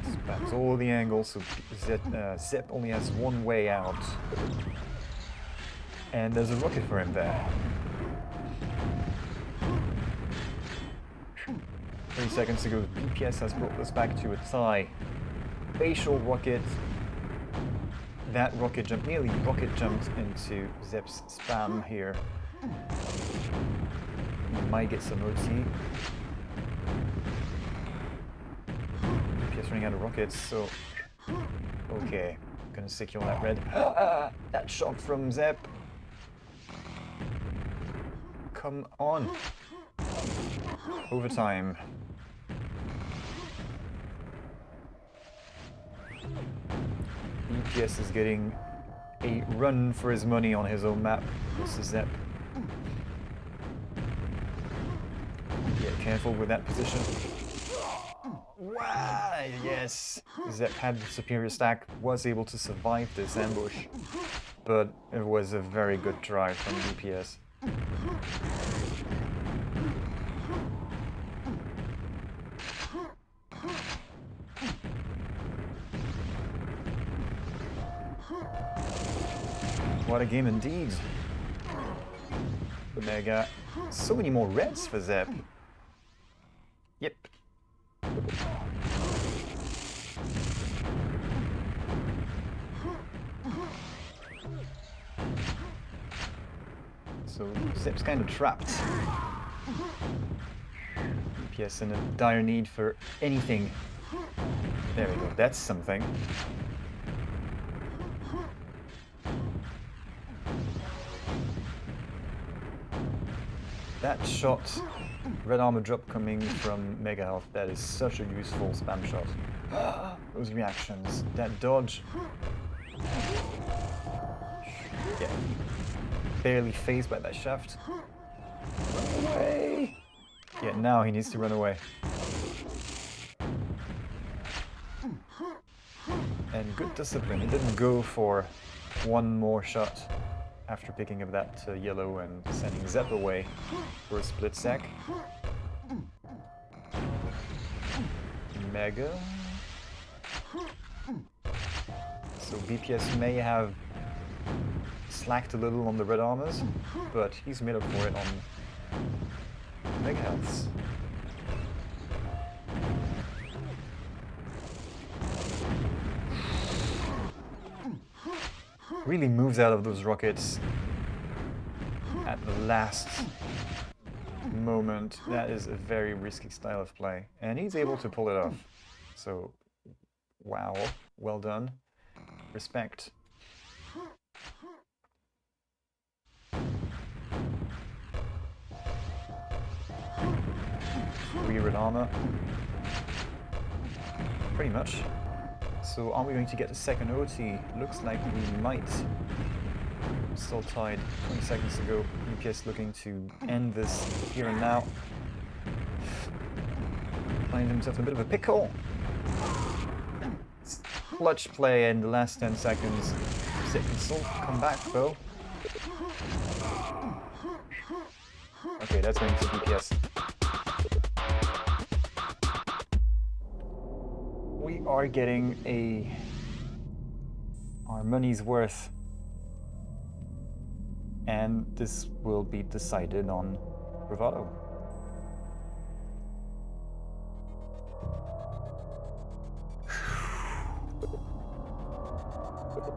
Spams all the angles, so Zep only has one way out. And there's a rocket for him there. 30 seconds to go. BPS has brought this back to a tie. Facial rocket. That rocket jump nearly rocket jumped into Zep's spam here. He might get some OT. BPS running out of rockets, so okay. Gonna secure that red. That shot from Zep. Come on. Overtime. BPS is getting a run for his money on his own map. This is Zep. Get careful with that position. Wow, yes! Zep had the superior stack, was able to survive this ambush, but it was a very good try from BPS. What a game indeed. Mega. So many more reds for Zep. Yep. So Zep's kind of trapped. DPS in a dire need for anything. There we go, that's something. That shot, red armor drop coming from Mega Health, that is such a useful spam shot. Those reactions, that dodge. Yeah. Barely phased by that shaft. Run away! Yeah, now he needs to run away. And good discipline, he didn't go for one more shot after picking up that yellow and sending Zep away for a split sec. Mega. So BPS may have slacked a little on the red armors, but he's made up for it on Mega Healths. Really moves out of those rockets at the last moment. That is a very risky style of play, and he's able to pull it off. So, wow, well done. Respect. Red armor. Pretty much. So are we going to get a second OT? Looks like we might. Still tied 20 seconds to go. UPS looking to end this here and now. Finds himself in a bit of a pickle. Clutch play in the last 10 seconds. Zip can still come back though. Okay, that's going to DPS. We are getting our money's worth, and this will be decided on bravado.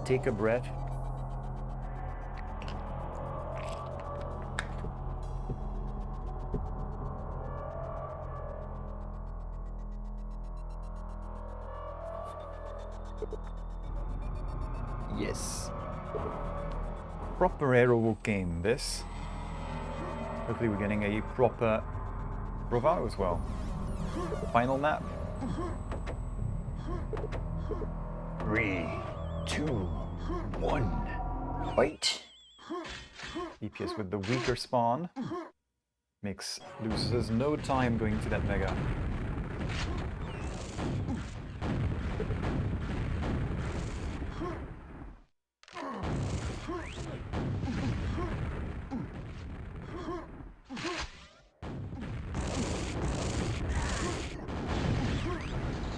Take a breath. Yes. Proper aerowalk game, this. Hopefully we're getting a proper bravado as well. Final map.
3, 2, 1. Fight.
EPS with the weaker spawn. Loses no time going to that mega.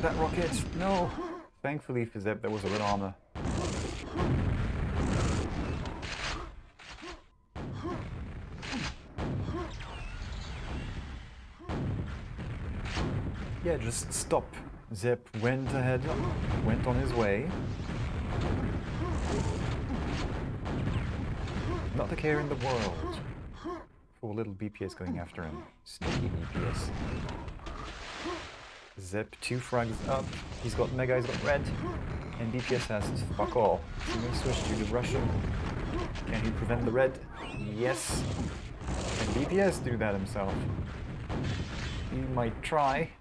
That rocket, no! Thankfully for Zeb, there was a red armor. Yeah, just stop. Zeb went ahead, went on his way. Not a care in the world for little BPS going after him. Sneaky BPS. Zep 2 frags up, he's got Mega, he's got red, and BPS has fuck all. So we're going to switch to the Russian. Can he prevent the red? Yes. Can BPS do that himself? He might try.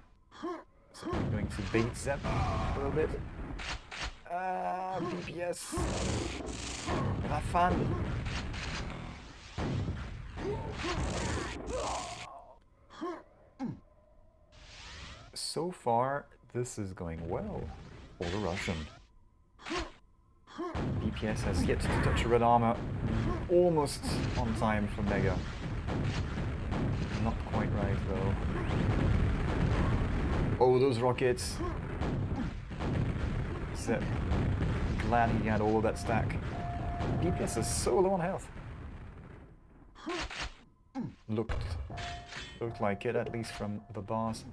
So we're going to bait Zep a little bit. BPS. Have fun. So far, this is going well for the Russian. BPS has yet to touch a red armor, almost on time for Mega. Not quite right though. Oh, those rockets! Zep, glad he had all of that stack. BPS is so low on health. Looked like it, at least from the bars.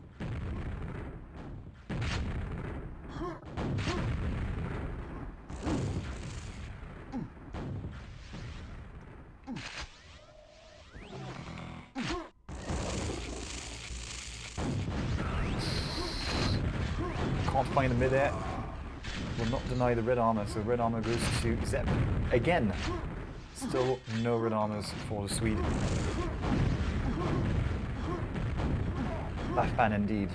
Can't find the mid-air. Will not deny the red armor, so red armor goes to Zep again. Still no red armors for the Swede. Left ban indeed.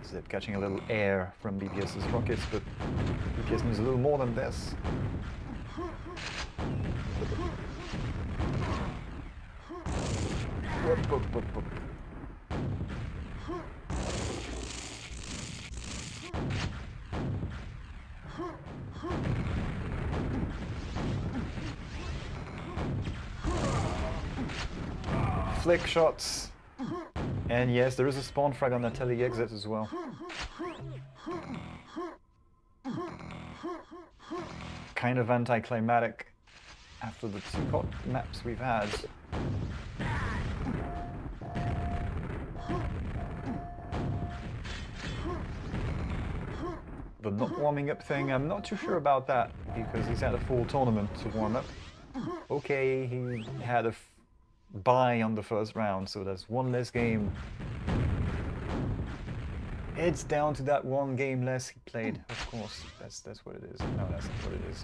Zep catching a little air from BPS's rockets, but BPS needs a little more than this. Whoop, whoop, whoop, whoop. Flick shots. And yes, there is a spawn frag on the tele exit as well. Kind of anticlimactic after the two hot maps we've had. The not warming up thing, I'm not too sure about that, because he's had a full tournament to warm up. Okay, he had a bye on the first round, so that's one less game. It's down to that one game less he played, of course. That's what it is. No, that's not what it is.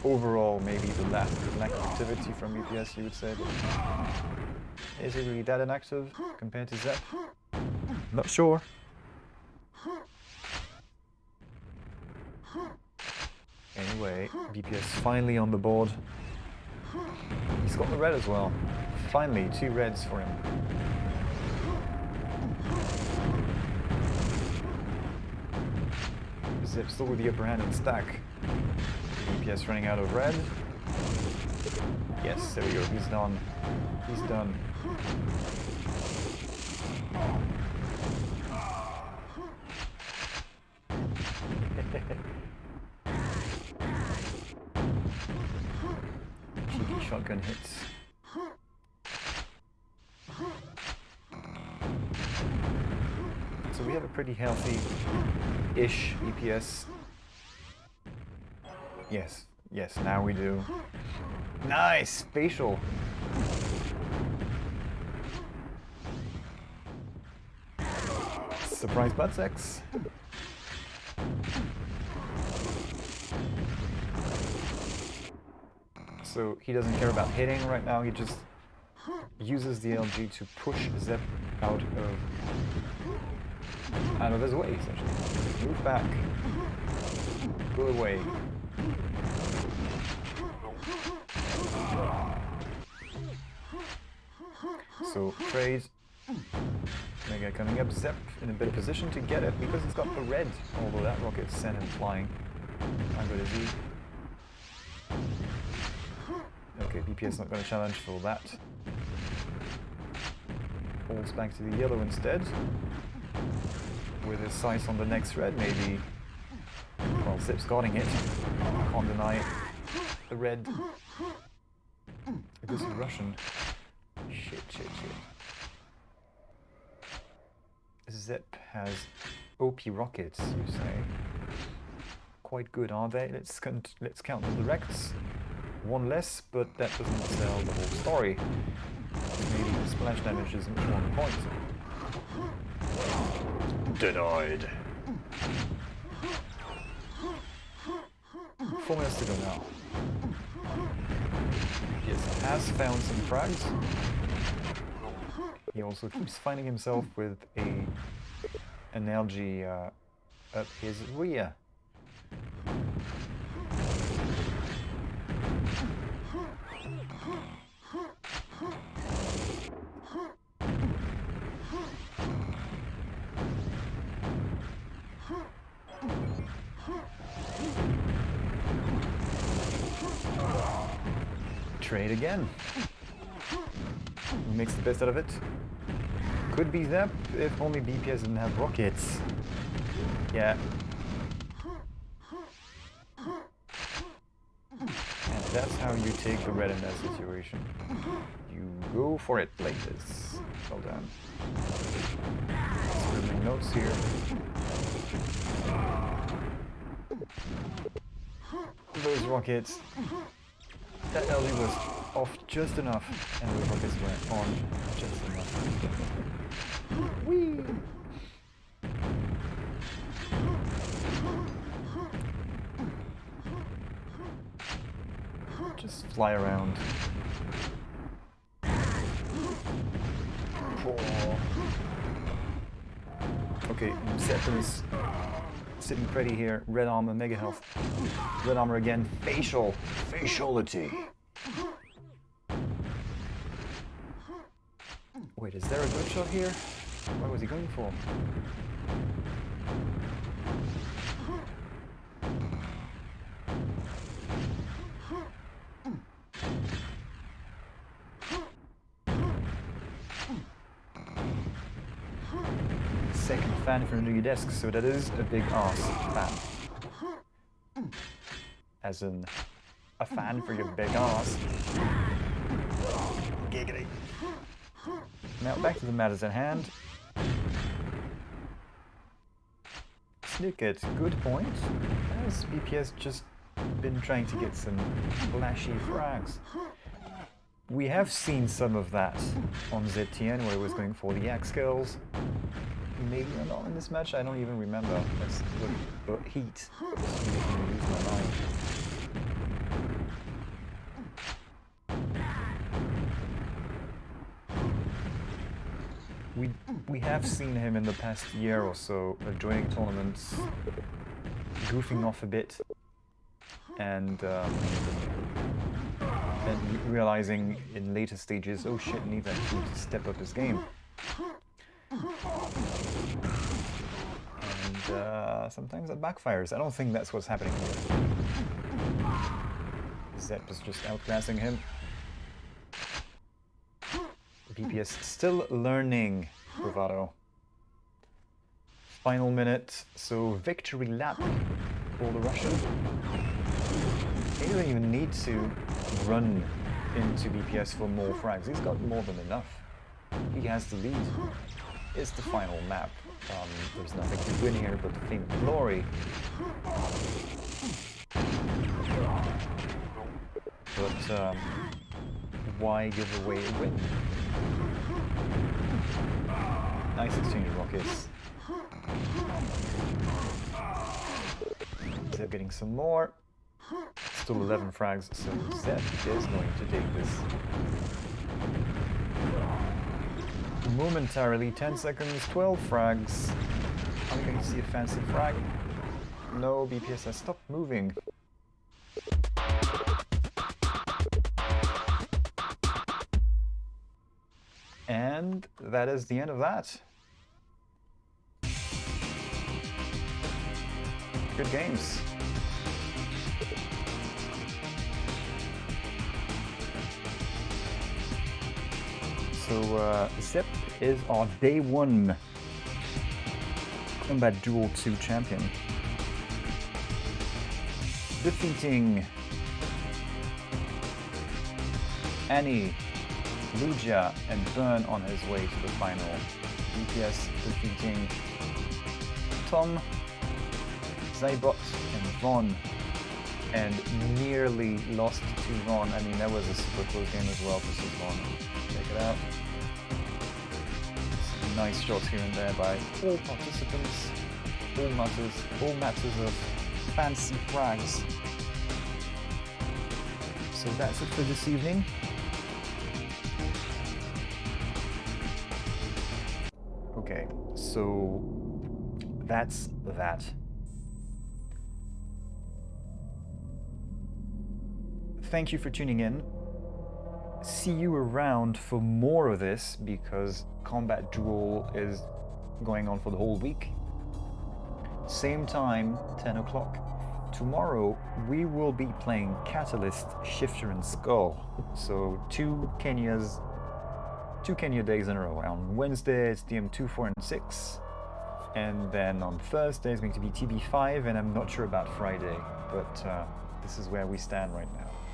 Overall, maybe the lack of activity from BPS, you would say. But is he really that inactive compared to Zep? Not sure. Anyway, BPS finally on the board. He's got the red as well. Finally, 2 reds for him. Zip still with the upper hand and stack. BPS running out of red. Yes, there we go. He's done. He's done. Cheeky shotgun hits. So we have a pretty healthy-ish EPS. Yes, yes, now we do. Nice! Facial! Surprise butt sex. So he doesn't care about hitting right now, he just uses the LG to push Zep out of his way, essentially. Move back. Go away. So trade. Mega coming up, Zep in a better position to get it because he's got the red, although that rocket sent him flying. How good is he? Okay, BPS not going to challenge for that. Falls back to the yellow instead. With his sights on the next red, maybe. Well, Zip's guarding it. Can't deny it. The red. This is Russian. Shit. Zip has OP rockets, you say. Quite good, are they? Let's count the directs. One less, but that doesn't tell the whole story. Maybe the splash damage is much more on point. Denied. 4 minutes to go now. Yes, has found some frags. He also keeps finding himself with an LG up his rear. Trade again. Makes the best out of it. Could be Zep if only BPS didn't have rockets. Yeah. That's how you take the red in that situation. You go for it like this. Well done. Scribbling notes here. Those rockets. That LD was off just enough, and the rockets were on just enough. Whee! Just fly around. Okay, Zepp's sitting pretty here. Red armor, mega health. Red armor again. Facial. Faciality. Wait, is there a good shot here? What was he going for? Second fan from under your desk, so that is a big ass fan. As in, a fan for your big ass. Giggity. Now back to the matters at hand. Snicket, good point. Has BPS just been trying to get some flashy frags? We have seen some of that on ZTN where it was going for the axe skills. Maybe not in this match, I don't even remember. Let's look, but heat. Lose my mind. We have seen him in the past year or so joining tournaments, goofing off a bit, and realizing in later stages, oh shit, needs actually to step up his game. And sometimes that backfires. I don't think that's what's happening here. Zepp is just outclassing him. BPS still learning bravado. Final minute, so victory lap for the Russian. He doesn't even need to run into BPS for more frags. He's got more than enough. He has the lead. It's the final map. There's nothing to win here but the theme of glory. But why give away a win? Nice exchange of rockets. Zepp getting some more. Still 11 frags, so Zepp is going to take this. Momentarily, 10 seconds, 12 frags. Are we going to see a fancy frag? No, BPS has stopped moving. And that is the end of that. Good games. So Zepp is our day 1 Kombat Duel 2 champion, defeating Annie, Lugia, and Burn on his way to the final. BPS defeating Tom, Zybot, and Von, and nearly lost to Von. I mean, that was a super close game as well versus Von. Check it out. Some nice shots here and there by all participants. All matters of fancy frags. So that's it for this evening. Okay, so that's that. Thank you for tuning in. See you around for more of this because Kombat Duel is going on for the whole week. Same time, 10 o'clock. Tomorrow we will be playing Catalyst, Shifter, and Skull. So two Kenya days in a row. On Wednesday it's DM2, 4, and 6. And then on Thursday it's going to be TB5, and I'm not sure about Friday, but this is where we stand right now.